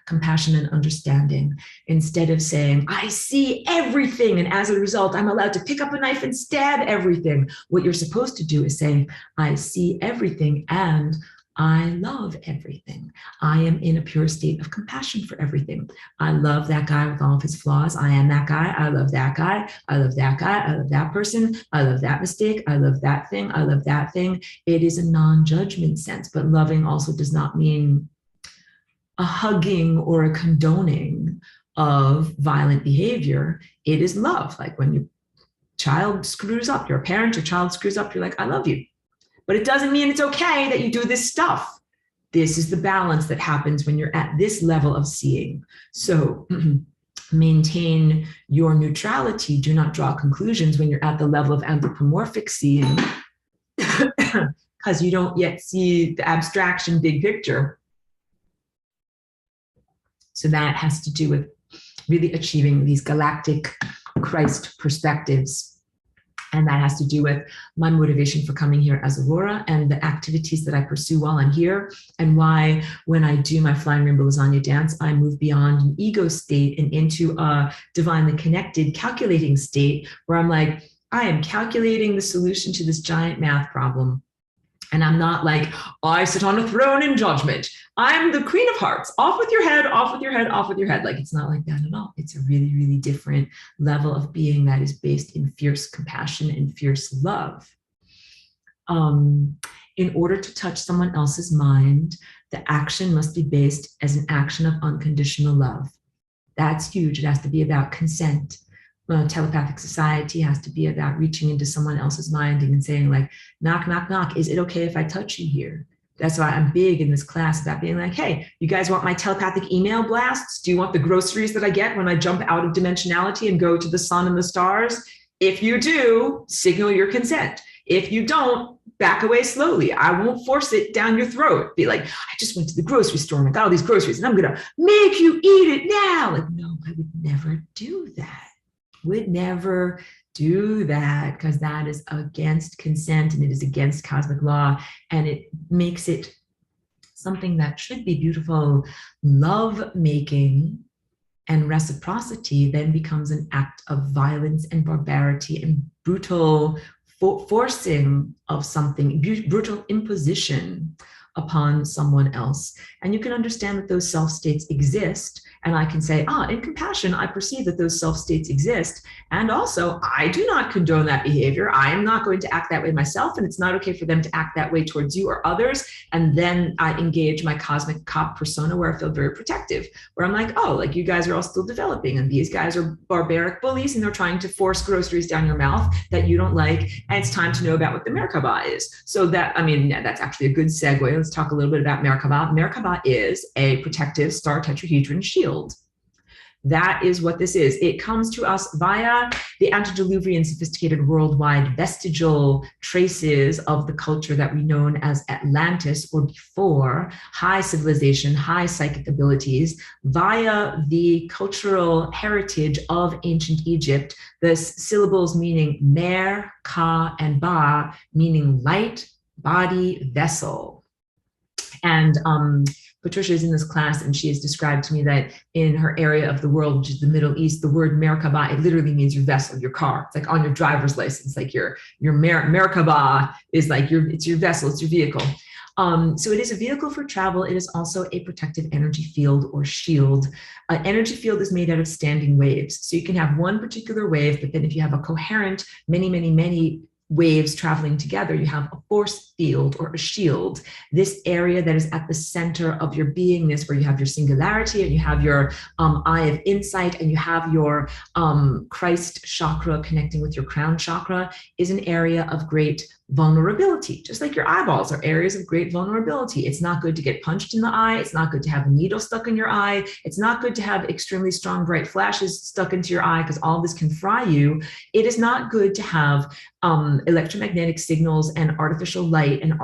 and understanding, instead of saying, I see everything, and as a result, I'm allowed to pick up a knife and stab everything. What you're supposed to do is say, I see everything and I love everything. I am in a pure state of compassion for everything. I love that guy with all of his flaws. I am that guy. I love that guy. I love that guy. I love that person. I love that mistake. I love that thing. I love that thing. It is a non-judgment sense, but loving also does not mean a hugging or a condoning of violent behavior. It is love. Like when your child screws up, your parent, your child screws up, you're like, I love you. But it doesn't mean it's okay that you do this stuff. This is the balance that happens when you're at this level of seeing. So maintain your neutrality. Do not draw conclusions when you're at the level of anthropomorphic seeing, because you don't yet see the abstraction big picture. So that has to do with really achieving these galactic Christ perspectives. And that has to do with my motivation for coming here as Aurora and the activities that I pursue while I'm here, and why when I do my Flying Rainbow Lasagna dance, I move beyond an ego state and into a divinely connected calculating state where I'm like, I am calculating the solution to this giant math problem. And I'm not like, I sit on a throne in judgment. I'm the Queen of Hearts. Off with your head, off with your head, off with your head. Like, it's not like that at all. It's a really, really different level of being that is based in fierce compassion and fierce love. In order to touch someone else's mind, the action must be based as an action of unconditional love. That's huge. It has to be about consent. Telepathic society has to be about reaching into someone else's mind and saying, like, knock, knock, knock. Is it okay if I touch you here? That's why I'm big in this class about being like, hey, you guys want my telepathic email blasts? Do you want the groceries that I get when I jump out of dimensionality and go to the sun and the stars? If you do, signal your consent. If you don't, back away slowly. I won't force it down your throat. Be like, I just went to the grocery store and I got all these groceries and I'm going to make you eat it now. Like, no, I would never do that. Would never do that, because that is against consent and it is against cosmic law, and it makes it something that should be beautiful. Love making and reciprocity then becomes an act of violence and barbarity and brutal forcing of something, brutal imposition upon someone else. And you can understand that those self states exist. And I can say, in compassion, I perceive that those self states exist. And also, I do not condone that behavior. I am not going to act that way myself. And it's not okay for them to act that way towards you or others. And then I engage my cosmic cop persona where I feel very protective, where I'm like, oh, like you guys are all still developing. And these guys are barbaric bullies and they're trying to force groceries down your mouth that you don't like. And it's time to know about what the Merkaba is. So that, I mean, that's actually a good segue. Let's talk a little bit about Merkaba. Merkaba is a protective star tetrahedron shield. That is what this is. It comes to us via the antediluvian sophisticated worldwide vestigial traces of the culture that we know as Atlantis or before, high civilization, high psychic abilities, via the cultural heritage of ancient Egypt, the syllables meaning Mer, Ka, and Ba, meaning light, body, vessel. And Patricia is in this class and she has described to me that in her area of the world, which is the Middle East, the word Merkaba, it literally means your vessel, your car. It's like on your driver's license, like your Merkaba is like it's your vessel, it's your vehicle. So it is a vehicle for travel. It is also a protective energy field or shield. An energy field is made out of standing waves. So you can have one particular wave, but then if you have a coherent, many waves traveling together, you have a force field or a shield, this area that is at the center of your beingness, where you have your singularity and you have your eye of insight and you have your Christ chakra connecting with your crown chakra, is an area of great vulnerability. Just like your eyeballs are areas of great vulnerability. It's not good to get punched in the eye. It's not good to have a needle stuck in your eye. It's not good to have extremely strong bright flashes stuck into your eye, because all this can fry you. It is not good to have electromagnetic signals and artificial light and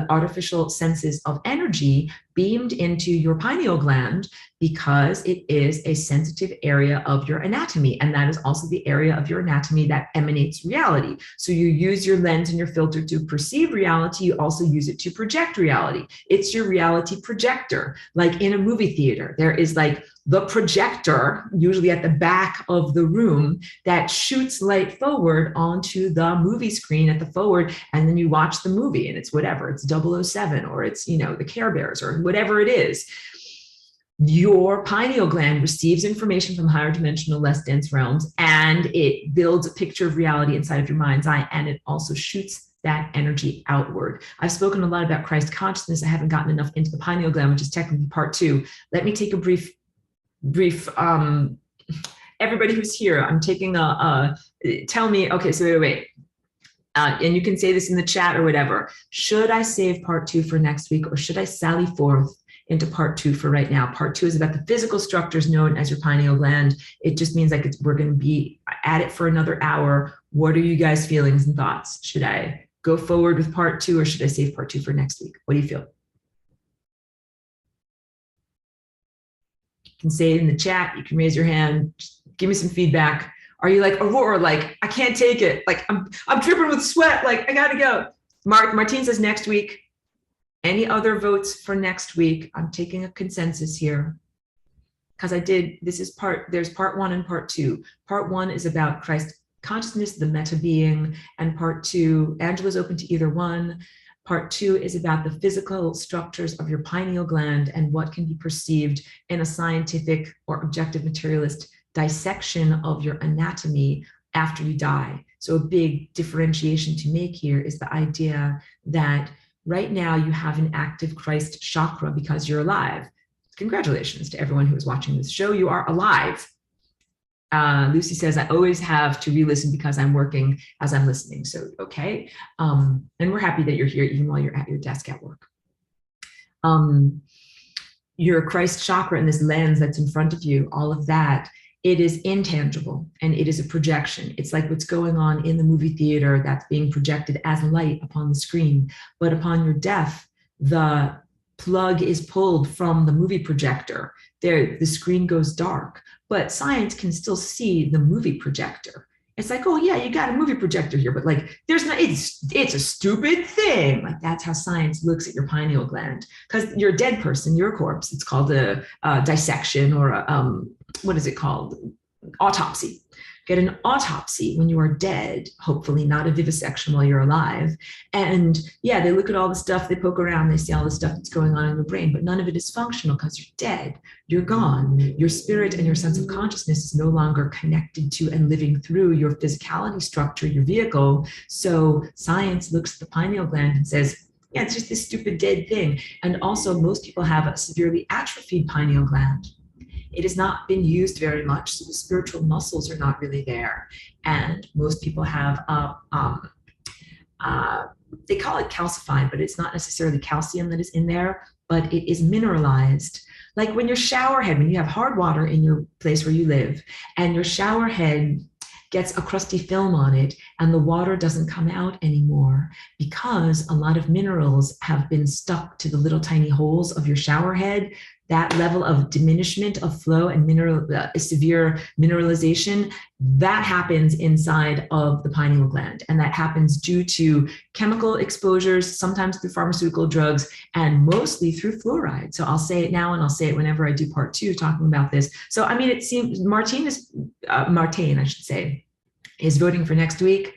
artificial senses of energy beamed into your pineal gland because it is a sensitive area of your anatomy. And that is also the area of your anatomy that emanates reality. So you use your lens and your filter to perceive reality. You also use it to project reality. It's your reality projector. Like in a movie theater, there is like the projector, usually at the back of the room, that shoots light forward onto the movie screen at the forward, and then you watch the movie, and it's whatever, it's 007, or it's, you know, the Care Bears, or whatever it is. Your pineal gland receives information from higher dimensional, less dense realms, and it builds a picture of reality inside of your mind's eye, and it also shoots that energy outward. I've spoken a lot about Christ consciousness. I haven't gotten enough into the pineal gland, which is technically part 2. Let me take a brief everybody who's here, I'm taking tell me, okay, so wait. And you can say this in the chat or whatever. Should I save part 2 for next week, or should I sally forth into part 2 for right now? Part 2 is about the physical structures known as your pineal gland. It just means like we're going to be at it for another hour. What are you guys' feelings and thoughts? Should I go forward with part 2, or should I save part 2 for next week? What do you feel? You can say it in the chat. You can raise your hand. Just give me some feedback. Are you like Aurora? Like, I can't take it. Like, I'm dripping with sweat. Like, I gotta go. Martine says next week. Any other votes for next week? I'm taking a consensus here, because there's part 1 and part 2. Part 1 is about Christ consciousness, the meta being, and part 2, Angela's open to either one. Part 2 is about the physical structures of your pineal gland and what can be perceived in a scientific or objective materialist dissection of your anatomy after you die. So a big differentiation to make here is the idea that right now you have an active Christ chakra because you're alive. Congratulations to everyone who is watching this show. You are alive. Lucy says, I always have to re-listen because I'm working as I'm listening. So, okay. And we're happy that you're here even while you're at your desk at work. Your Christ chakra and this lens that's in front of you, all of that, it is intangible and it is a projection. It's like what's going on in the movie theater that's being projected as light upon the screen. But upon your death, the plug is pulled from the movie projector. There, the screen goes dark, but science can still see the movie projector. It's like, oh yeah, you got a movie projector here, but like, there's not, it's a stupid thing. Like, that's how science looks at your pineal gland, because you're a dead person, you're a corpse. It's called a dissection, or a, what is it called? Autopsy. Get an autopsy when you are dead, hopefully not a vivisection while you're alive. And yeah, they look at all the stuff, they poke around, they see all the stuff that's going on in the brain, but none of it is functional because you're dead, you're gone. Your spirit and your sense of consciousness is no longer connected to and living through your physicality structure, your vehicle. So science looks at the pineal gland and says, yeah, it's just this stupid dead thing. And also most people have a severely atrophied pineal gland. It has not been used very much, so the spiritual muscles are not really there. And most people have, they call it calcified, but it's not necessarily calcium that is in there, but it is mineralized. Like when your shower head, when you have hard water in your place where you live, and your shower head gets a crusty film on it, and the water doesn't come out anymore because a lot of minerals have been stuck to the little tiny holes of your shower head. That level of diminishment of flow and severe mineralization, that happens inside of the pineal gland. And that happens due to chemical exposures, sometimes through pharmaceutical drugs, and mostly through fluoride. So I'll say it now, and I'll say it whenever I do part 2 talking about this. So, I mean, it seems Martine, I should say, is voting for next week.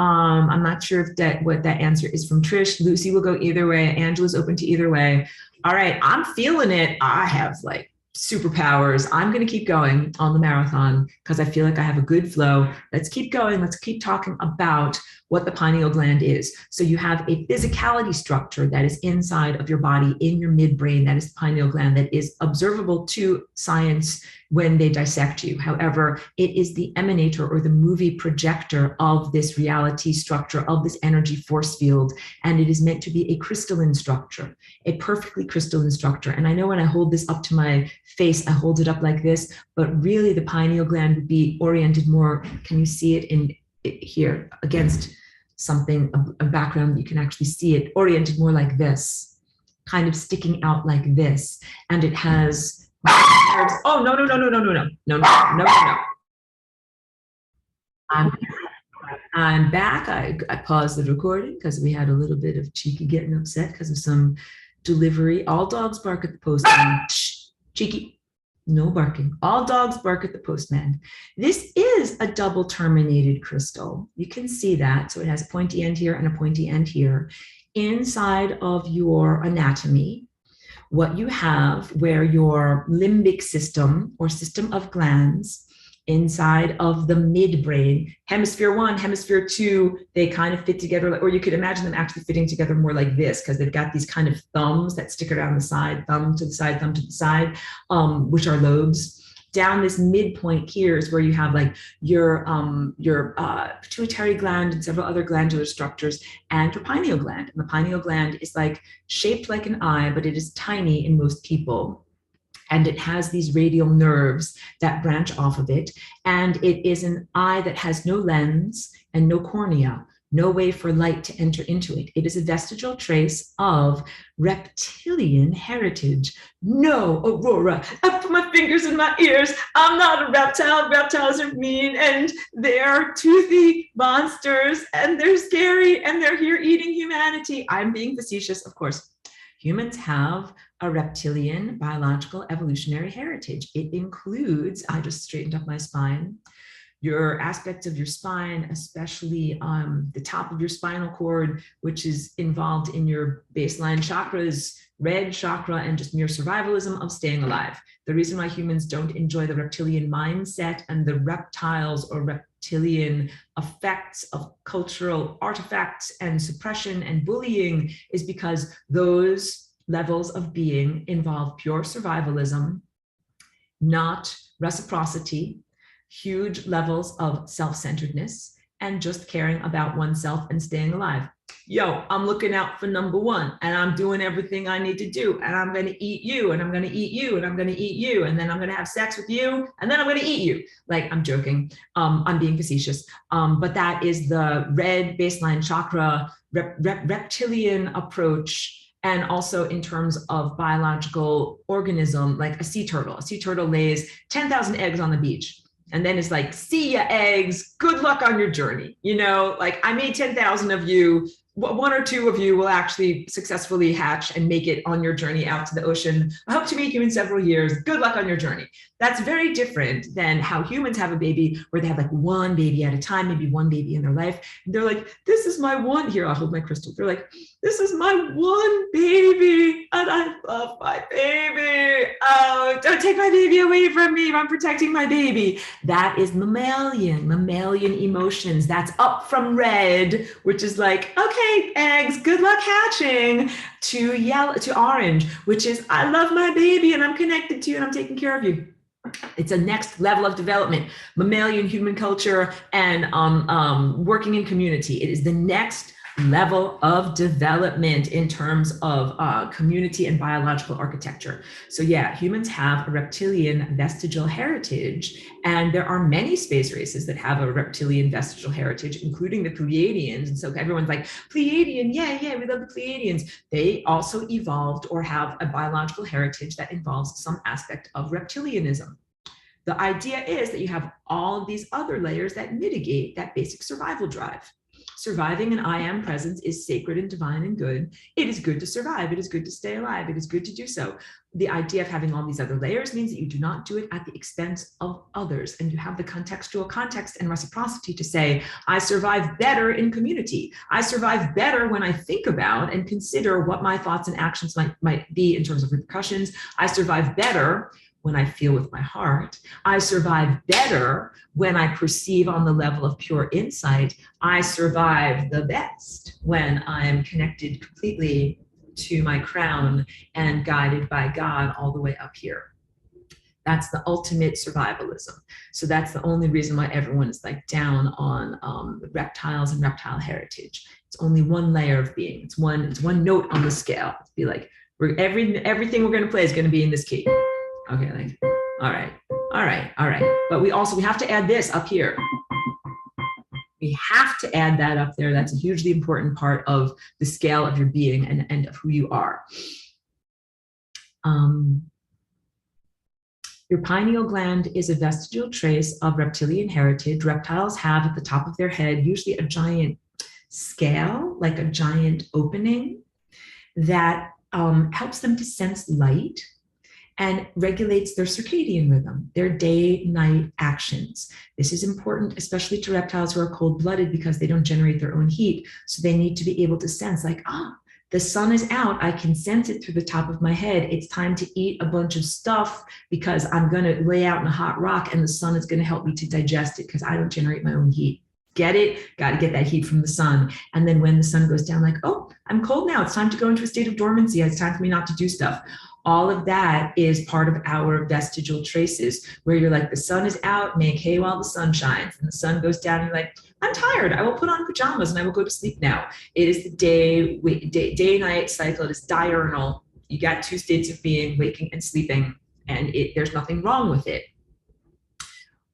I'm not sure if what that answer is from Trish. Lucy will go either way. Angela's open to either way. All right, I'm feeling it. I have like superpowers. I'm going to keep going on the marathon because I feel like I have a good flow. Let's keep going. Let's keep talking about what the pineal gland is. So you have a physicality structure that is inside of your body, in your midbrain, that is the pineal gland, that is observable to science when they dissect you. However, it is the emanator or the movie projector of this reality structure, of this energy force field, and it is meant to be a crystalline structure, a perfectly crystalline structure. And I know when I hold this up to my face, I hold it up like this, but really the pineal gland would be oriented more, can you see it in here, against something, a background that you can actually see it oriented more like this, kind of sticking out like this. And it has, oh, no, no, no, no, no, no, no, no, no, no, no. I'm back. I paused the recording because we had a little bit of Cheeky getting upset because of some delivery. All dogs bark at the postman. Cheeky, no barking. All dogs bark at the postman. This is a double terminated crystal. You can see that. So it has a pointy end here and a pointy end here. Inside of your anatomy, what you have where your limbic system or system of glands inside of the midbrain, hemisphere 1, hemisphere 2, they kind of fit together, or you could imagine them actually fitting together more like this, because they've got these kind of thumbs that stick around the side, thumb to the side, thumb to the side, which are lobes. Down this midpoint here is where you have like your pituitary gland and several other glandular structures, and your pineal gland. And the pineal gland is like shaped like an eye, but it is tiny in most people. And it has these radial nerves that branch off of it. And it is an eye that has no lens and no cornea, no way for light to enter into it. It is a vestigial trace of reptilian heritage. No, Aurora, I put my fingers in my ears. I'm not a reptile. Reptiles are mean and they're toothy monsters and they're scary and they're here eating humanity. I'm being facetious, of course. Humans have a reptilian biological evolutionary heritage. It includes, I just straightened up my spine, your aspects of your spine, especially the top of your spinal cord, which is involved in your baseline chakras, red chakra, and just mere survivalism of staying alive. The reason why humans don't enjoy the reptilian mindset and the reptiles or reptilian effects of cultural artifacts and suppression and bullying is because those levels of being involve pure survivalism, not reciprocity, huge levels of self-centeredness, and just caring about oneself and staying alive. Yo, I'm looking out for number one, and I'm doing everything I need to do, and I'm going to eat you, and I'm going to eat you, and I'm going to eat you, and then I'm going to have sex with you, and then I'm going to eat you. Like, I'm joking. I'm being facetious. But that is the red baseline chakra reptilian approach. And also in terms of biological organism, like a sea turtle. A sea turtle lays 10,000 eggs on the beach. And then it's like, see ya eggs, good luck on your journey. You know, like I made 10,000 of you, one or two of you will actually successfully hatch and make it on your journey out to the ocean. I hope to meet you in several years. Good luck on your journey. That's very different than how humans have a baby, where they have like one baby at a time, maybe one baby in their life. And they're like, this is my one, here, I'll hold my crystal. They're like, this is my one baby, and I love my baby. Oh, don't take my baby away from me. I'm protecting my baby. That is mammalian emotions. That's up from red, which is like, okay, eggs, good luck hatching, to yellow, to orange, which is, I love my baby and I'm connected to you and I'm taking care of you. It's a next level of development, mammalian human culture and working in community. It is the next level of development in terms of community and biological architecture. So yeah, humans have a reptilian vestigial heritage, and there are many space races that have a reptilian vestigial heritage, including the Pleiadians. And so everyone's like, Pleiadian, yeah, we love the Pleiadians. They also evolved or have a biological heritage that involves some aspect of reptilianism. The idea is that you have all of these other layers that mitigate that basic survival drive. Surviving an I am presence is sacred and divine and good. It is good to survive. It is good to stay alive. It is good to do so. The idea of having all these other layers means that you do not do it at the expense of others. And you have the contextual context and reciprocity to say, I survive better in community. I survive better when I think about and consider what my thoughts and actions might be in terms of repercussions. I survive better when I feel with my heart. I survive better when I perceive on the level of pure insight. I survive the best when I'm connected completely to my crown and guided by God all the way up here. That's the ultimate survivalism. So that's the only reason why everyone is like down on reptiles and reptile heritage. It's only one layer of being. It's one note on the scale. It'd be like, everything we're going to play is going to be in this key. Okay, like, all right. But we have to add this up here. We have to add that up there. That's a hugely important part of the scale of your being and of who you are. Your pineal gland is a vestigial trace of reptilian heritage. Reptiles have at the top of their head usually a giant scale, like a giant opening that helps them to sense light and regulates their circadian rhythm, their day-night actions. This is important, especially to reptiles who are cold-blooded because they don't generate their own heat. So they need to be able to sense like, the sun is out. I can sense it through the top of my head. It's time to eat a bunch of stuff because I'm going to lay out in a hot rock and the sun is going to help me to digest it because I don't generate my own heat. Get it? Got to get that heat from the sun. And then when the sun goes down, like, oh, I'm cold now. It's time to go into a state of dormancy. It's time for me not to do stuff. All of that is part of our vestigial traces where you're like, the sun is out, make hay while the sun shines. And the sun goes down, and you're like, I'm tired. I will put on pajamas and I will go to sleep now. It is the day-night cycle. It is diurnal. You got two states of being, waking and sleeping, and there's nothing wrong with it.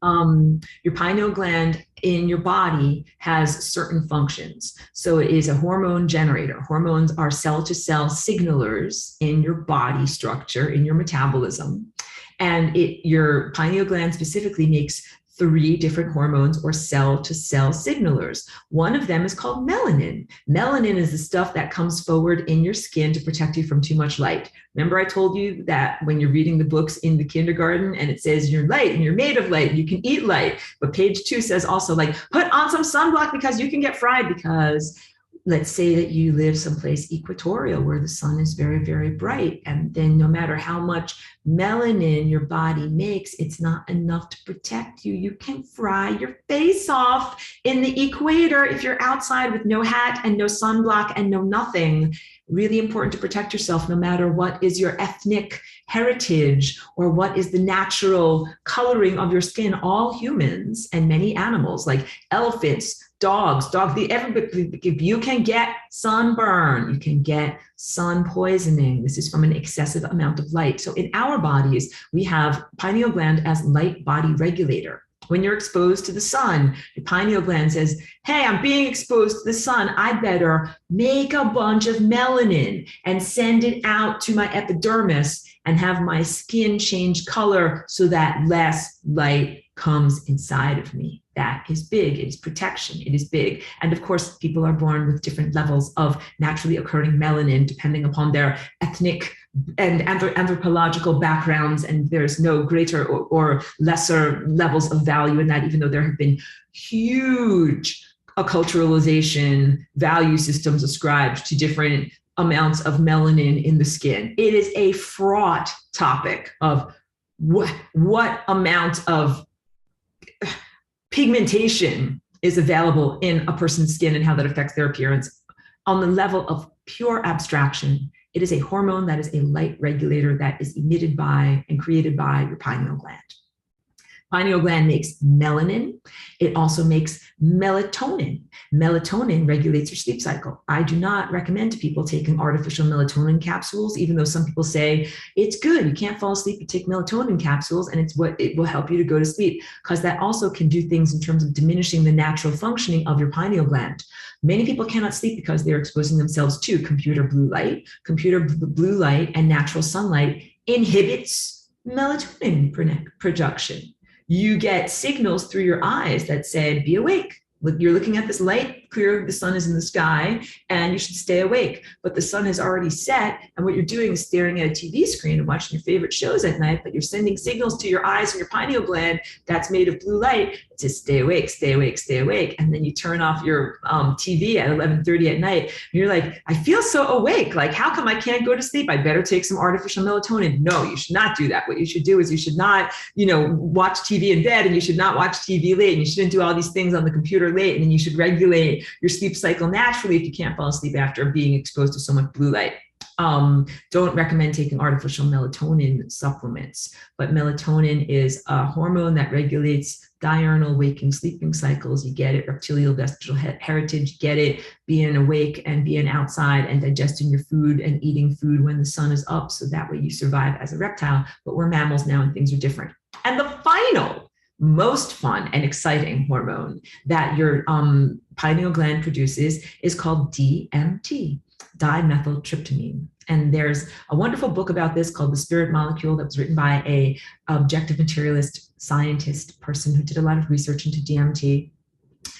Your pineal gland in your body has certain functions. So it is a hormone generator. Hormones are cell-to-cell signalers in your body structure, in your metabolism. And your pineal gland specifically makes 3 different hormones or cell-to-cell signalers. One of them is called melanin. Melanin is the stuff that comes forward in your skin to protect you from too much light. Remember I told you that when you're reading the books in the kindergarten and it says you're light and you're made of light and you can eat light, but page 2 says also like, put on some sunblock because you can get fried because let's say that you live someplace equatorial where the sun is very, very bright. And then no matter how much melanin your body makes, it's not enough to protect you. You can fry your face off in the equator if you're outside with no hat and no sunblock and no nothing. Really important to protect yourself no matter what is your ethnic heritage or what is the natural coloring of your skin. All humans and many animals like elephants, dogs, if you can get sunburn, you can get sun poisoning. This is from an excessive amount of light. So in our bodies, we have pineal gland as light body regulator. When you're exposed to the sun, your pineal gland says, hey, I'm being exposed to the sun. I better make a bunch of melanin and send it out to my epidermis and have my skin change color so that less light comes inside of me. That is big. It is protection. It is big. And of course, people are born with different levels of naturally occurring melanin depending upon their ethnic and anthropological backgrounds. And there's no greater or lesser levels of value in that, even though there have been huge acculturalization value systems ascribed to different amounts of melanin in the skin. It is a fraught topic of what amount of pigmentation is available in a person's skin and how that affects their appearance. On the level of pure abstraction, it is a hormone that is a light regulator that is emitted by and created by your pineal gland. Pineal gland makes melanin. It also makes melatonin. Melatonin regulates your sleep cycle. I do not recommend to people taking artificial melatonin capsules, even though some people say it's good. You can't fall asleep. You take melatonin capsules and it will help you to go to sleep, because that also can do things in terms of diminishing the natural functioning of your pineal gland. Many people cannot sleep because they're exposing themselves to computer blue light. Computer blue light and natural sunlight inhibits melatonin production. You get signals through your eyes that say, be awake. You're looking at this light, clear, the sun is in the sky, and you should stay awake. But the sun has already set, and what you're doing is staring at a TV screen and watching your favorite shows at night, but you're sending signals to your eyes and your pineal gland that's made of blue light. It says, stay awake, stay awake, stay awake. And then you turn off your TV at 11:30 at night, and you're like, I feel so awake. Like, how come I can't go to sleep? I better take some artificial melatonin. No, you should not do that. What you should do is you should not, watch TV in bed, and you should not watch TV late, and you shouldn't do all these things on the computer late, and then you should regulate your sleep cycle naturally if you can't fall asleep after being exposed to so much blue light. Don't recommend taking artificial melatonin supplements, but melatonin is a hormone that regulates diurnal waking sleeping cycles. You get it, reptilial vestigial heritage, you get it, being awake and being outside and digesting your food and eating food when the sun is up, so that way you survive as a reptile. But we're mammals now and things are different. And the final most fun and exciting hormone that your pineal gland produces is called DMT, dimethyltryptamine. And there's a wonderful book about this called The Spirit Molecule that was written by a objective materialist scientist person who did a lot of research into DMT.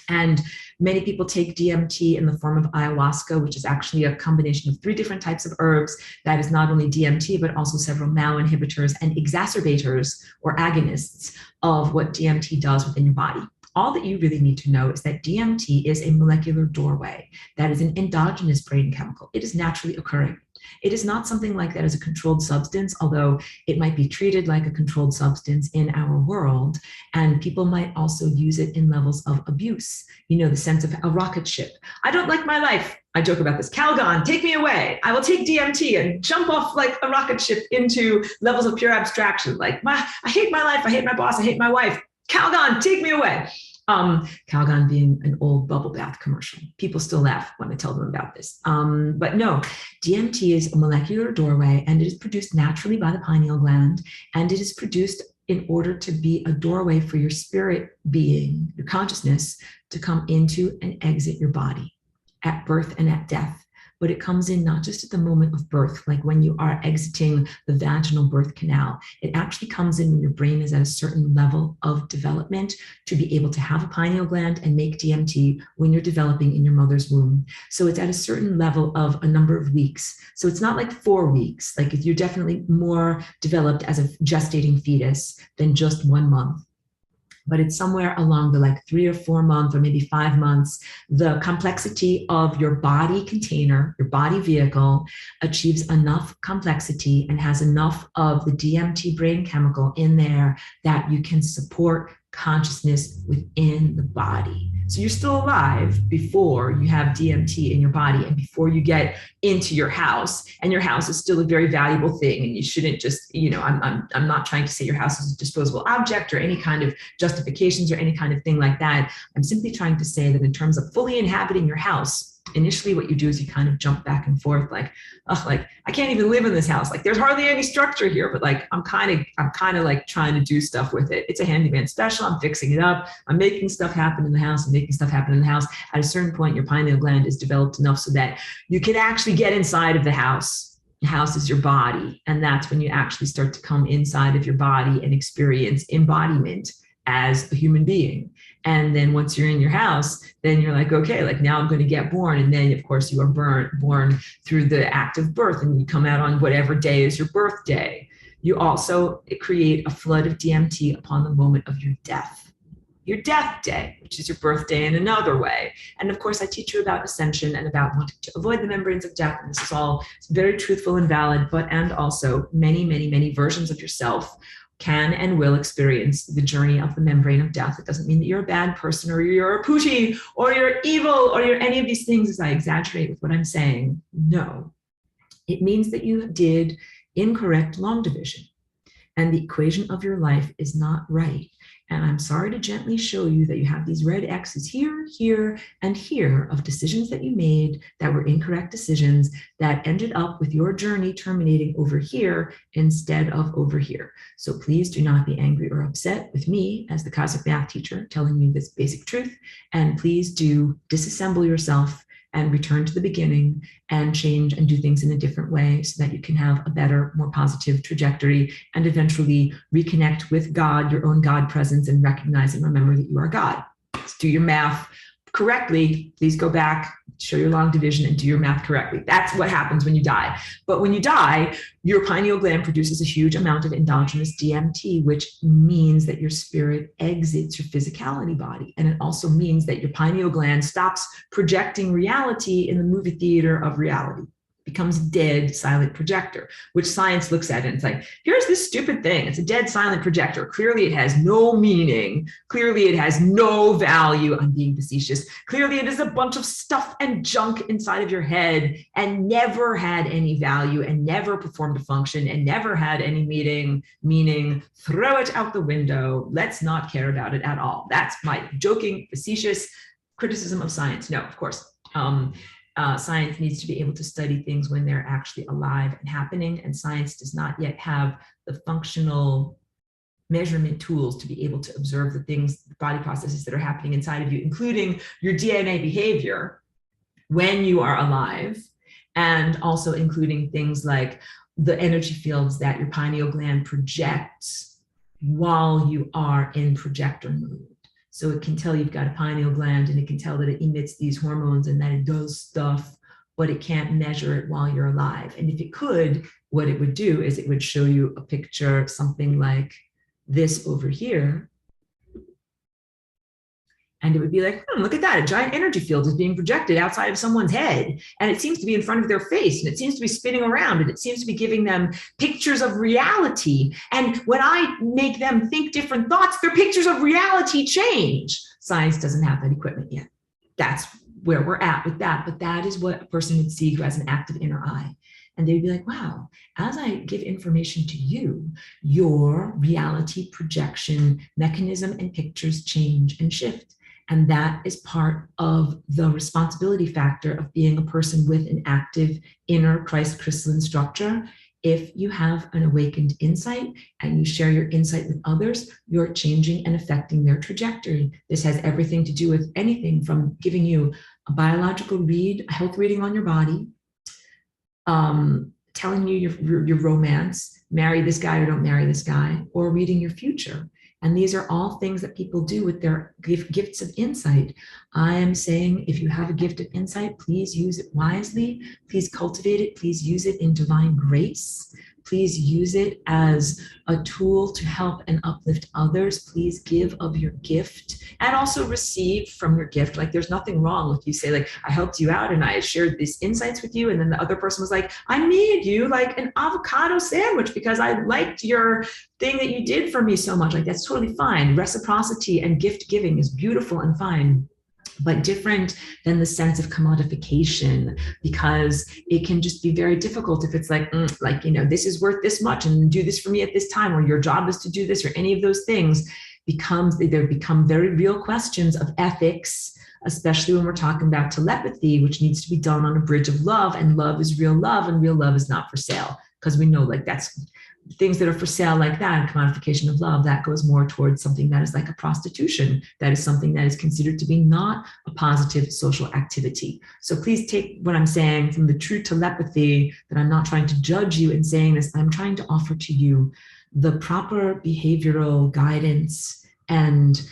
And many people take DMT in the form of ayahuasca, which is actually a combination of 3 different types of herbs that is not only DMT, but also several MAO inhibitors and exacerbators or agonists of what DMT does within your body. All that you really need to know is that DMT is a molecular doorway. That is an endogenous brain chemical. It is naturally occurring. It is not something like that as a controlled substance, although it might be treated like a controlled substance in our world. And people might also use it in levels of abuse. You know, the sense of a rocket ship. I don't like my life. I joke about this. Calgon, take me away. I will take DMT and jump off like a rocket ship into levels of pure abstraction. Like, I hate my life. I hate my boss. I hate my wife. Calgon, take me away. Calgon being an old bubble bath commercial. People still laugh when I tell them about this. But no, DMT is a molecular doorway, and it is produced naturally by the pineal gland, and it is produced in order to be a doorway for your spirit being, your consciousness, to come into and exit your body at birth and at death. But it comes in not just at the moment of birth, like when you are exiting the vaginal birth canal. It actually comes in when your brain is at a certain level of development to be able to have a pineal gland and make DMT when you're developing in your mother's womb. So it's at a certain level of a number of weeks. So it's not like 4 weeks. Like you're definitely more developed as a gestating fetus than just 1 month. But it's somewhere along the like 3 or 4 months or maybe 5 months, the complexity of your body container, your body vehicle, achieves enough complexity and has enough of the DMT brain chemical in there that you can support consciousness within the body. So you're still alive before you have DMT in your body and before you get into your house, and your house is still a very valuable thing. And you shouldn't just, you know, I'm not trying to say your house is a disposable object or any kind of justifications or any kind of thing like that. I'm simply trying to say that in terms of fully inhabiting your house, initially what you do is you kind of jump back and forth like, oh, like I can't even live in this house. Like there's hardly any structure here, but like I'm kind of like trying to do stuff with it. It's a handyman special. I'm fixing it up. I'm making stuff happen in the house. I'm making stuff happen in the house. At a certain point, your pineal gland is developed enough so that you can actually get inside of the house. The house is your body. And that's when you actually start to come inside of your body and experience embodiment as a human being. And then once you're in your house, then you're like, okay, like now I'm going to get born. And then of course you are born through the act of birth, and you come out on whatever day is your birthday. You also create a flood of DMT upon the moment of your death day, which is your birthday in another way. And of course I teach you about ascension and about wanting to avoid the membranes of death. And this is all very truthful and valid, but, and also many, many, many versions of yourself can and will experience the journey of the membrane of death. It doesn't mean that you're a bad person or you're a poochie or you're evil or you're any of these things as I exaggerate with what I'm saying. No, it means that you did incorrect long division and the equation of your life is not right. And I'm sorry to gently show you that you have these red X's here, here, and here of decisions that you made that were incorrect decisions that ended up with your journey terminating over here instead of over here. So please do not be angry or upset with me as the cosmic math teacher telling you this basic truth. And please do disassemble yourself and return to the beginning and change and do things in a different way so that you can have a better, more positive trajectory and eventually reconnect with God, your own God presence, and recognize and remember that you are God. Let's do your math correctly. Please go back, show your long division, and do your math correctly. That's what happens when you die. But when you die, your pineal gland produces a huge amount of endogenous DMT, which means that your spirit exits your physicality body. And it also means that your pineal gland stops projecting reality in the movie theater of reality. Becomes dead silent projector, which science looks at and it's like, here's this stupid thing. It's a dead silent projector. Clearly it has no meaning. Clearly it has no value. I'm being facetious. Clearly it is a bunch of stuff and junk inside of your head and never had any value and never performed a function and never had any meaning. Throw it out the window. Let's not care about it at all. That's my joking, facetious criticism of science. No, of course. Science needs to be able to study things when they're actually alive and happening, and science does not yet have the functional measurement tools to be able to observe the things, the body processes that are happening inside of you, including your DNA behavior when you are alive, and also including things like the energy fields that your pineal gland projects while you are in projector mode. So it can tell you've got a pineal gland, and it can tell that it emits these hormones and that it does stuff, but it can't measure it while you're alive. And if it could, what it would do is it would show you a picture, something like this over here. And it would be like, look at that, a giant energy field is being projected outside of someone's head. And it seems to be in front of their face, and it seems to be spinning around, and it seems to be giving them pictures of reality. And when I make them think different thoughts, their pictures of reality change. Science doesn't have that equipment yet. That's where we're at with that. But that is what a person would see who has an active inner eye. And they'd be like, wow, as I give information to you, your reality projection mechanism and pictures change and shift. And that is part of the responsibility factor of being a person with an active inner Christ crystalline structure. If you have an awakened insight and you share your insight with others, you're changing and affecting their trajectory. This has everything to do with anything from giving you a biological read, a health reading on your body, telling you your romance, marry this guy or don't marry this guy, or reading your future. And these are all things that people do with their gifts of insight. I am saying, if you have a gift of insight, please use it wisely. Please cultivate it. Please use it in divine grace. Please use it as a tool to help and uplift others. Please give of your gift and also receive from your gift. Like, there's nothing wrong with you say, like, I helped you out and I shared these insights with you. And then the other person was like, I made you like an avocado sandwich because I liked your thing that you did for me so much. Like, that's totally fine. Reciprocity and gift giving is beautiful and fine, but different than the sense of commodification, because it can just be very difficult if it's like, this is worth this much and do this for me at this time, or your job is to do this, or any of those things there become very real questions of ethics, especially when we're talking about telepathy, which needs to be done on a bridge of love, and love is real love, and real love is not for sale, because we know, like, that's things that are for sale like that, and commodification of love, that goes more towards something that is like a prostitution. That is something that is considered to be not a positive social activity. So please take what I'm saying from the true telepathy, that I'm not trying to judge you in saying this. I'm trying to offer to you the proper behavioral guidance and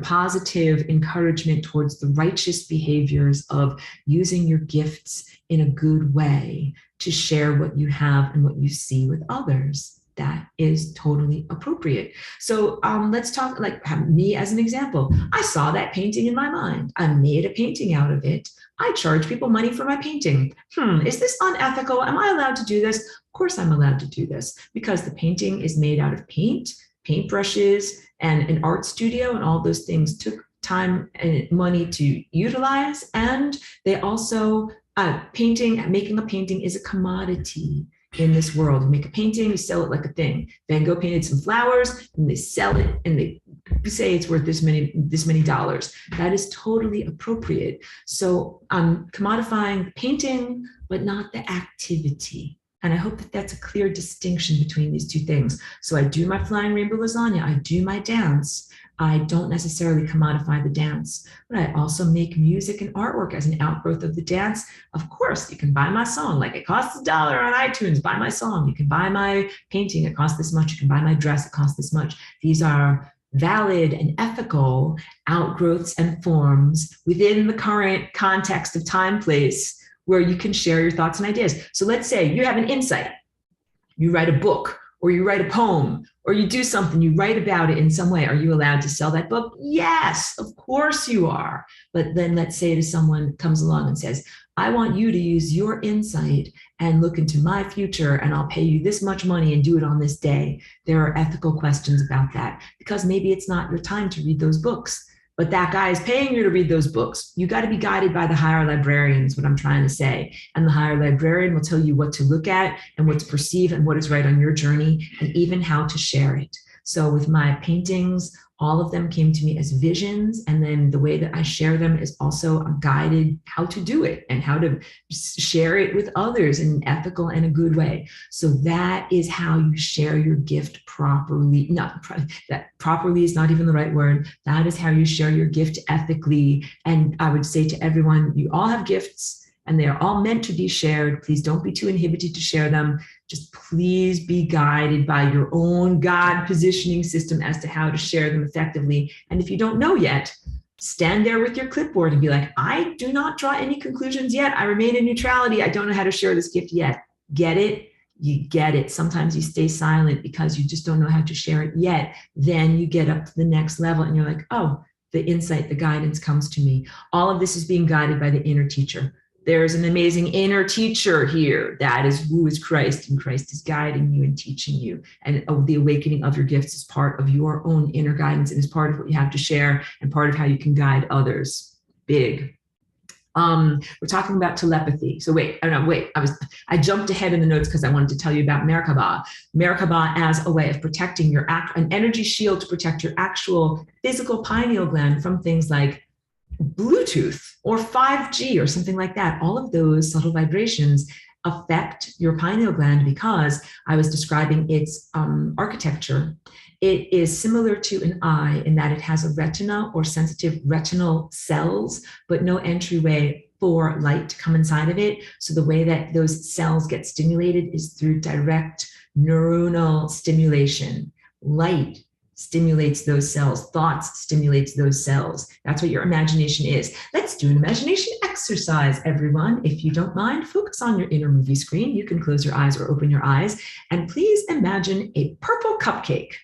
positive encouragement towards the righteous behaviors of using your gifts in a good way to share what you have and what you see with others. That is totally appropriate. So let's talk, like, me as an example. I saw that painting in my mind. I made a painting out of it. I charge people money for my painting. Is this unethical? Am I allowed to do this? Of course I'm allowed to do this, because the painting is made out of paint, paintbrushes, and an art studio, and all those things took time and money to utilize. And they also, making a painting is a commodity in this world. You make a painting, you sell it like a thing. Van Gogh painted some flowers, and they sell it, and they say it's worth this many dollars. That is totally appropriate. So I'm commodifying the painting, but not the activity. And I hope that that's a clear distinction between these two things. So I do my flying rainbow lasagna, I do my dance. I don't necessarily commodify the dance, but I also make music and artwork as an outgrowth of the dance. Of course, you can buy my song, like it costs $1 on iTunes, buy my song. You can buy my painting, it costs this much. You can buy my dress, it costs this much. These are valid and ethical outgrowths and forms within the current context of time, place, where you can share your thoughts and ideas. So let's say you have an insight, you write a book, or you write a poem, or you do something, you write about it in some way. Are you allowed to sell that book? Yes, of course you are. But then let's say to someone comes along and says, I want you to use your insight and look into my future, and I'll pay you this much money and do it on this day. There are ethical questions about that, because maybe it's not your time to read those books, but that guy is paying you to read those books. You got to be guided by the higher librarian is what I'm trying to say. And the higher librarian will tell you what to look at and what to perceive and what is right on your journey, and even how to share it. So with my paintings, all of them came to me as visions. And then the way that I share them is also a guided how to do it and how to share it with others in an ethical and a good way. So that is how you share your gift properly. Not that properly is not even the right word. That is how you share your gift ethically. And I would say to everyone, you all have gifts and they are all meant to be shared. Please don't be too inhibited to share them. Just please be guided by your own God positioning system as to how to share them effectively. And if you don't know yet, stand there with your clipboard and be like, I do not draw any conclusions yet. I remain in neutrality. I don't know how to share this gift yet. Get it? You get it. Sometimes you stay silent because you just don't know how to share it yet. Then you get up to the next level and you're like, oh, the insight, the guidance comes to me. All of this is being guided by the inner teacher. There's an amazing inner teacher here. That is who is Christ, and Christ is guiding you and teaching you. And the awakening of your gifts is part of your own inner guidance and is part of what you have to share and part of how you can guide others. Big. We're talking about telepathy. So I jumped ahead in the notes because I wanted to tell you about Merkaba. Merkaba as a way of protecting an energy shield to protect your actual physical pineal gland from things like Bluetooth or 5G or something like that. All of those subtle vibrations affect your pineal gland because I was describing its architecture. It is similar to an eye in that it has a retina or sensitive retinal cells, but no entryway for light to come inside of it. So the way that those cells get stimulated is through direct neuronal stimulation. Light stimulates those cells. Thoughts stimulates those cells. That's what your imagination is. Let's do an imagination exercise, everyone. If you don't mind, focus on your inner movie screen. You can close your eyes or open your eyes. And please imagine a purple cupcake.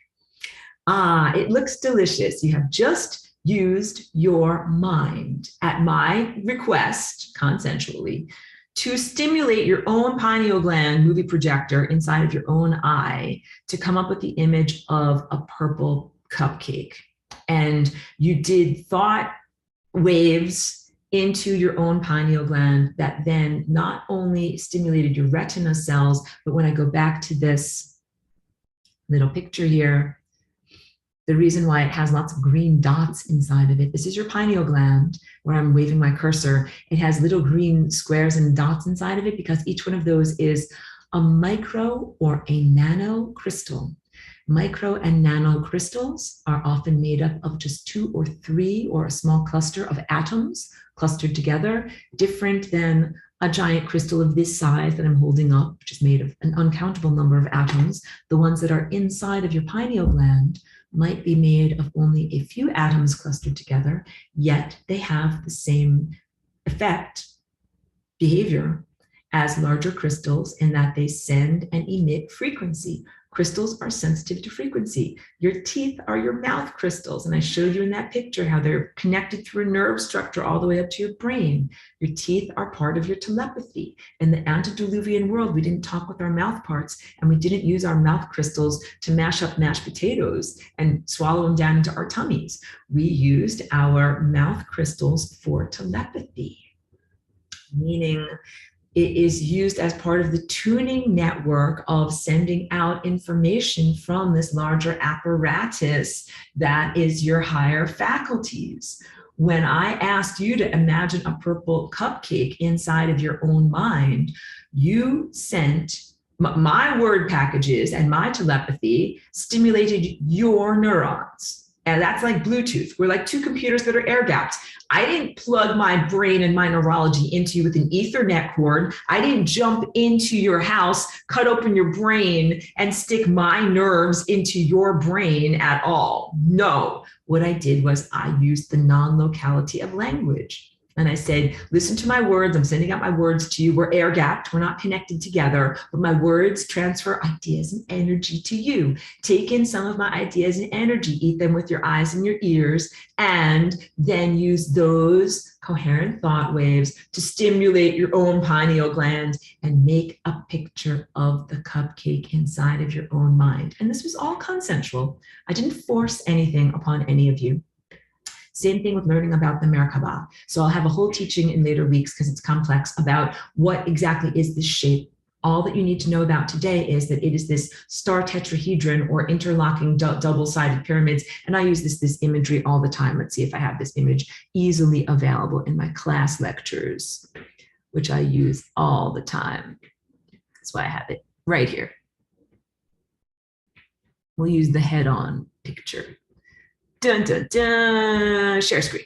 It looks delicious. You have just used your mind at my request, consensually, to stimulate your own pineal gland movie projector inside of your own eye to come up with the image of a purple cupcake. And you did thought waves into your own pineal gland that then not only stimulated your retina cells, but when I go back to this little picture here, the reason why it has lots of green dots inside of it, this is your pineal gland where I'm waving my cursor. It has little green squares and dots inside of it because each one of those is a micro or a nano crystal. Micro and nano crystals are often made up of just 2 or 3 or a small cluster of atoms clustered together, different than a giant crystal of this size that I'm holding up, which is made of an uncountable number of atoms. The ones that are inside of your pineal gland might be made of only a few atoms clustered together, yet they have the same effect, behavior, as larger crystals in that they send and emit frequency. Crystals are sensitive to frequency. Your teeth are your mouth crystals. And I showed you in that picture how they're connected through a nerve structure all the way up to your brain. Your teeth are part of your telepathy. In the antediluvian world, we didn't talk with our mouth parts and we didn't use our mouth crystals to mash up mashed potatoes and swallow them down into our tummies. We used our mouth crystals for telepathy, meaning it is used as part of the tuning network of sending out information from this larger apparatus that is your higher faculties. When I asked you to imagine a purple cupcake inside of your own mind, you sent my word packages and my telepathy stimulated your neurons. And that's like Bluetooth. We're like 2 computers that are air gapped. I didn't plug my brain and my neurology into you with an Ethernet cord. I didn't jump into your house, cut open your brain, and stick my nerves into your brain at all. No, what I did was I used the non-locality of language. And I said, listen to my words. I'm sending out my words to you. We're air gapped. We're not connected together, but my words transfer ideas and energy to you. Take in some of my ideas and energy, eat them with your eyes and your ears, and then use those coherent thought waves to stimulate your own pineal gland and make a picture of the cupcake inside of your own mind. And this was all consensual. I didn't force anything upon any of you. Same thing with learning about the Merkaba. So I'll have a whole teaching in later weeks because it's complex about what exactly is the shape All that you need to know about today is that it is this star tetrahedron or interlocking double-sided pyramids. And I use this imagery all the time. Let's see if I have this image easily available in my class lectures, which I use all the time. That's why I have it right here. We'll use the head-on picture. Dun, dun, dun. Share screen.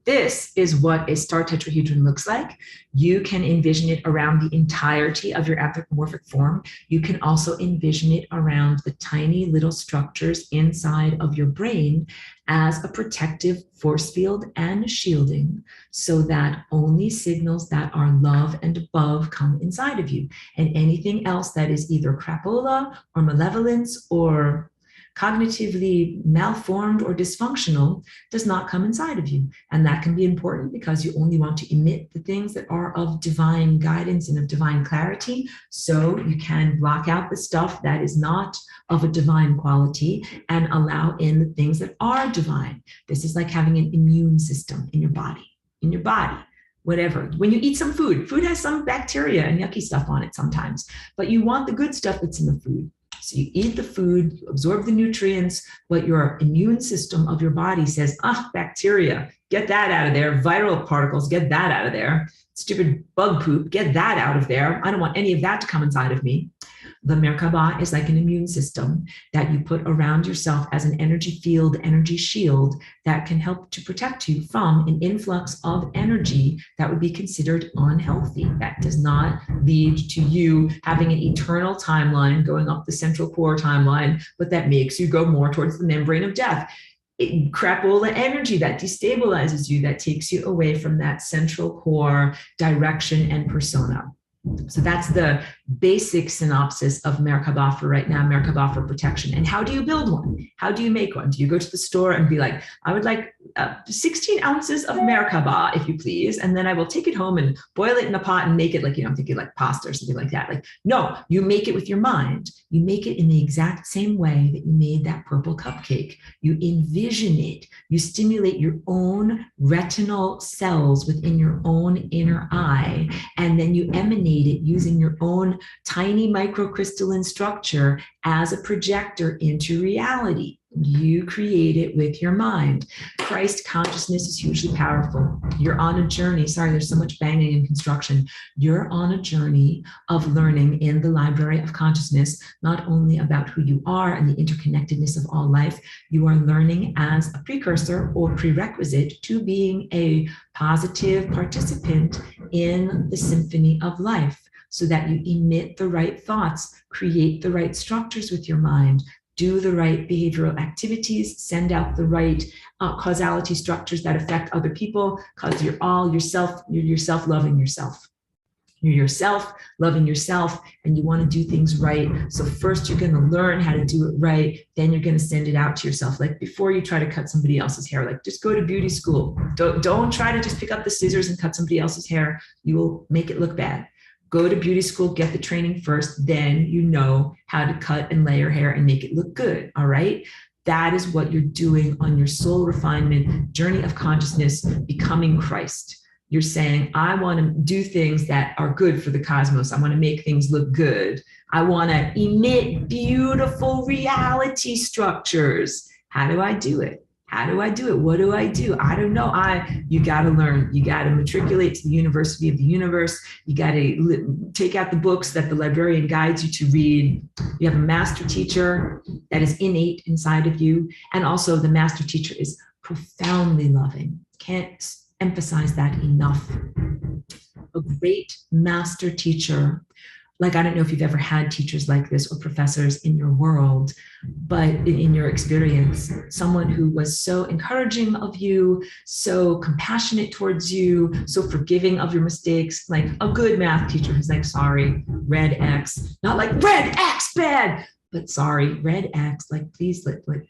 This is what a star tetrahedron looks like. You can envision it around the entirety of your anthropomorphic form. You can also envision it around the tiny little structures inside of your brain as a protective force field and shielding, so that only signals that are love and above come inside of you. And anything else that is either crapola or malevolence or cognitively malformed or dysfunctional does not come inside of you. And that can be important because you only want to emit the things that are of divine guidance and of divine clarity. So you can block out the stuff that is not of a divine quality and allow in the things that are divine. This is like having an immune system in your body, whatever. When you eat some food has some bacteria and yucky stuff on it sometimes, but you want the good stuff that's in the food. So you eat the food, you absorb the nutrients, but your immune system of your body says, bacteria, get that out of there. Viral particles, get that out of there. Stupid bug poop, get that out of there. I don't want any of that to come inside of me. The Merkaba is like an immune system that you put around yourself as an energy field, energy shield that can help to protect you from an influx of energy that would be considered unhealthy. That does not lead to you having an eternal timeline going up the central core timeline, but that makes you go more towards the membrane of death. Crapola energy that destabilizes you, that takes you away from that central core direction and persona. So that's the basic synopsis of Merkaba for right now, Merkaba for protection. And how do you build one? How do you make one? Do you go to the store and be like, I would like 16 ounces of Merkaba, if you please, and then I will take it home and boil it in a pot and make it like, I'm thinking like pasta or something like that. Like, no, you make it with your mind. You make it in the exact same way that you made that purple cupcake. You envision it. You stimulate your own retinal cells within your own inner eye, and then you emanate it using your own tiny microcrystalline structure as a projector into reality. You create it with your mind. Christ consciousness is hugely powerful. You're on a journey. Sorry, there's so much banging in construction. You're on a journey of learning in the library of consciousness, not only about who you are and the interconnectedness of all life, you are learning as a precursor or prerequisite to being a positive participant in the symphony of life, so that you emit the right thoughts, create the right structures with your mind, do the right behavioral activities, send out the right causality structures that affect other people, because you're yourself loving yourself. You're yourself loving yourself, and you want to do things right. So first you're going to learn how to do it right. Then you're going to send it out to yourself. Like before you try to cut somebody else's hair, like just go to beauty school. Don't try to just pick up the scissors and cut somebody else's hair. You will make it look bad. Go to beauty school, get the training first, then you know how to cut and lay your hair and make it look good, all right? That is what you're doing on your soul refinement journey of consciousness, becoming Christ. You're saying, I want to do things that are good for the cosmos. I want to make things look good. I want to emit beautiful reality structures. How do I do it? How do I do it? What do I do? I don't know. You got to learn. You got to matriculate to the University of the Universe. You got to take out the books that the librarian guides you to read. You have a master teacher that is innate inside of you. And also the master teacher is profoundly loving. Can't emphasize that enough. A great master teacher, like, I don't know if you've ever had teachers like this or professors in your world, but in your experience, someone who was so encouraging of you, so compassionate towards you, so forgiving of your mistakes, like a good math teacher who's like, sorry, red X, not like red X bad, but sorry, red X, like, please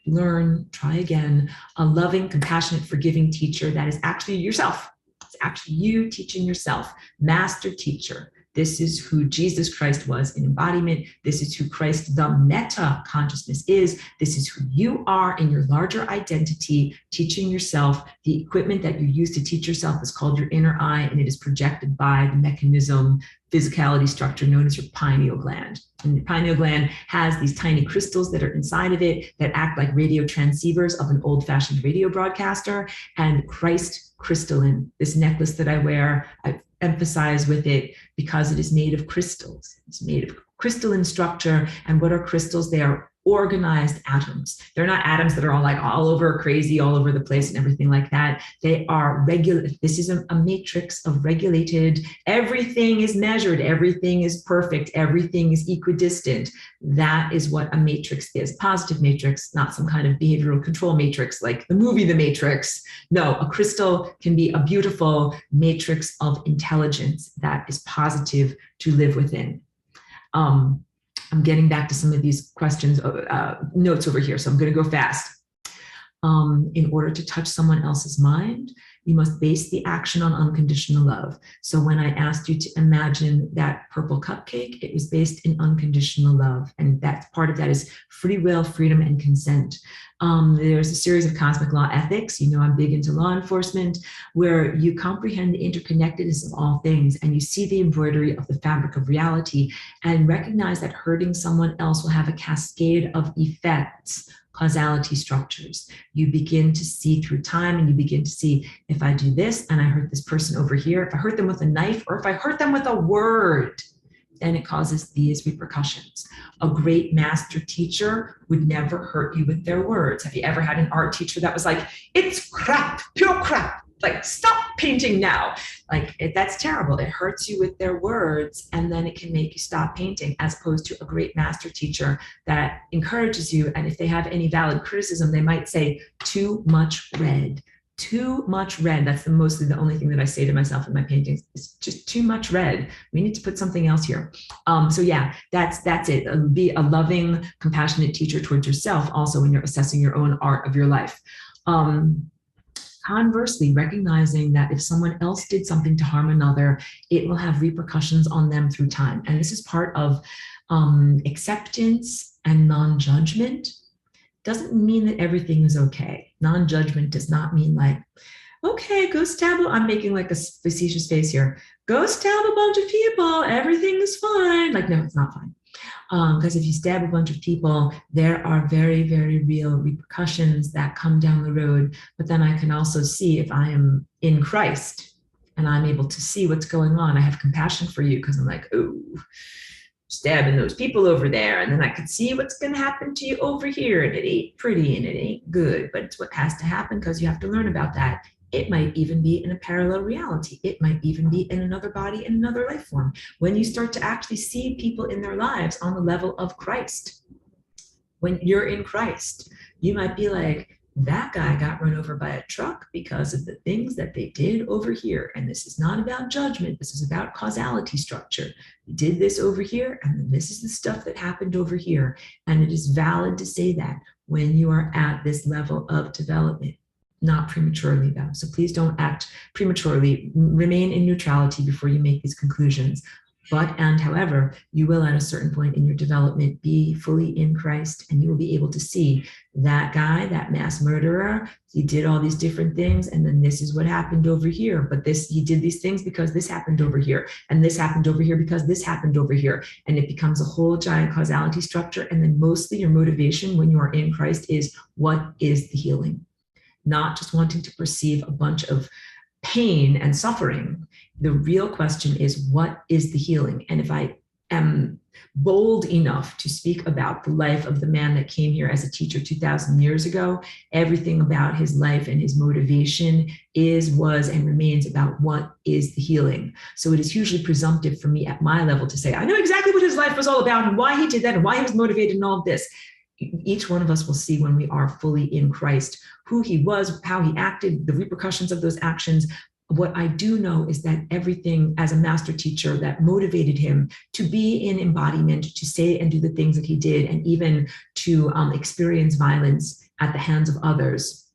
learn, try again. A loving, compassionate, forgiving teacher that is actually yourself. It's actually you teaching yourself, master teacher. This is who Jesus Christ was in embodiment. This is who Christ, the meta consciousness, is. This is who you are in your larger identity, teaching yourself. The equipment that you use to teach yourself is called your inner eye, and it is projected by the mechanism, physicality structure known as your pineal gland. And the pineal gland has these tiny crystals that are inside of it that act like radio transceivers of an old-fashioned radio broadcaster. And Christ crystalline, this necklace that I wear, I emphasize with it because it is made of crystals. It's made of crystalline structure. And what are crystals? They are organized atoms. They're not atoms that are all over crazy, all over the place and everything like that. They are regular. This is a matrix of regulated. Everything is measured. Everything is perfect. Everything is equidistant. That is what a matrix is. Positive matrix, not some kind of behavioral control matrix like the movie The Matrix. No, a crystal can be a beautiful matrix of intelligence that is positive to live within. I'm getting back to some of these questions, notes over here, so I'm going to go fast. In order to touch someone else's mind, you must base the action on unconditional love. So when I asked you to imagine that purple cupcake, it was based in unconditional love. And that part of that is free will, freedom, and consent. There's a series of cosmic law ethics. You know, I'm big into law enforcement, where you comprehend the interconnectedness of all things and you see the embroidery of the fabric of reality and recognize that hurting someone else will have a cascade of effects. Causality structures. You begin to see through time, and you begin to see, if I do this and I hurt this person over here, if I hurt them with a knife, or if I hurt them with a word, then it causes these repercussions. A great master teacher would never hurt you with their words. Have you ever had an art teacher that was like, it's crap, pure crap, like stop painting now? That's terrible. It hurts you with their words, and then it can make you stop painting, as opposed to a great master teacher that encourages you. And if they have any valid criticism, they might say, too much red. Too much red. That's mostly the only thing that I say to myself in my paintings. It's just too much red. We need to put something else here. So yeah, that's it. Be a loving, compassionate teacher towards yourself also when you're assessing your own art of your life. Conversely, recognizing that if someone else did something to harm another, it will have repercussions on them through time. And this is part of acceptance and non-judgment. Doesn't mean that everything is okay. Non-judgment does not mean like, okay, go stab, I'm making like a facetious face here. Go stab a bunch of people, everything is fine. Like, no, it's not fine. Because if you stab a bunch of people, there are very, very real repercussions that come down the road. But then I can also see, if I am in Christ and I'm able to see what's going on, I have compassion for you, because I'm like, oh, stabbing those people over there, and then I could see what's going to happen to you over here, and it ain't pretty and it ain't good, but it's what has to happen, because you have to learn about that. It might even be in a parallel reality. It might even be in another body, in another life form. When you start to actually see people in their lives on the level of Christ, when you're in Christ, you might be like, that guy got run over by a truck because of the things that they did over here. And this is not about judgment. This is about causality structure. You did this over here, and then this is the stuff that happened over here. And it is valid to say that when you are at this level of development. Not prematurely, though. So please don't act prematurely. Remain in neutrality before you make these conclusions. However, you will at a certain point in your development be fully in Christ, and you will be able to see that guy, that mass murderer, he did all these different things, and then this is what happened over here. But he did these things because this happened over here, and this happened over here because this happened over here. And it becomes a whole giant causality structure. And then mostly your motivation when you are in Christ is, what is the healing? Not just wanting to perceive a bunch of pain and suffering. The real question is, what is the healing? And if I am bold enough to speak about the life of the man that came here as a teacher 2,000 years ago, everything about his life and his motivation was, and remains about what is the healing. So it is hugely presumptive for me at my level to say, I know exactly what his life was all about and why he did that and why he was motivated and all of this. Each one of us will see when we are fully in Christ who he was, how he acted, the repercussions of those actions. What I do know is that everything as a master teacher that motivated him to be in embodiment, to say and do the things that he did, and even to experience violence at the hands of others,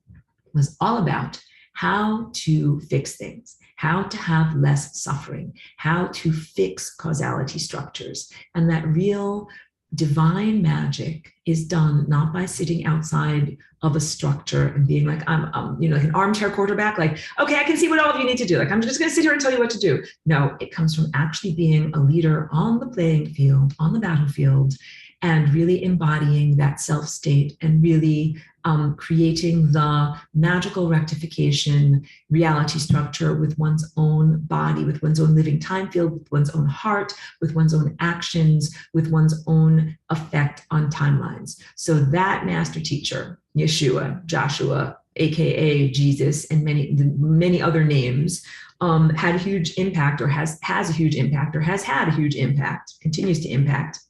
was all about how to fix things, how to have less suffering, how to fix causality structures. And that real divine magic is done not by sitting outside of a structure and being like, I'm like an armchair quarterback, like, okay, I can see what all of you need to do. Like, I'm just going to sit here and tell you what to do. No, it comes from actually being a leader on the playing field, on the battlefield, and really embodying that self state and really creating the magical rectification reality structure with one's own body, with one's own living time field, with one's own heart, with one's own actions, with one's own effect on timelines. So that master teacher, Yeshua, Joshua, aka Jesus, and many other names, had a huge impact, or has a huge impact, or has had a huge impact, continues to impact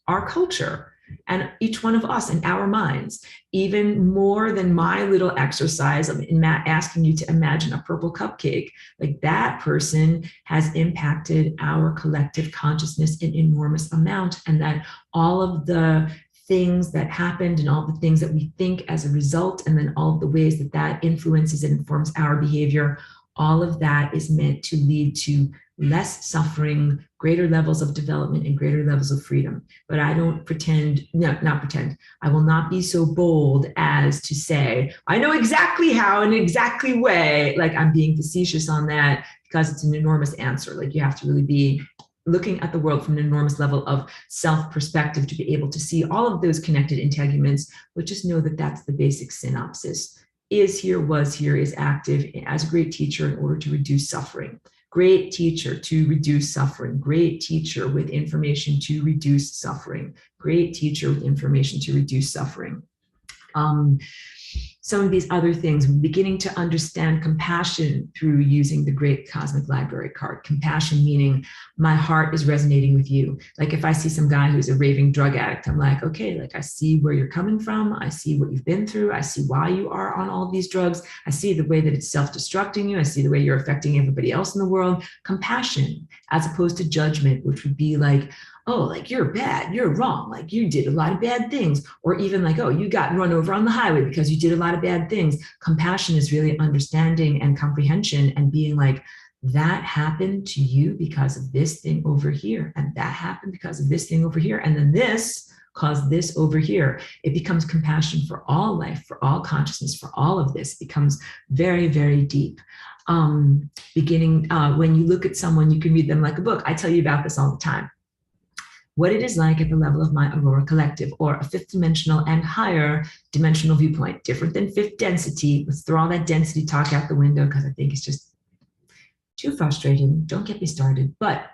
our culture and each one of us and our minds, even more than my little exercise of asking you to imagine a purple cupcake. Like, that person has impacted our collective consciousness in enormous amount, and that all of the things that happened and all the things that we think as a result, and then all of the ways that that influences and informs our behavior, all of that is meant to lead to less suffering, greater levels of development, and greater levels of freedom. But I don't pretend, no, not pretend. I will not be so bold as to say, I know exactly how, in an exactly way. Like, I'm being facetious on that, because it's an enormous answer. Like, you have to really be looking at the world from an enormous level of self-perspective to be able to see all of those connected integuments, but just know that that's the basic synopsis. Is here, was here, is active as a great teacher in order to reduce suffering. Great teacher to reduce suffering. Great teacher with information to reduce suffering. Great teacher with information to reduce suffering. Some of these other things, beginning to understand compassion through using the great cosmic library card. Compassion meaning my heart is resonating with you. Like, if I see some guy who's a raving drug addict, I'm like, okay, like, I see where you're coming from. I see what you've been through. I see why you are on all of these drugs. I see the way that it's self-destructing you. I see the way you're affecting everybody else in the world. Compassion, as opposed to judgment, which would be like, oh, like, you're bad, you're wrong, like, you did a lot of bad things. Or even like, oh, you got run over on the highway because you did a lot of bad things. Compassion is really understanding and comprehension and being like, that happened to you because of this thing over here, and that happened because of this thing over here, and then this caused this over here. It becomes compassion for all life, for all consciousness, for all of this. It becomes very, very deep. When you look at someone, you can read them like a book. I tell you about this all the time. What it is like at the level of my Aurora collective, or a fifth dimensional and higher dimensional viewpoint, different than fifth density. Let's throw all that density talk out the window, because I think it's just too frustrating. Don't get me started. But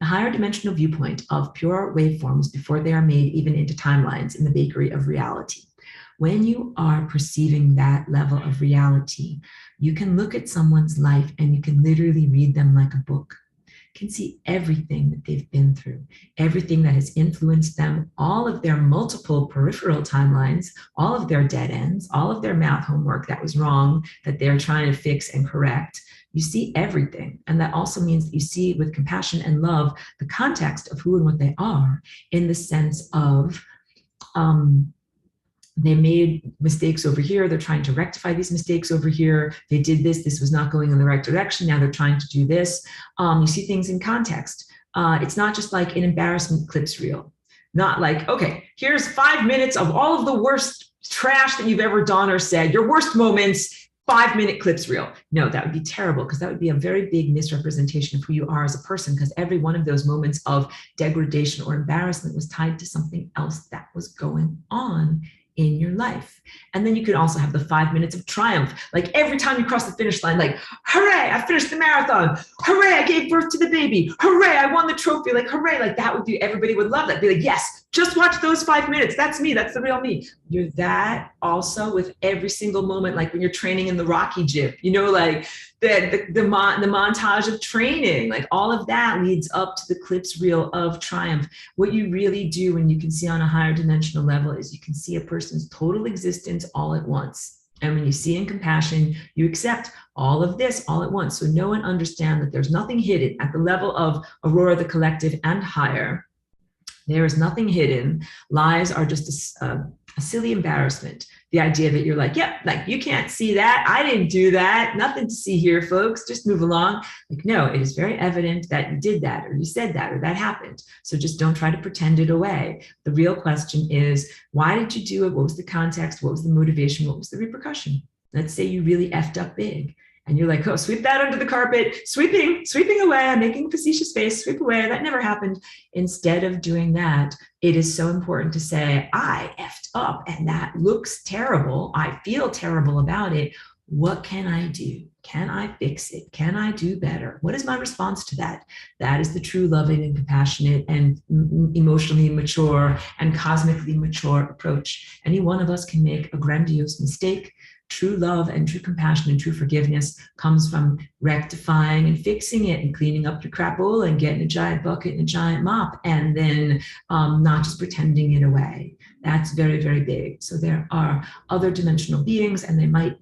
the higher dimensional viewpoint of pure waveforms before they are made even into timelines in the bakery of reality. When you are perceiving that level of reality, you can look at someone's life and you can literally read them like a book. Can see everything that they've been through, everything that has influenced them, all of their multiple peripheral timelines, all of their dead ends, all of their math homework that was wrong, that they're trying to fix and correct. You see everything. And that also means that you see with compassion and love the context of who and what they are, in the sense of, they made mistakes over here. They're trying to rectify these mistakes over here. They did this. This was not going in the right direction. Now they're trying to do this. You see things in context. It's not just like an embarrassment clips reel. Not like, okay, here's 5 minutes of all of the worst trash that you've ever done or said, your worst moments, 5-minute clips reel. No, that would be terrible, because that would be a very big misrepresentation of who you are as a person, because every one of those moments of degradation or embarrassment was tied to something else that was going on in your life. And then you could also have the 5 minutes of triumph. Like, every time you cross the finish line, like, hooray, I finished the marathon. Hooray, I gave birth to the baby. Hooray, I won the trophy. Like, hooray, like, that would be, everybody would love that. Be like, yes, just watch those 5 minutes. That's me. That's the real me. You're that also with every single moment, like when you're training in the Rocky gym, you know, like the montage of training, like all of that leads up to the clips reel of triumph. What you really do when you can see on a higher dimensional level is you can see a person's total existence all at once. And when you see in compassion, you accept all of this all at once. So know and understand that there's nothing hidden at the level of Aurora, the collective, and higher. There is nothing hidden. Lies are just a silly embarrassment. The idea that you're like, yep, like you can't see that. I didn't do that. Nothing to see here, folks. Just move along. Like, no, it is very evident that you did that or you said that or that happened. So just don't try to pretend it away. The real question is, why did you do it? What was the context? What was the motivation? What was the repercussion? Let's say you really effed up big. And you're like, oh, sweep that under the carpet, sweeping away. I'm making a facetious face, sweep away. That never happened. Instead of doing that, it is so important to say, I effed up and that looks terrible. I feel terrible about it. What can I do? Can I fix it? Can I do better? What is my response to that? That is the true loving and compassionate and emotionally mature and cosmically mature approach. Any one of us can make a grandiose mistake. True love and true compassion and true forgiveness comes from rectifying and fixing it and cleaning up your crapola and getting a giant bucket and a giant mop and then not just pretending it away. That's very, very big. So there are other dimensional beings and they might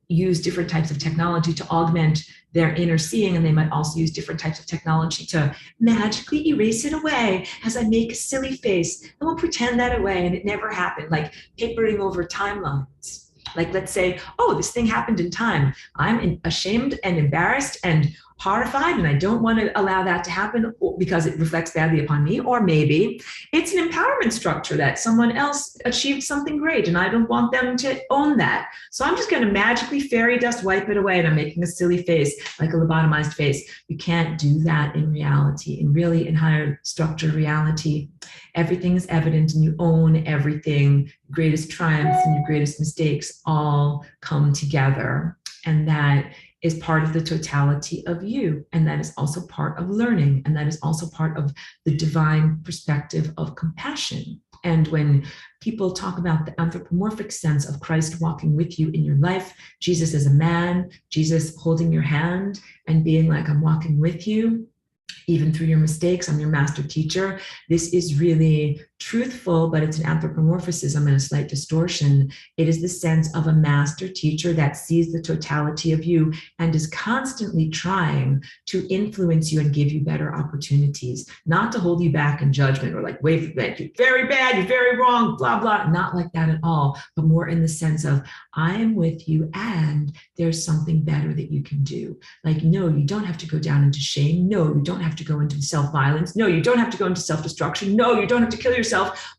use different types of technology to augment their inner seeing, and they might also use different types of technology to magically erase it away as I make a silly face and we'll pretend that away and it never happened, like papering over timelines. Like, let's say, oh, this thing happened in time. I'm ashamed and embarrassed and horrified, and I don't want to allow that to happen because it reflects badly upon me. Or maybe it's an empowerment structure that someone else achieved something great, and I don't want them to own that. So I'm just going to magically fairy dust wipe it away, and I'm making a silly face, like a lobotomized face. You can't do that in reality. And really, in higher structured reality, everything is evident and you own everything. Greatest triumphs and your greatest mistakes all come together. And that is part of the totality of you. And that is also part of learning. And that is also part of the divine perspective of compassion. And when people talk about the anthropomorphic sense of Christ walking with you in your life, Jesus as a man, Jesus holding your hand and being like, I'm walking with you, even through your mistakes, I'm your master teacher. This is really truthful, but it's an anthropomorphism and a slight distortion. It is the sense of a master teacher that sees the totality of you and is constantly trying to influence you and give you better opportunities, not to hold you back in judgment or like, wait, you're very bad, you're very wrong, blah, blah, not like that at all, but more in the sense of, I am with you and there's something better that you can do. Like, no, you don't have to go down into shame. No, you don't have to go into self-violence. No, you don't have to go into self-destruction. No, you don't have to kill yourself.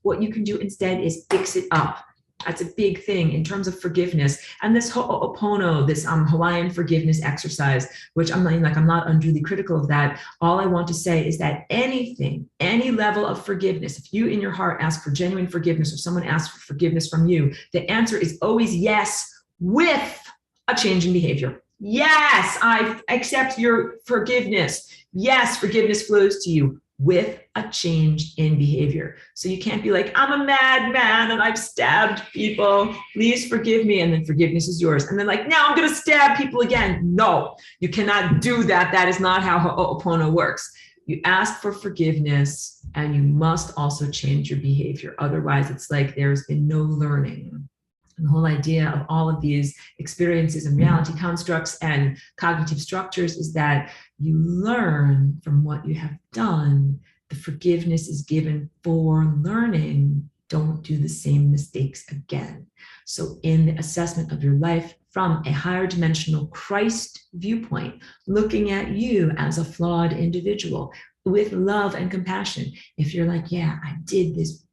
What you can do instead is fix it up. That's a big thing in terms of forgiveness. And this ho'opono, this Hawaiian forgiveness exercise, which I'm not unduly critical of that. All I want to say is that anything, any level of forgiveness, if you in your heart ask for genuine forgiveness or someone asks for forgiveness from you, the answer is always yes, with a change in behavior. Yes, I accept your forgiveness. Yes, forgiveness flows to you with a change in behavior. So you can't be like, I'm a madman and I've stabbed people. Please forgive me. And then forgiveness is yours. And then like, now I'm going to stab people again. No, you cannot do that. That is not how Ho'opono works. You ask for forgiveness and you must also change your behavior. Otherwise, it's like there's been no learning. And the whole idea of all of these experiences and reality constructs and cognitive structures is that you learn from what you have done. The forgiveness is given for learning. Don't do the same mistakes again. So in the assessment of your life from a higher dimensional Christ viewpoint, looking at you as a flawed individual with love and compassion, if you're like, yeah, I did this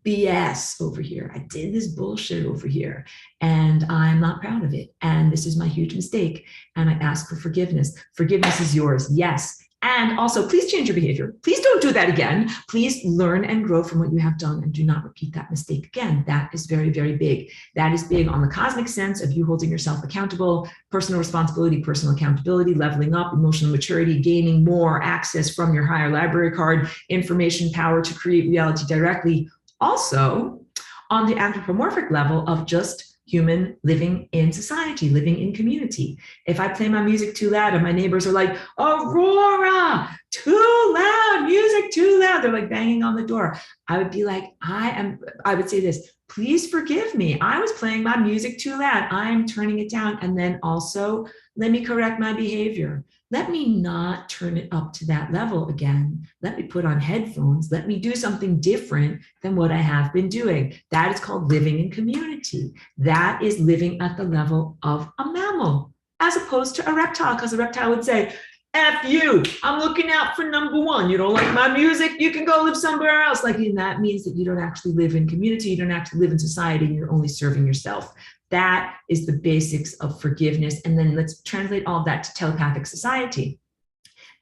BS over here. I did this bullshit over here and I'm not proud of it. And this is my huge mistake. And I ask for forgiveness. Forgiveness is yours. Yes. And also, please change your behavior. Please don't do that again. Please learn and grow from what you have done and do not repeat that mistake again. That is very, very big. That is big on the cosmic sense of you holding yourself accountable, personal responsibility, personal accountability, leveling up, emotional maturity, gaining more access from your higher library card, information power to create reality directly. Also, on the anthropomorphic level of just human living in society, living in community. If I play my music too loud and my neighbors are like, Aurora, too loud, music too loud, they're like banging on the door, I would be like, I would say this, please forgive me. I was playing my music too loud. I am turning it down. And then also, let me correct my behavior. Let me not turn it up to that level again. Let me put on headphones. Let me do something different than what I have been doing. That is called living in community. That is living at the level of a mammal, as opposed to a reptile, because a reptile would say, F you, I'm looking out for number one. You don't like my music, you can go live somewhere else. Like, and that means that you don't actually live in community, you don't actually live in society, and you're only serving yourself. That is the basics of forgiveness. And then let's translate all of that to telepathic society.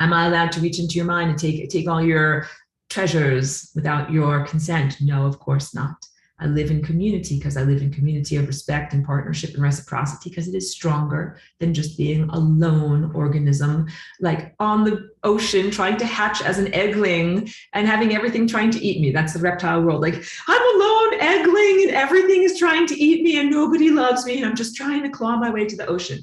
Am I allowed to reach into your mind and take all your treasures without your consent? No, of course not. I live in community because I live in community of respect and partnership and reciprocity, because it is stronger than just being a lone organism, like on the ocean trying to hatch as an eggling and having everything trying to eat me. That's the reptile world. Like, I'm a lone eggling and everything is trying to eat me and nobody loves me and I'm just trying to claw my way to the ocean.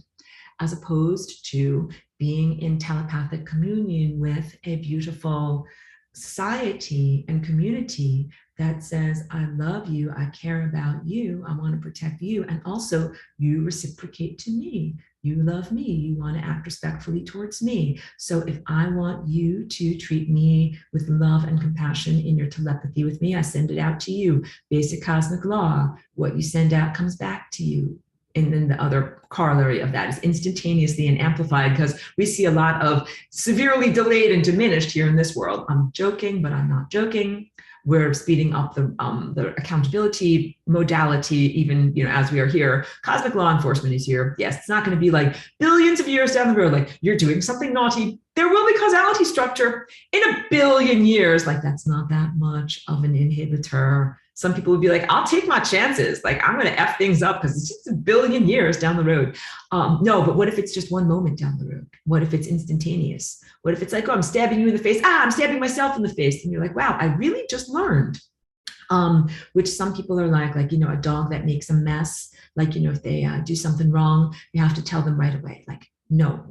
As opposed to being in telepathic communion with a beautiful society and community that says, I love you, I care about you, I want to protect you, and also you reciprocate to me. You love me, you want to act respectfully towards me. So if I want you to treat me with love and compassion in your telepathy with me, I send it out to you. Basic cosmic law, what you send out comes back to you. And then the other corollary of that is instantaneously and amplified, because we see a lot of severely delayed and diminished here in this world. I'm joking, but I'm not joking. We're speeding up the accountability modality, even, you know, as we are here. Cosmic law enforcement is here. Yes, it's not going to be like billions of years down the road, like you're doing something naughty. There will be causality structure in a billion years. Like, that's not that much of an inhibitor. Some people would be like, I'll take my chances. Like, I'm going to F things up because it's just a billion years down the road. No, but what if it's just one moment down the road? What if it's instantaneous? What if it's like, oh, I'm stabbing you in the face. I'm stabbing myself in the face. And you're like, wow, I really just learned. Which some people are like, you know, a dog that makes a mess. Like, you know, if they do something wrong, you have to tell them right away. Like, no,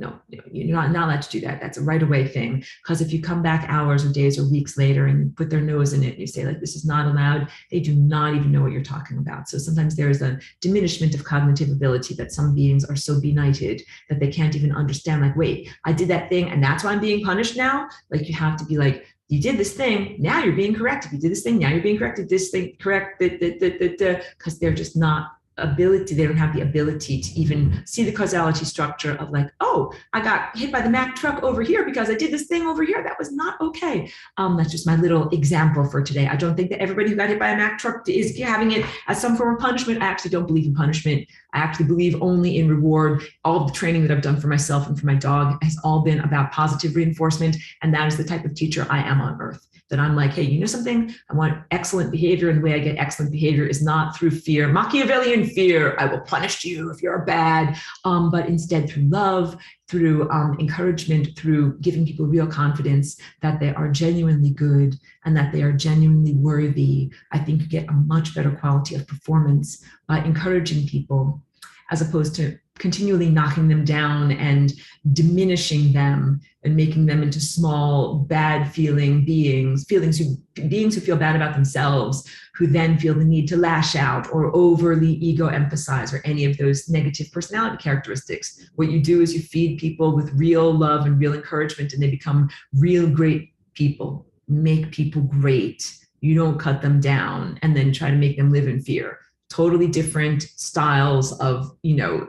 you're not allowed to do that. That's a right away thing. Because if you come back hours or days or weeks later and you put their nose in it and you say, like, this is not allowed, they do not even know what you're talking about. So sometimes there is a diminishment of cognitive ability, that some beings are so benighted that they can't even understand, like, wait, I did that thing and that's why I'm being punished now. Like, you have to be like, you did this thing, now you're being corrected. You did this thing, now you're being corrected. This thing, correct, because they're just not they don't have the ability to even see the causality structure of like, oh, I got hit by the Mack truck over here because I did this thing over here. That was not okay. That's just my little example for today. I don't think that everybody who got hit by a Mack truck is having it as some form of punishment. I actually don't believe in punishment. I actually believe only in reward. All of the training that I've done for myself and for my dog has all been about positive reinforcement. And that is the type of teacher I am on earth. That I'm like, hey, you know something? I want excellent behavior. And the way I get excellent behavior is not through fear, Machiavellian fear. I will punish you if you're bad, but instead through love, through encouragement, through giving people real confidence that they are genuinely good and that they are genuinely worthy. I think you get a much better quality of performance by encouraging people, as opposed to continually knocking them down and diminishing them and making them into small, bad feeling beings who feel bad about themselves, who then feel the need to lash out or overly ego emphasize or any of those negative personality characteristics. What you do is you feed people with real love and real encouragement, and they become real great people. Make people great. You don't cut them down and then try to make them live in fear. Totally different styles of, you know,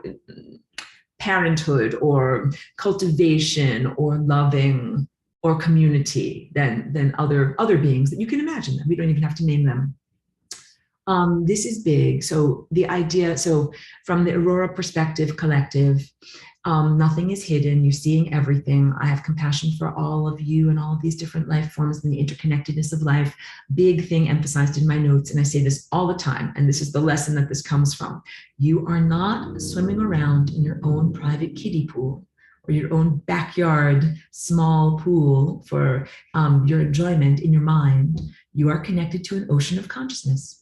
parenthood or cultivation or loving or community than other beings that you can imagine. We don't even have to name them. This is big. So the idea, so from the Aurora perspective collective, nothing is hidden. You're seeing everything. I have compassion for all of you and all of these different life forms and the interconnectedness of life. Big thing emphasized in my notes, and I say this all the time, and this is the lesson that this comes from. You are not swimming around in your own private kiddie pool or your own backyard small pool for your enjoyment in your mind. You are connected to an ocean of consciousness.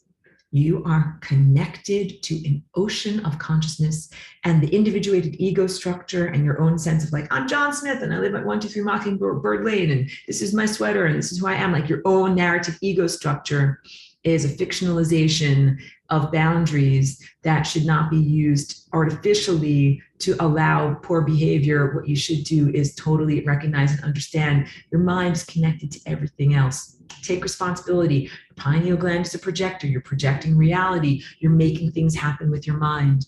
You are connected to an ocean of consciousness, and the individuated ego structure and your own sense of like, I'm John Smith and I live at 123 Mockingbird Lane and this is my sweater and this is who I am, like your own narrative ego structure is a fictionalization of boundaries that should not be used artificially to allow poor behavior. What you should do is totally recognize and understand your mind is connected to everything else. Take responsibility. Your pineal gland is a projector. You're projecting reality. You're making things happen with your mind.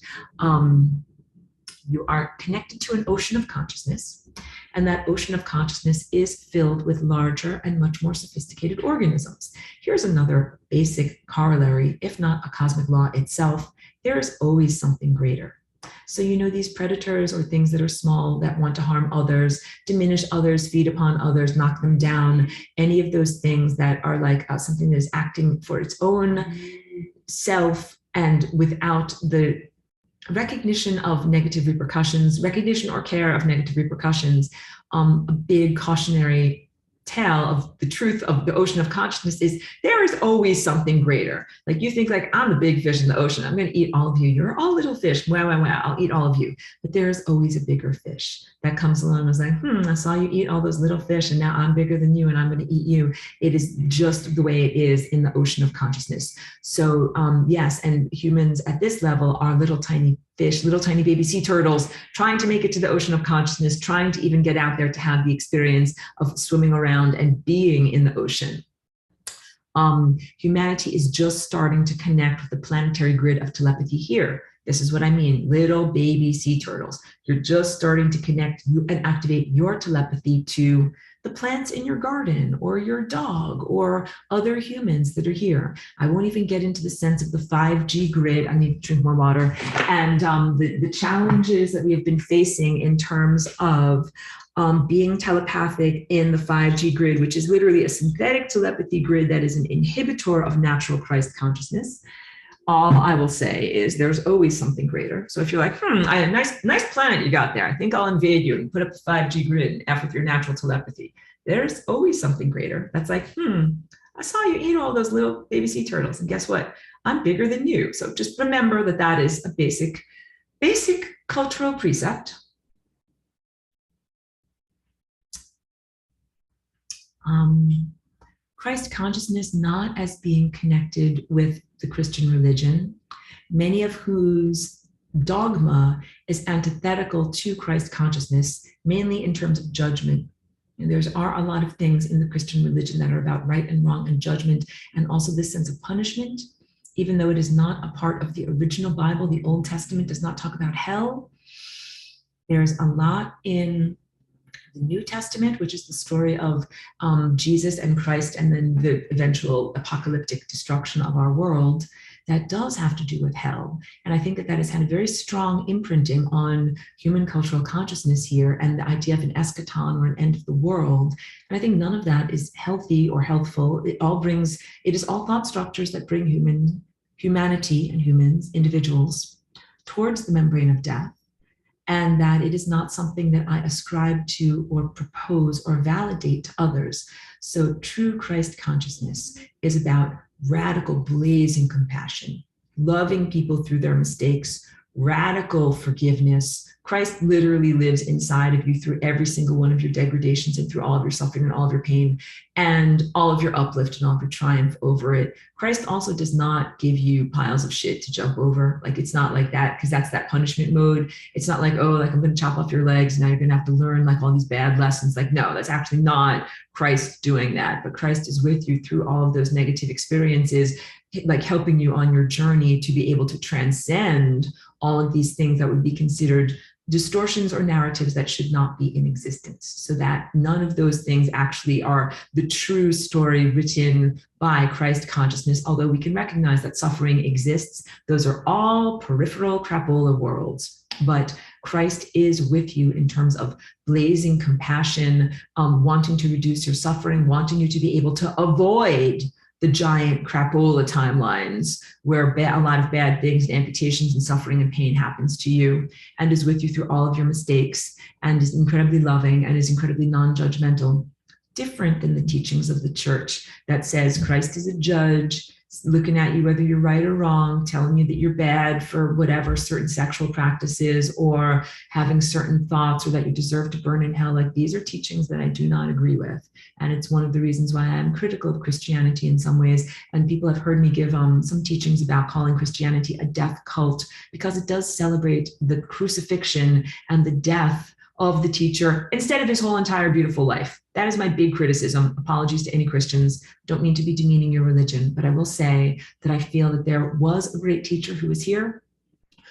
You are connected to an ocean of consciousness, and that ocean of consciousness is filled with larger and much more sophisticated organisms. Here's another basic corollary, if not a cosmic law itself. There is always something greater. So, you know, these predators or things that are small that want to harm others, diminish others, feed upon others, knock them down, any of those things that are like something that is acting for its own self and without the recognition of negative repercussions, recognition or care of negative repercussions, a big cautionary tale of the truth of the ocean of consciousness is there is always something greater. Like you think like, I'm the big fish in the ocean. I'm going to eat all of you. You're all little fish. Wow, wow, wow. I'll eat all of you. But there is always a bigger fish that comes along and is like, I saw you eat all those little fish and now I'm bigger than you and I'm going to eat you. It is just the way it is in the ocean of consciousness. So yes, and humans at this level are little tiny fish, little tiny baby sea turtles trying to make it to the ocean of consciousness, trying to even get out there to have the experience of swimming around and being in the ocean. Humanity is just starting to connect with the planetary grid of telepathy here. This is what I mean, little baby sea turtles. You're just starting to connect and activate your telepathy to the plants in your garden or your dog or other humans that are here. I won't even get into the sense of the 5G grid. I need to drink more water. And the challenges that we have been facing in terms of being telepathic in the 5G grid, which is literally a synthetic telepathy grid that is an inhibitor of natural Christ consciousness. All I will say is there's always something greater. So if you're like, nice planet you got there. I think I'll invade you and put up the 5G grid and F with your natural telepathy. There's always something greater. That's like, I saw you eat all those little baby sea turtles. And guess what? I'm bigger than you. So just remember that that is a basic cultural precept. Christ consciousness not as being connected with the Christian religion, many of whose dogma is antithetical to Christ consciousness, mainly in terms of judgment. And there are a lot of things in the Christian religion that are about right and wrong and judgment, and also this sense of punishment, even though it is not a part of the original Bible. The Old Testament does not talk about hell. There's a lot in the New Testament, which is the story of Jesus and Christ and then the eventual apocalyptic destruction of our world, that does have to do with hell. And I think that that has had a very strong imprinting on human cultural consciousness here and the idea of an eschaton or an end of the world. And I think none of that is healthy or helpful. It is all thought structures that bring humanity and humans, individuals, towards the membrane of death. And that it is not something that I ascribe to or propose or validate to others. So true Christ consciousness is about radical blazing compassion, loving people through their mistakes, radical forgiveness. Christ literally lives inside of you through every single one of your degradations and through all of your suffering and all of your pain and all of your uplift and all of your triumph over it. Christ also does not give you piles of shit to jump over. Like, it's not like that, because that's that punishment mode. It's not like, oh, like I'm going to chop off your legs. Now you're going to have to learn like all these bad lessons. Like, no, that's actually not Christ doing that. But Christ is with you through all of those negative experiences, like helping you on your journey to be able to transcend all of these things that would be considered distortions or narratives that should not be in existence, so that none of those things actually are the true story written by Christ consciousness. Although we can recognize that suffering exists, those are all peripheral crapola worlds. But Christ is with you in terms of blazing compassion, wanting to reduce your suffering, wanting you to be able to avoid the giant crapola timelines where a lot of bad things and amputations and suffering and pain happens to you, and is with you through all of your mistakes, and is incredibly loving and is incredibly non-judgmental, different than the teachings of the church that says Christ is a judge, looking at you whether you're right or wrong, telling you that you're bad for whatever certain sexual practices, or having certain thoughts, or that you deserve to burn in hell. Like, these are teachings that I do not agree with. And it's one of the reasons why I'm critical of Christianity in some ways. And people have heard me give some teachings about calling Christianity a death cult, because it does celebrate the crucifixion and the death of the teacher instead of his whole entire beautiful life. That is my big criticism. Apologies to any Christians. Don't mean to be demeaning your religion, but I will say that I feel that there was a great teacher who was here,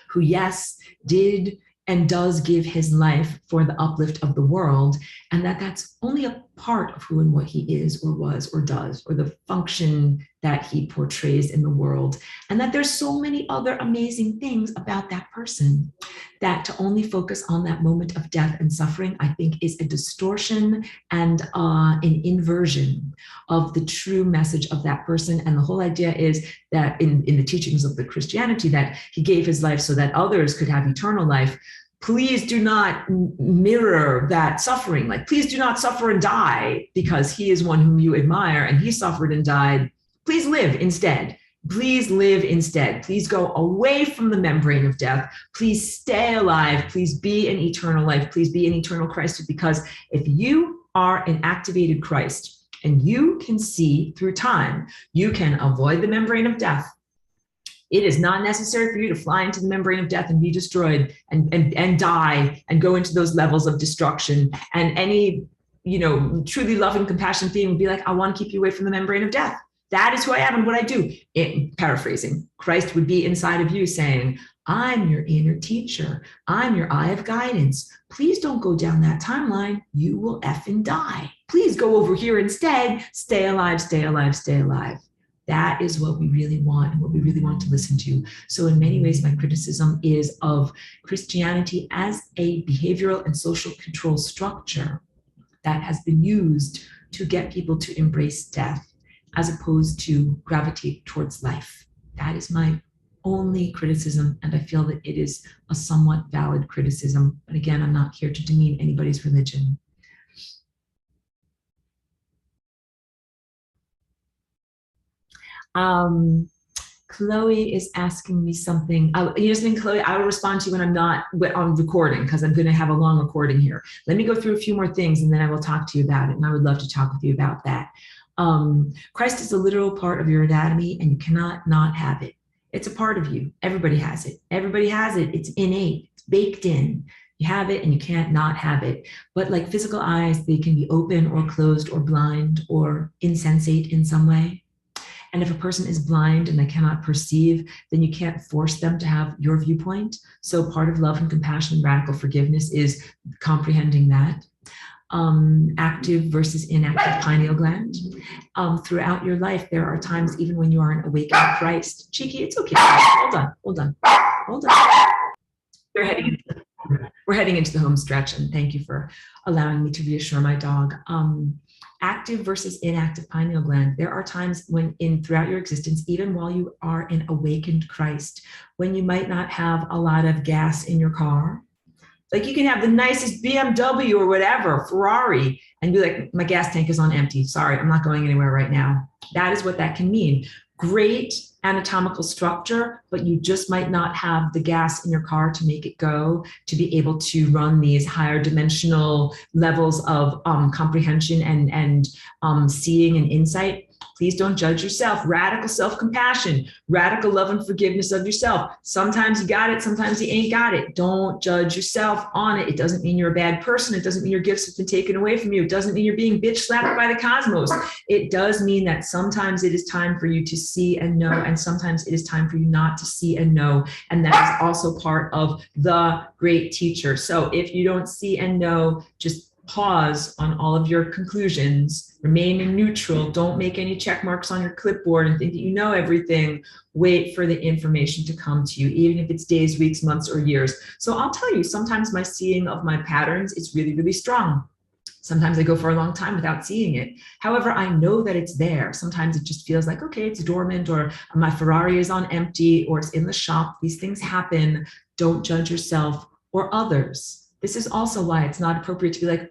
who, yes, did and does give his life for the uplift of the world, and that's only a part of who and what he is or was or does, or the function that he portrays in the world. And that there's so many other amazing things about that person, that to only focus on that moment of death and suffering, I think, is a distortion and an inversion of the true message of that person. And the whole idea is that in the teachings of the Christianity, that he gave his life so that others could have eternal life. Please do not mirror that suffering. Like, please do not suffer and die because he is one whom you admire and he suffered and died. Please live instead. Please live instead. Please go away from the membrane of death. Please stay alive. Please be an eternal life. Please be an eternal Christ. Because if you are an activated Christ and you can see through time, you can avoid the membrane of death. It is not necessary for you to fly into the membrane of death and be destroyed and die and go into those levels of destruction. And any, truly loving, compassionate being would be like, I want to keep you away from the membrane of death. That is who I am and what I do. Paraphrasing, Christ would be inside of you saying, I'm your inner teacher. I'm your eye of guidance. Please don't go down that timeline. You will effing die. Please go over here instead. Stay alive, stay alive, stay alive. That is what we really want and what we really want to listen to. So in many ways, my criticism is of Christianity as a behavioral and social control structure that has been used to get people to embrace death, as opposed to gravitate towards life. That is my only criticism, and I feel that it is a somewhat valid criticism. But again, I'm not here to demean anybody's religion. Chloe is asking me something. Chloe, I will respond to you when I'm not on recording, because I'm going to have a long recording here. Let me go through a few more things and then I will talk to you about it. And I would love to talk with you about that. Christ is a literal part of your anatomy and you cannot not have it. It's a part of you. Everybody has it. Everybody has it. It's innate. It's baked in. You have it and you can't not have it. But like physical eyes, they can be open or closed or blind or insensate in some way. And if a person is blind and they cannot perceive, then you can't force them to have your viewpoint. So part of love and compassion and radical forgiveness is comprehending that. Active versus inactive pineal gland. Throughout your life, there are times, even when you are an awakened Christ. Cheeky, it's okay. Hold on. We're heading into the home stretch, and thank you for allowing me to reassure my dog. Active versus inactive pineal gland. There are times when throughout your existence, even while you are an awakened Christ, when you might not have a lot of gas in your car. Like, you can have the nicest BMW or whatever, Ferrari, and be like, my gas tank is on empty. Sorry, I'm not going anywhere right now. That is what that can mean. Great anatomical structure, but you just might not have the gas in your car to make it go, to be able to run these higher dimensional levels of comprehension and seeing and insight. Please don't judge yourself. Radical self-compassion, radical love and forgiveness of yourself. Sometimes you got it, sometimes you ain't got it. Don't judge yourself on it. It doesn't mean you're a bad person. It doesn't mean your gifts have been taken away from you. It doesn't mean you're being bitch slapped by the cosmos. It does mean that sometimes it is time for you to see and know, and sometimes it is time for you not to see and know. And that is also part of the great teacher. So if you don't see and know, just pause on all of your conclusions, remain in neutral, don't make any check marks on your clipboard and think that you know everything. Wait for the information to come to you, even if it's days, weeks, months, or years. So I'll tell you, sometimes my seeing of my patterns is really, really strong. Sometimes I go for a long time without seeing it. However, I know that it's there. Sometimes it just feels like, okay, it's dormant, or my Ferrari is on empty, or it's in the shop. These things happen. Don't judge yourself or others. This is also why it's not appropriate to be like,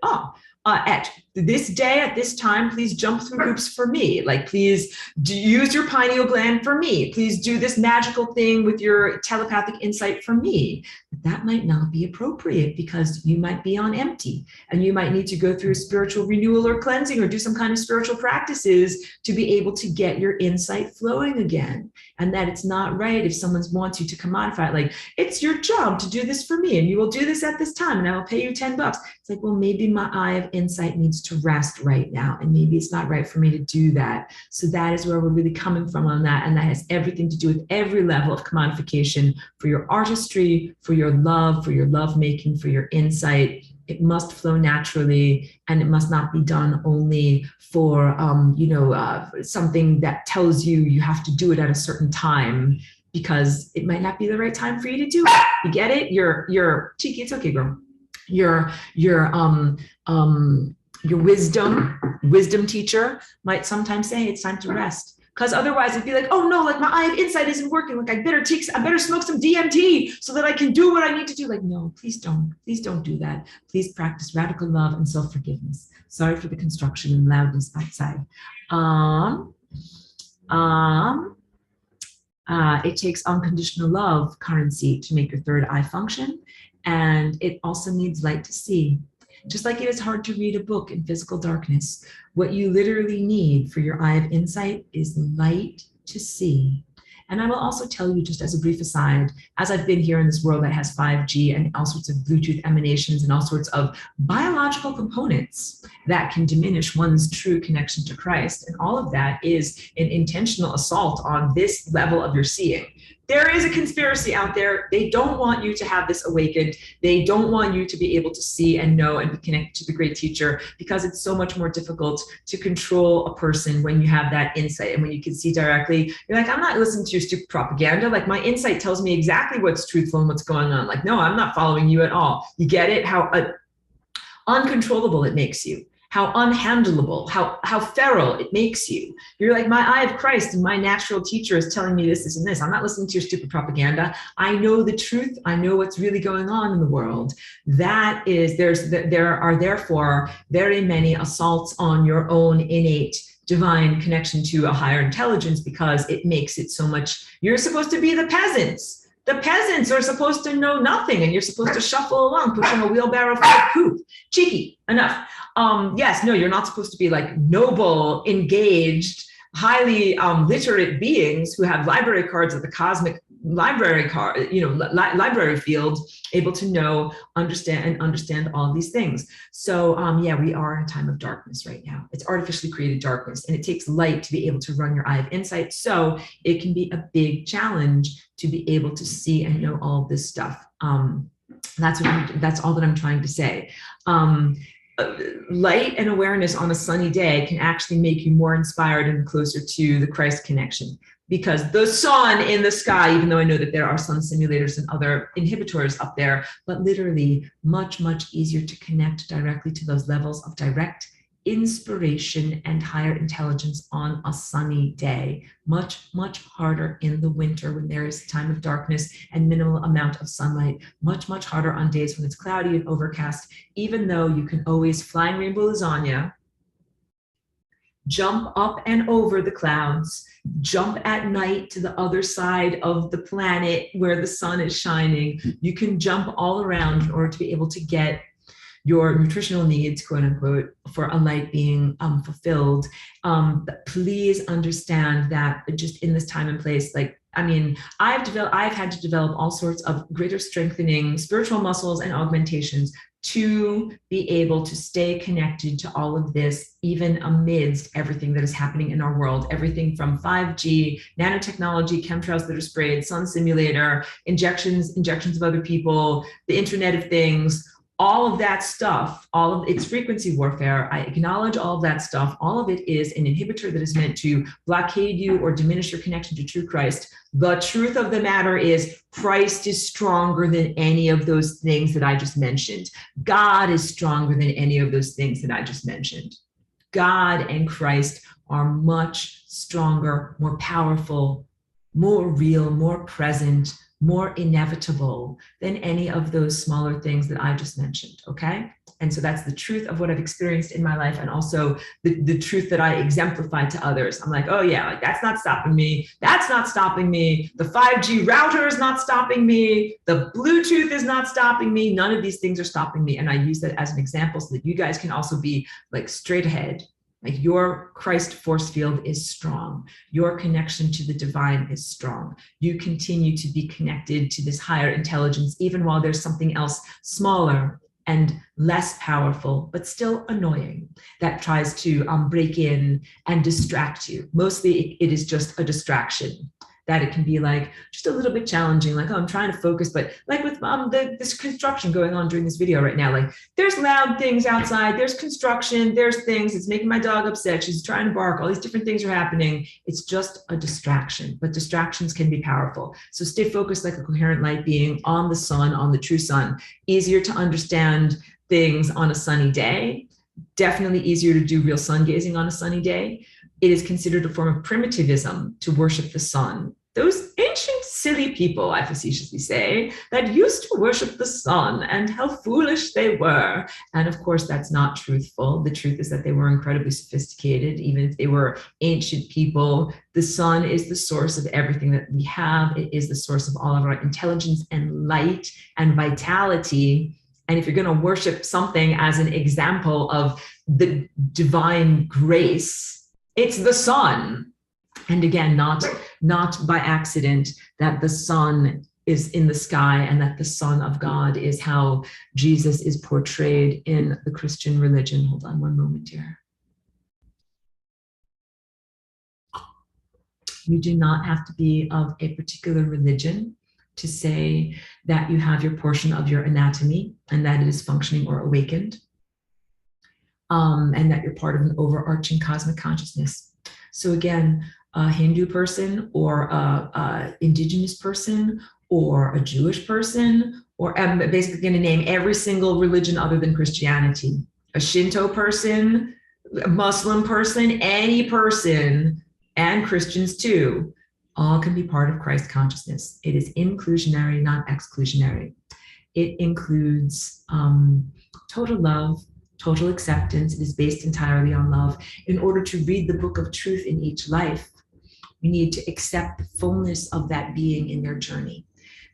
this day at this time, please jump through hoops for me. Like, please use your pineal gland for me. Please do this magical thing with your telepathic insight for me. But that might not be appropriate because you might be on empty and you might need to go through a spiritual renewal or cleansing or do some kind of spiritual practices to be able to get your insight flowing again. And that it's not right if someone wants you to commodify it, like, it's your job to do this for me and you will do this at this time and I will pay you $10. It's like, well, maybe my eye of insight needs to rest right now and maybe it's not right for me to do that. So that is where we're really coming from on that, and that has everything to do with every level of commodification for your artistry, for your love making, for your insight. It must flow naturally, and it must not be done only for something that tells you you have to do it at a certain time, because it might not be the right time for you to do it. You get it? You're cheeky. It's okay, girl. Your wisdom teacher might sometimes say it's time to rest. Because otherwise it'd be like, oh no, like my eye of insight isn't working. Like I better smoke some DMT so that I can do what I need to do. Like, no, please don't do that. Please practice radical love and self-forgiveness. Sorry for the construction and loudness outside. It takes unconditional love currency to make your third eye function. And it also needs light to see. Just like it is hard to read a book in physical darkness, what you literally need for your eye of insight is light to see. And I will also tell you, just as a brief aside, as I've been here in this world that has 5G and all sorts of Bluetooth emanations and all sorts of biological components that can diminish one's true connection to Christ, and all of that is an intentional assault on this level of your seeing. There is a conspiracy out there. They don't want you to have this awakened. They don't want you to be able to see and know and be connected to the great teacher, because it's so much more difficult to control a person when you have that insight and when you can see directly. You're like, I'm not listening to your stupid propaganda. Like, my insight tells me exactly what's truthful and what's going on. Like, no, I'm not following you at all. You get it? How uncontrollable it makes you. How unhandleable, how feral it makes you. You're like, my eye of Christ and my natural teacher is telling me this, and this. I'm not listening to your stupid propaganda. I know the truth. I know what's really going on in the world. There are therefore very many assaults on your own innate divine connection to a higher intelligence, because it makes it so much, you're supposed to be the peasants. The peasants are supposed to know nothing, and you're supposed to shuffle along, pushing a wheelbarrow full of poop. Cheeky, enough. Yes, no, you're not supposed to be like noble, engaged, highly literate beings who have library cards of the cosmic library library field, able to know, understand all of these things. So yeah, we are in a time of darkness right now. It's artificially created darkness, and it takes light to be able to run your eye of insight. So it can be a big challenge to be able to see and know all of this stuff. That's all that I'm trying to say. Light and awareness on a sunny day can actually make you more inspired and closer to the Christ connection, because the sun in the sky, even though I know that there are sun simulators and other inhibitors up there, but literally much, much easier to connect directly to those levels of direct inspiration and higher intelligence on a sunny day. Much, much harder in the winter when there is a time of darkness and minimal amount of sunlight. Much, much harder on days when it's cloudy and overcast, even though you can always flying rainbow lasagna, jump up and over the clouds, jump at night to the other side of the planet where the sun is shining. You can jump all around in order to be able to get your nutritional needs, quote unquote, for a light being fulfilled. Please understand that just in this time and place, like, I mean, I've had to develop all sorts of greater strengthening spiritual muscles and augmentations to be able to stay connected to all of this, even amidst everything that is happening in our world. Everything from 5G, nanotechnology, chemtrails that are sprayed, sun simulator, injections of other people, the Internet of Things, all of that stuff, all of its frequency warfare. I acknowledge all of that stuff. All of it is an inhibitor that is meant to blockade you or diminish your connection to true Christ. The truth of the matter is Christ is stronger than any of those things that I just mentioned. God is stronger than any of those things that I just mentioned. God and Christ are much stronger, more powerful, more real, more present, more inevitable than any of those smaller things that I just mentioned, okay? And so that's the truth of what I've experienced in my life, and also the truth that I exemplify to others. I'm like, oh yeah, like that's not stopping me. That's not stopping me. The 5G router is not stopping me. The Bluetooth is not stopping me. None of these things are stopping me. And I use that as an example so that you guys can also be like straight ahead. Like your Christ force field is strong. Your connection to the divine is strong. You continue to be connected to this higher intelligence, even while there's something else smaller and less powerful, but still annoying, that tries to break in and distract you. Mostly it is just a distraction, that it can be like just a little bit challenging, like, oh, I'm trying to focus, but like with this construction going on during this video right now, like there's loud things outside, there's construction, there's things, it's making my dog upset, she's trying to bark, all these different things are happening. It's just a distraction, but distractions can be powerful. So stay focused like a coherent light being on the sun, on the true sun. Easier to understand things on a sunny day, definitely easier to do real sun gazing on a sunny day. It is considered a form of primitivism to worship the sun. Those ancient silly people, I facetiously say, that used to worship the sun, and how foolish they were. And of course, that's not truthful. The truth is that they were incredibly sophisticated, even if they were ancient people. The sun is the source of everything that we have. It is the source of all of our intelligence and light and vitality. And if you're going to worship something as an example of the divine grace, it's the sun. And again, not by accident that the sun is in the sky, and that the Son of God is how Jesus is portrayed in the Christian religion. Hold on one moment here. You do not have to be of a particular religion to say that you have your portion of your anatomy and that it is functioning or awakened, and that you're part of an overarching cosmic consciousness. So again, a Hindu person or a indigenous person or a Jewish person, or I'm basically going to name every single religion other than Christianity, a Shinto person, a Muslim person, any person, and Christians too, all can be part of Christ consciousness. It is inclusionary, not exclusionary. It includes total love, total acceptance. It is based entirely on love. In order to read the book of truth in each life, you need to accept the fullness of that being in their journey.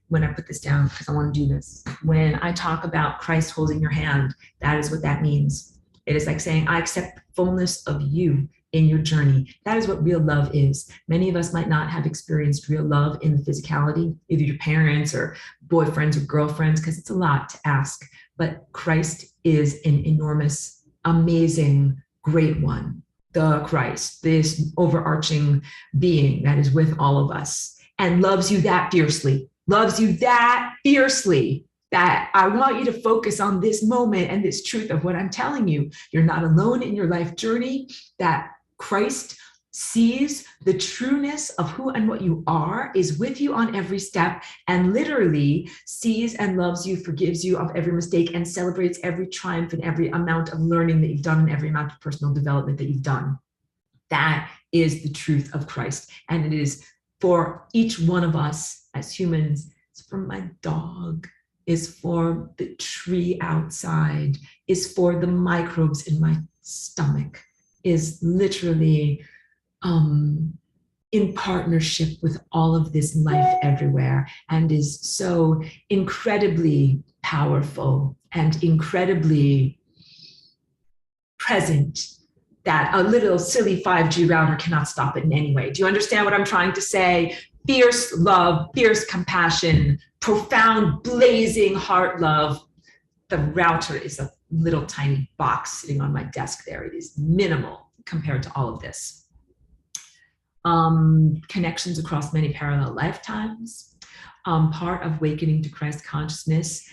When I put this down, because I want to do this, when I talk about Christ holding your hand, that is what that means. It is like saying, I accept the fullness of you in your journey. That is what real love is. Many of us might not have experienced real love in the physicality, either your parents or boyfriends or girlfriends, because it's a lot to ask. But Christ is an enormous, amazing, great one. The Christ, this overarching being that is with all of us and loves you that fiercely, that I want you to focus on this moment and this truth of what I'm telling you. You're not alone in your life journey, that Christ sees the trueness of who and what you are, is with you on every step, and literally sees and loves you, forgives you of every mistake, and celebrates every triumph and every amount of learning that you've done and every amount of personal development that you've done. That is the truth of Christ. And it is for each one of us as humans. It's for my dog, is for the tree outside, is for the microbes in my stomach, is literally in partnership with all of this life everywhere, and is so incredibly powerful and incredibly present that a little silly 5G router cannot stop it in any way. Do you understand what I'm trying to say? Fierce love, fierce compassion, profound, blazing heart love. The router is a little tiny box sitting on my desk there. It is minimal compared to all of this. Connections across many parallel lifetimes. Part of awakening to Christ consciousness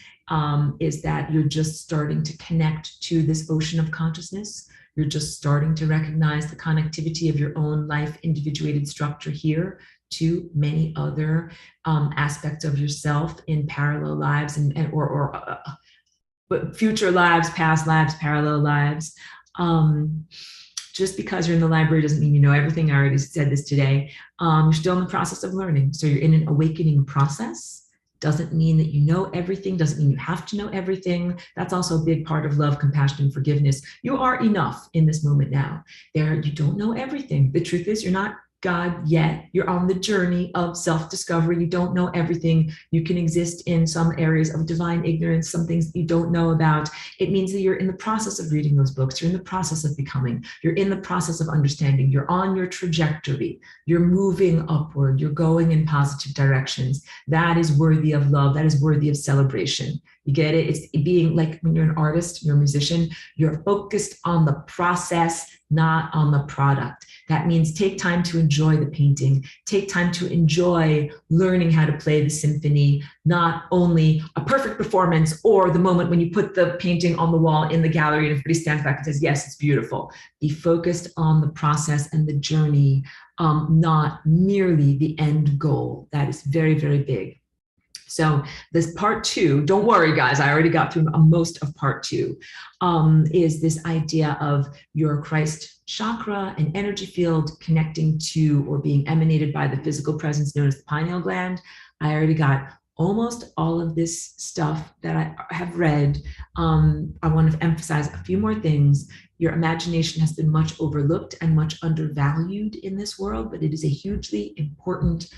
is that you're just starting to connect to this ocean of consciousness. You're just starting to recognize the connectivity of your own life individuated structure here to many other aspects of yourself in parallel lives or future lives, past lives, parallel lives. Just because you're in the library doesn't mean you know everything. I already said this today. You're still in the process of learning. So you're in an awakening process. Doesn't mean that you know everything, doesn't mean you have to know everything. That's also a big part of love, compassion, and forgiveness. You are enough in this moment now. You don't know everything. The truth is, you're not God yet. You're on the journey of self-discovery. You don't know everything. You can exist in some areas of divine ignorance, some things that you don't know about. It means that you're in the process of reading those books. You're in the process of becoming. You're in the process of understanding. You're on your trajectory. You're moving upward. You're going in positive directions. That is worthy of love. That is worthy of celebration. You get it? It's being like when you're an artist, you're a musician, you're focused on the process, not on the product. That means take time to enjoy the painting, take time to enjoy learning how to play the symphony, not only a perfect performance or the moment when you put the painting on the wall in the gallery and everybody stands back and says, yes, it's beautiful. Be focused on the process and the journey, not merely the end goal. That is very, very big. So this part 2, don't worry guys, I already got through most of part 2, is this idea of your Christ chakra and energy field connecting to or being emanated by the physical presence known as the pineal gland. I already got almost all of this stuff that I have read. I want to emphasize a few more things. Your imagination has been much overlooked and much undervalued in this world, but it is a hugely important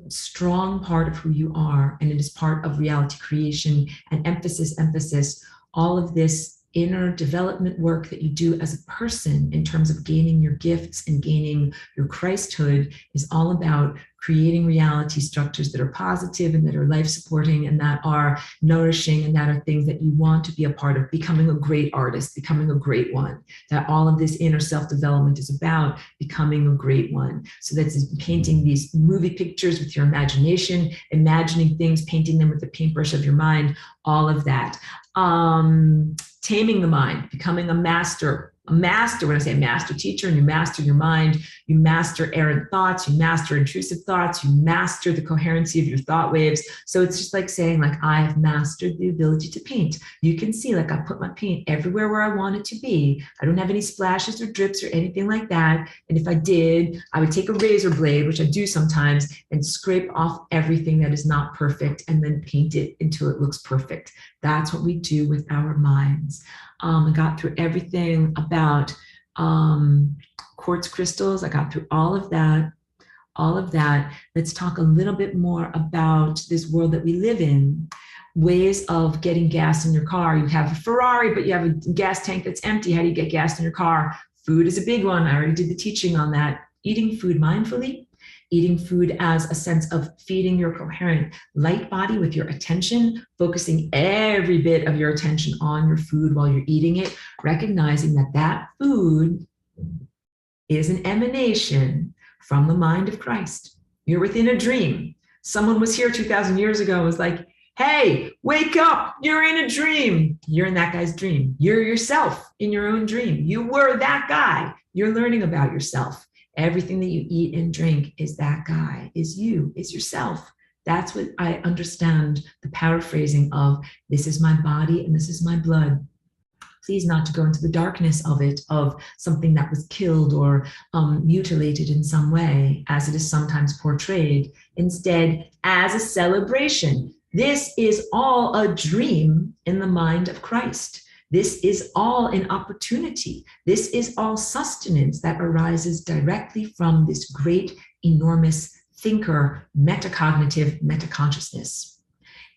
strong part of who you are, and it is part of reality creation and emphasis, all of this inner development work that you do as a person in terms of gaining your gifts and gaining your Christhood is all about creating reality structures that are positive and that are life supporting and that are nourishing and that are things that you want to be a part of, becoming a great artist, becoming a great one, that all of this inner self-development is about becoming a great one. So that's painting these movie pictures with your imagination, imagining things, painting them with the paintbrush of your mind, all of that. Taming the mind, becoming a master. When I say master teacher, and you master your mind, you master errant thoughts, you master intrusive thoughts, you master the coherency of your thought waves. So it's just like saying, like, I have mastered the ability to paint. You can see, like, I put my paint everywhere where I want it to be. I don't have any splashes or drips or anything like that. And if I did, I would take a razor blade, which I do sometimes, and scrape off everything that is not perfect and then paint it until it looks perfect. That's what we do with our minds. I got through everything about quartz crystals. I got through all of that. Let's talk a little bit more about this world that we live in. Ways of getting gas in your car. You have a Ferrari, but you have a gas tank that's empty. How do you get gas in your car? Food is a big one. I already did the teaching on that. Eating food mindfully. Eating food as a sense of feeding your coherent light body with your attention, focusing every bit of your attention on your food while you're eating it, recognizing that that food is an emanation from the mind of Christ. You're within a dream. Someone was here 2,000 years ago and was like, hey, wake up, you're in a dream. You're in that guy's dream. You're yourself in your own dream. You were that guy. You're learning about yourself. Everything that you eat and drink is that guy, is you, is yourself. That's what I understand the paraphrasing of, this is my body and this is my blood. Please not to go into the darkness of it, of something that was killed or mutilated in some way, as it is sometimes portrayed. Instead, as a celebration. This is all a dream in the mind of Christ. This is all an opportunity. This is all sustenance that arises directly from this great, enormous thinker, metacognitive, metaconsciousness.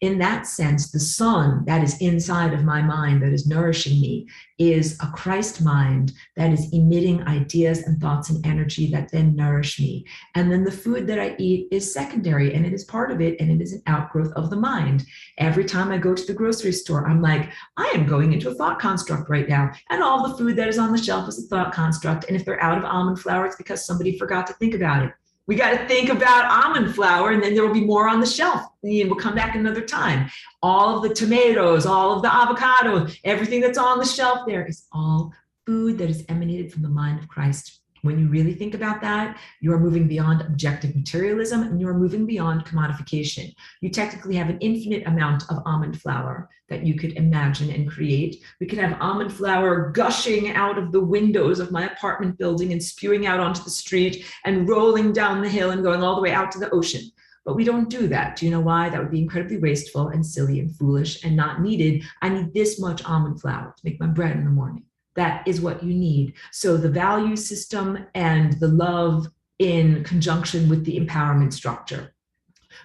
In that sense, the sun that is inside of my mind that is nourishing me is a Christ mind that is emitting ideas and thoughts and energy that then nourish me. And then the food that I eat is secondary, and it is part of it, and it is an outgrowth of the mind. Every time I go to the grocery store, I'm like, I am going into a thought construct right now. And all the food that is on the shelf is a thought construct. And if they're out of almond flour, it's because somebody forgot to think about it. We got to think about almond flour, and then there will be more on the shelf. And we'll come back another time. All of the tomatoes, all of the avocado, everything that's on the shelf there is all food that is emanated from the mind of Christ. When you really think about that, you are moving beyond objective materialism and you are moving beyond commodification. You technically have an infinite amount of almond flour that you could imagine and create. We could have almond flour gushing out of the windows of my apartment building and spewing out onto the street and rolling down the hill and going all the way out to the ocean. But we don't do that. Do you know why? That would be incredibly wasteful and silly and foolish and not needed. I need this much almond flour to make my bread in the morning. That is what you need. So the value system and the love in conjunction with the empowerment structure.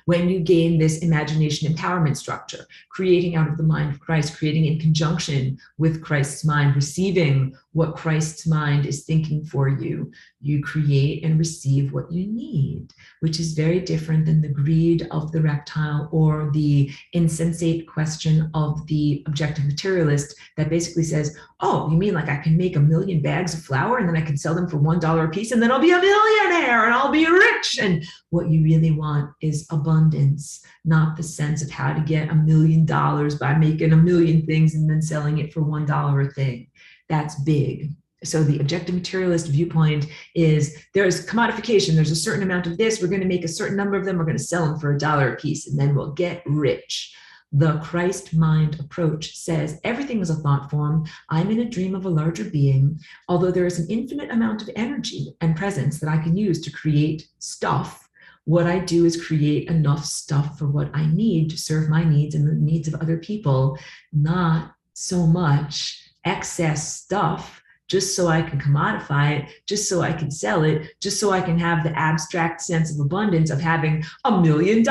When you gain this imagination empowerment structure, creating out of the mind of Christ, creating in conjunction with Christ's mind, receiving what Christ's mind is thinking for you, you create and receive what you need, which is very different than the greed of the reptile or the insensate question of the objective materialist that basically says, oh, you mean like I can make 1 million bags of flour and then I can sell them for $1 a piece and then I'll be a millionaire and I'll be rich. And what you really want is abundance, not the sense of how to get $1 million by making 1 million things and then selling it for $1 a thing. That's big. So the objective materialist viewpoint is there's commodification. There's a certain amount of this. We're going to make a certain number of them. We're going to sell them for $1 a piece and then we'll get rich. The Christ mind approach says everything is a thought form. I'm in a dream of a larger being. Although there is an infinite amount of energy and presence that I can use to create stuff, what I do is create enough stuff for what I need to serve my needs and the needs of other people, not so much excess stuff just so I can commodify it, just so I can sell it, just so I can have the abstract sense of abundance of having $1 million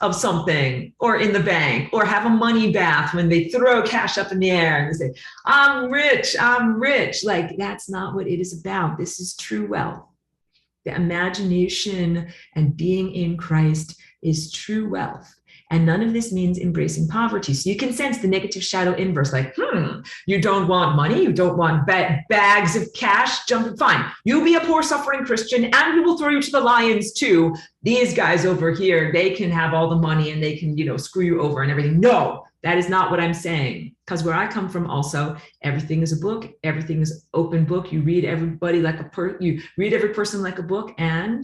of something or in the bank, or have a money bath when they throw cash up in the air and they say, I'm rich, I'm rich. Like, that's not what it is about. This is true wealth. The imagination and being in Christ is true wealth. And none of this means embracing poverty. So you can sense the negative shadow inverse, like, you don't want money, you don't want bags of cash, fine. You'll be a poor suffering Christian and we will throw you to the lions too. These guys over here, they can have all the money and they can, screw you over and everything. No, that is not what I'm saying. Because where I come from also, everything is a book, everything is open book. You read everybody like you read every person like a book, and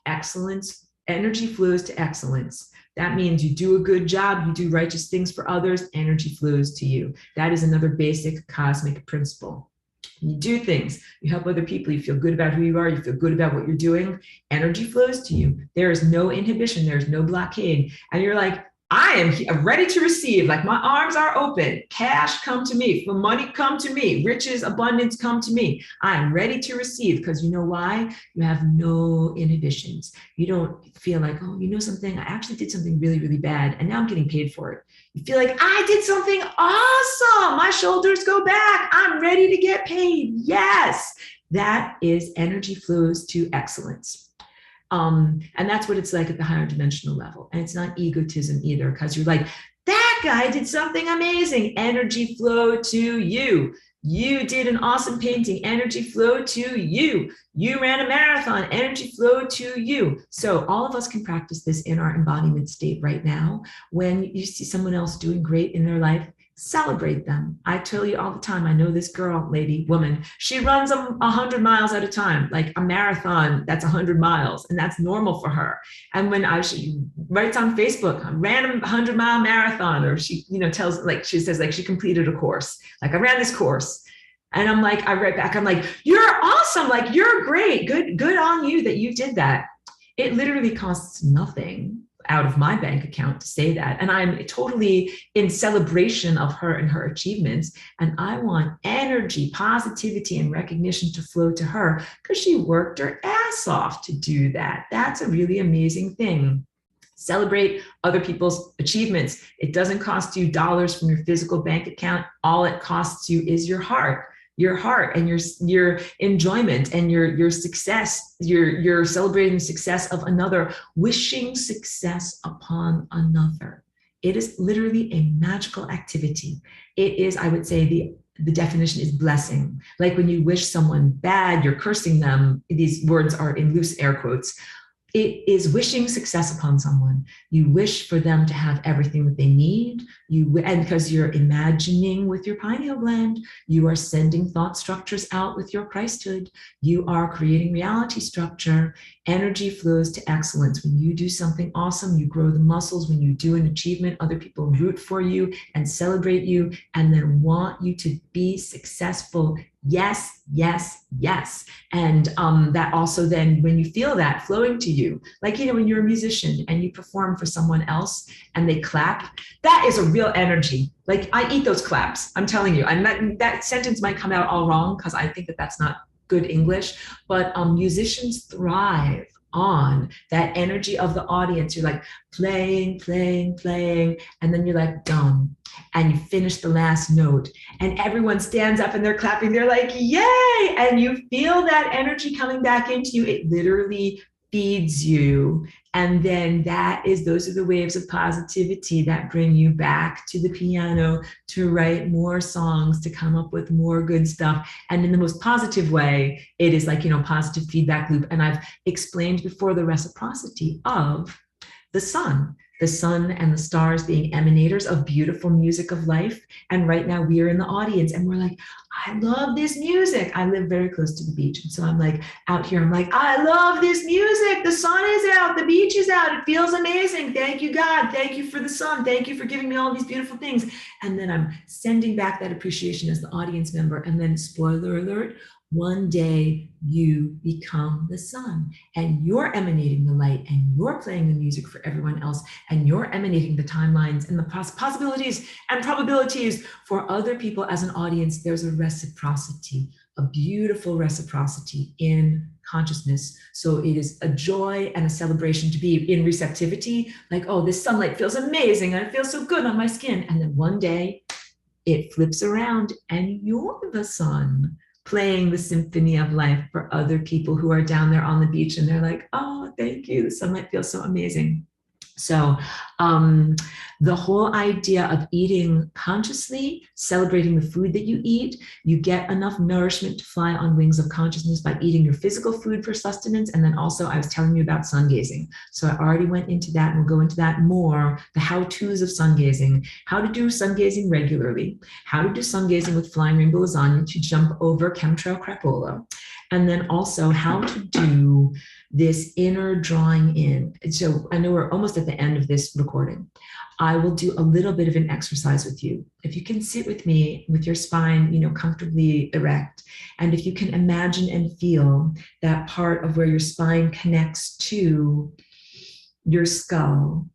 excellence, energy flows to excellence. That means you do a good job, you do righteous things for others, energy flows to you. That is another basic cosmic principle. You do things, you help other people, you feel good about who you are, you feel good about what you're doing, energy flows to you. There is no inhibition, there's no blockade. And you're like, I am ready to receive, like my arms are open, cash come to me, money come to me, riches, abundance come to me. I am ready to receive, because you know why? You have no inhibitions. You don't feel like, oh, you know something, I actually did something really, really bad and now I'm getting paid for it. You feel like, I did something awesome, my shoulders go back, I'm ready to get paid. Yes, that is energy flows to excellence. And that's what it's like at the higher dimensional level. And it's not egotism either, because you're like, that guy did something amazing. Energy flow to you. You did an awesome painting. Energy flow to you. You ran a marathon. Energy flow to you. So all of us can practice this in our embodiment state right now. When you see someone else doing great in their life, celebrate them. I tell you all the time, I know this girl, lady, woman, she runs 100 miles at a time, like a marathon, that's 100 miles, and that's normal for her. And when she writes on Facebook, I ran a 100-mile marathon, or she, tells, like, she says, like, she completed a course, like, I ran this course. And I'm like, I write back, I'm like, you're awesome, like, you're great, good on you that you did that. It literally costs nothing out of my bank account to say that. And I'm totally in celebration of her and her achievements. And I want energy, positivity, and recognition to flow to her because she worked her ass off to do that. That's a really amazing thing. Celebrate other people's achievements. It doesn't cost you dollars from your physical bank account. All it costs you is your heart and your enjoyment and your success. You're celebrating the success of another, wishing success upon another. It is literally a magical activity. It is, I would say, the definition is blessing. Like when you wish someone bad, you're cursing them. These words are in loose air quotes. it is wishing success upon someone. You wish for them to have everything that they need. And because you're imagining with your pineal gland, you are sending thought structures out with your Christhood. You are creating reality structure. Energy flows to excellence. When you do something awesome, you grow the muscles. When you do an achievement, other people root for you and celebrate you and then want you to be successful. Yes, yes, yes. And that also then, when you feel that flowing to you, like, when you're a musician and you perform for someone else and they clap, that is a real energy. Like, I eat those claps. I'm telling you, that sentence might come out all wrong because I think that that's not good English, but musicians thrive on that energy of the audience. You're like playing, playing, playing, and then you're like done. And you finish the last note and everyone stands up and they're clapping. They're like, yay! And you feel that energy coming back into you. It literally feeds you. And then those are the waves of positivity that bring you back to the piano to write more songs, to come up with more good stuff. And in the most positive way, it is like, positive feedback loop. And I've explained before the reciprocity of the sun and the stars being emanators of beautiful music of life. And right now we are in the audience and we're like, I love this music. I live very close to the beach. And so I'm like out here, I'm like, I love this music. The sun is out, the beach is out. It feels amazing. Thank you, God. Thank you for the sun. Thank you for giving me all these beautiful things. And then I'm sending back that appreciation as the audience member. And then, spoiler alert, one day you become the sun and you're emanating the light and you're playing the music for everyone else and you're emanating the timelines and the possibilities and probabilities for other people as an audience. There's a reciprocity, a beautiful reciprocity in consciousness. So it is a joy and a celebration to be in receptivity, like, oh, this sunlight feels amazing and it feels so good on my skin. And then one day it flips around and you're the sun, playing the symphony of life for other people who are down there on the beach and they're like, oh, thank you. The sunlight feels so amazing. So the whole idea of eating consciously, celebrating the food that you eat, you get enough nourishment to fly on wings of consciousness by eating your physical food for sustenance. And then also I was telling you about sun gazing. So I already went into that and we'll go into that more, the how-tos of sun gazing, how to do sun gazing regularly, how to do sun gazing with flying rainbow lasagna to jump over chemtrail crapola, and then also how to do this inner drawing in. So I know we're almost at the end of this recording. I will do a little bit of an exercise with you. If you can sit with me with your spine, comfortably erect, and if you can imagine and feel that part of where your spine connects to your skull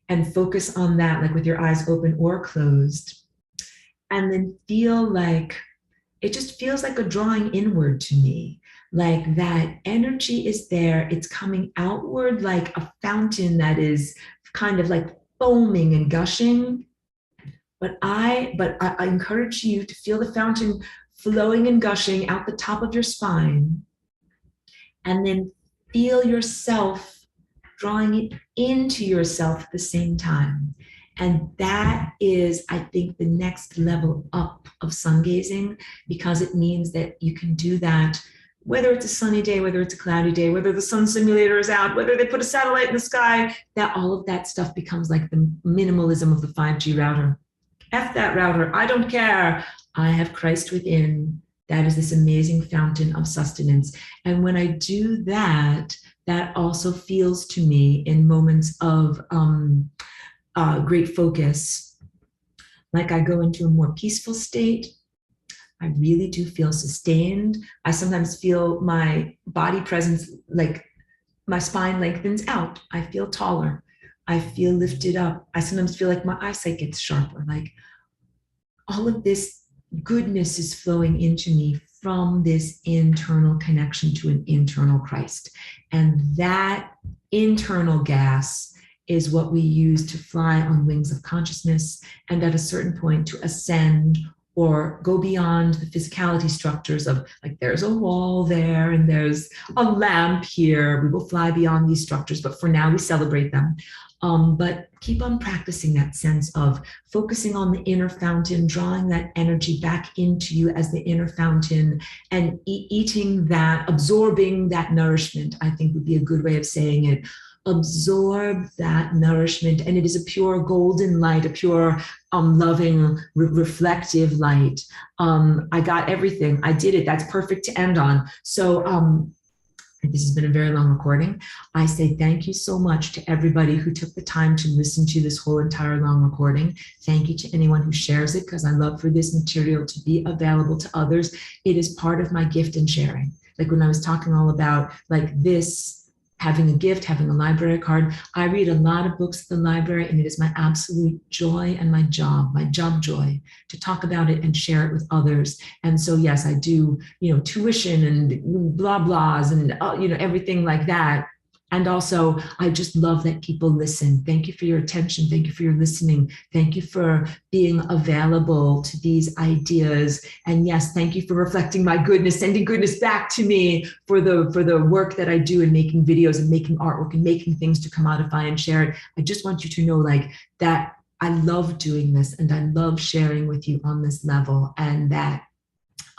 and focus on that, like with your eyes open or closed, and then feel like, it just feels like a drawing inward to me. Like that energy is there, it's coming outward like a fountain that is kind of like foaming and gushing. But I encourage you to feel the fountain flowing and gushing out the top of your spine, and then feel yourself drawing it into yourself at the same time. And that is, I think, the next level up of sun gazing, because it means that you can do that whether it's a sunny day, whether it's a cloudy day, whether the sun simulator is out, whether they put a satellite in the sky, that all of that stuff becomes like the minimalism of the 5G router. F that router, I don't care. I have Christ within. That is this amazing fountain of sustenance. And when I do that, that also feels to me in moments of great focus, like I go into a more peaceful state. I really do feel sustained. I sometimes feel my body presence, like my spine lengthens out. I feel taller. I feel lifted up. I sometimes feel like my eyesight gets sharper. Like all of this goodness is flowing into me from this internal connection to an internal Christ. And that internal gas is what we use to fly on wings of consciousness, and at a certain point to ascend or go beyond the physicality structures of like, there's a wall there and there's a lamp here. We will fly beyond these structures, but for now we celebrate them. But keep on practicing that sense of focusing on the inner fountain, drawing that energy back into you as the inner fountain, and eating that, absorbing that nourishment, I think would be a good way of saying it. Absorb that nourishment, and it is a pure golden light, a pure loving reflective light. I got everything, I did it, that's perfect to end on. So this has been a very long recording. I say thank you so much to everybody who took the time to listen to this whole entire long recording. Thank you to anyone who shares it, because I love for this material to be available to others. It is part of my gift and sharing. Like when I was talking all about like this, having a gift, having a library card. I read a lot of books at the library, and it is my absolute joy and my job joy, to talk about it and share it with others. And so, yes, I do, tuition and blah blahs and, everything like that. And also, I just love that people listen. Thank you for your attention. Thank you for your listening. Thank you for being available to these ideas. And yes, thank you for reflecting my goodness, sending goodness back to me for the work that I do in making videos and making artwork and making things to commodify and share it. I just want you to know like that I love doing this, and I love sharing with you on this level, and that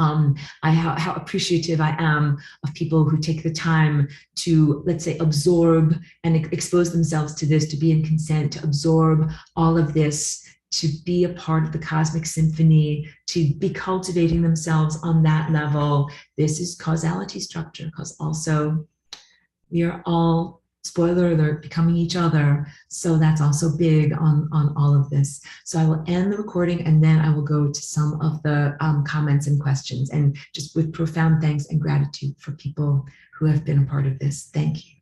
how appreciative I am of people who take the time to, let's say, absorb and expose themselves to this, to be in consent, to absorb all of this, to be a part of the cosmic symphony, to be cultivating themselves on that level. This is causality structure, because also we are all, spoiler alert, becoming each other. So that's also big on all of this. So I will end the recording, and then I will go to some of the comments and questions, and just with profound thanks and gratitude for people who have been a part of this. Thank you.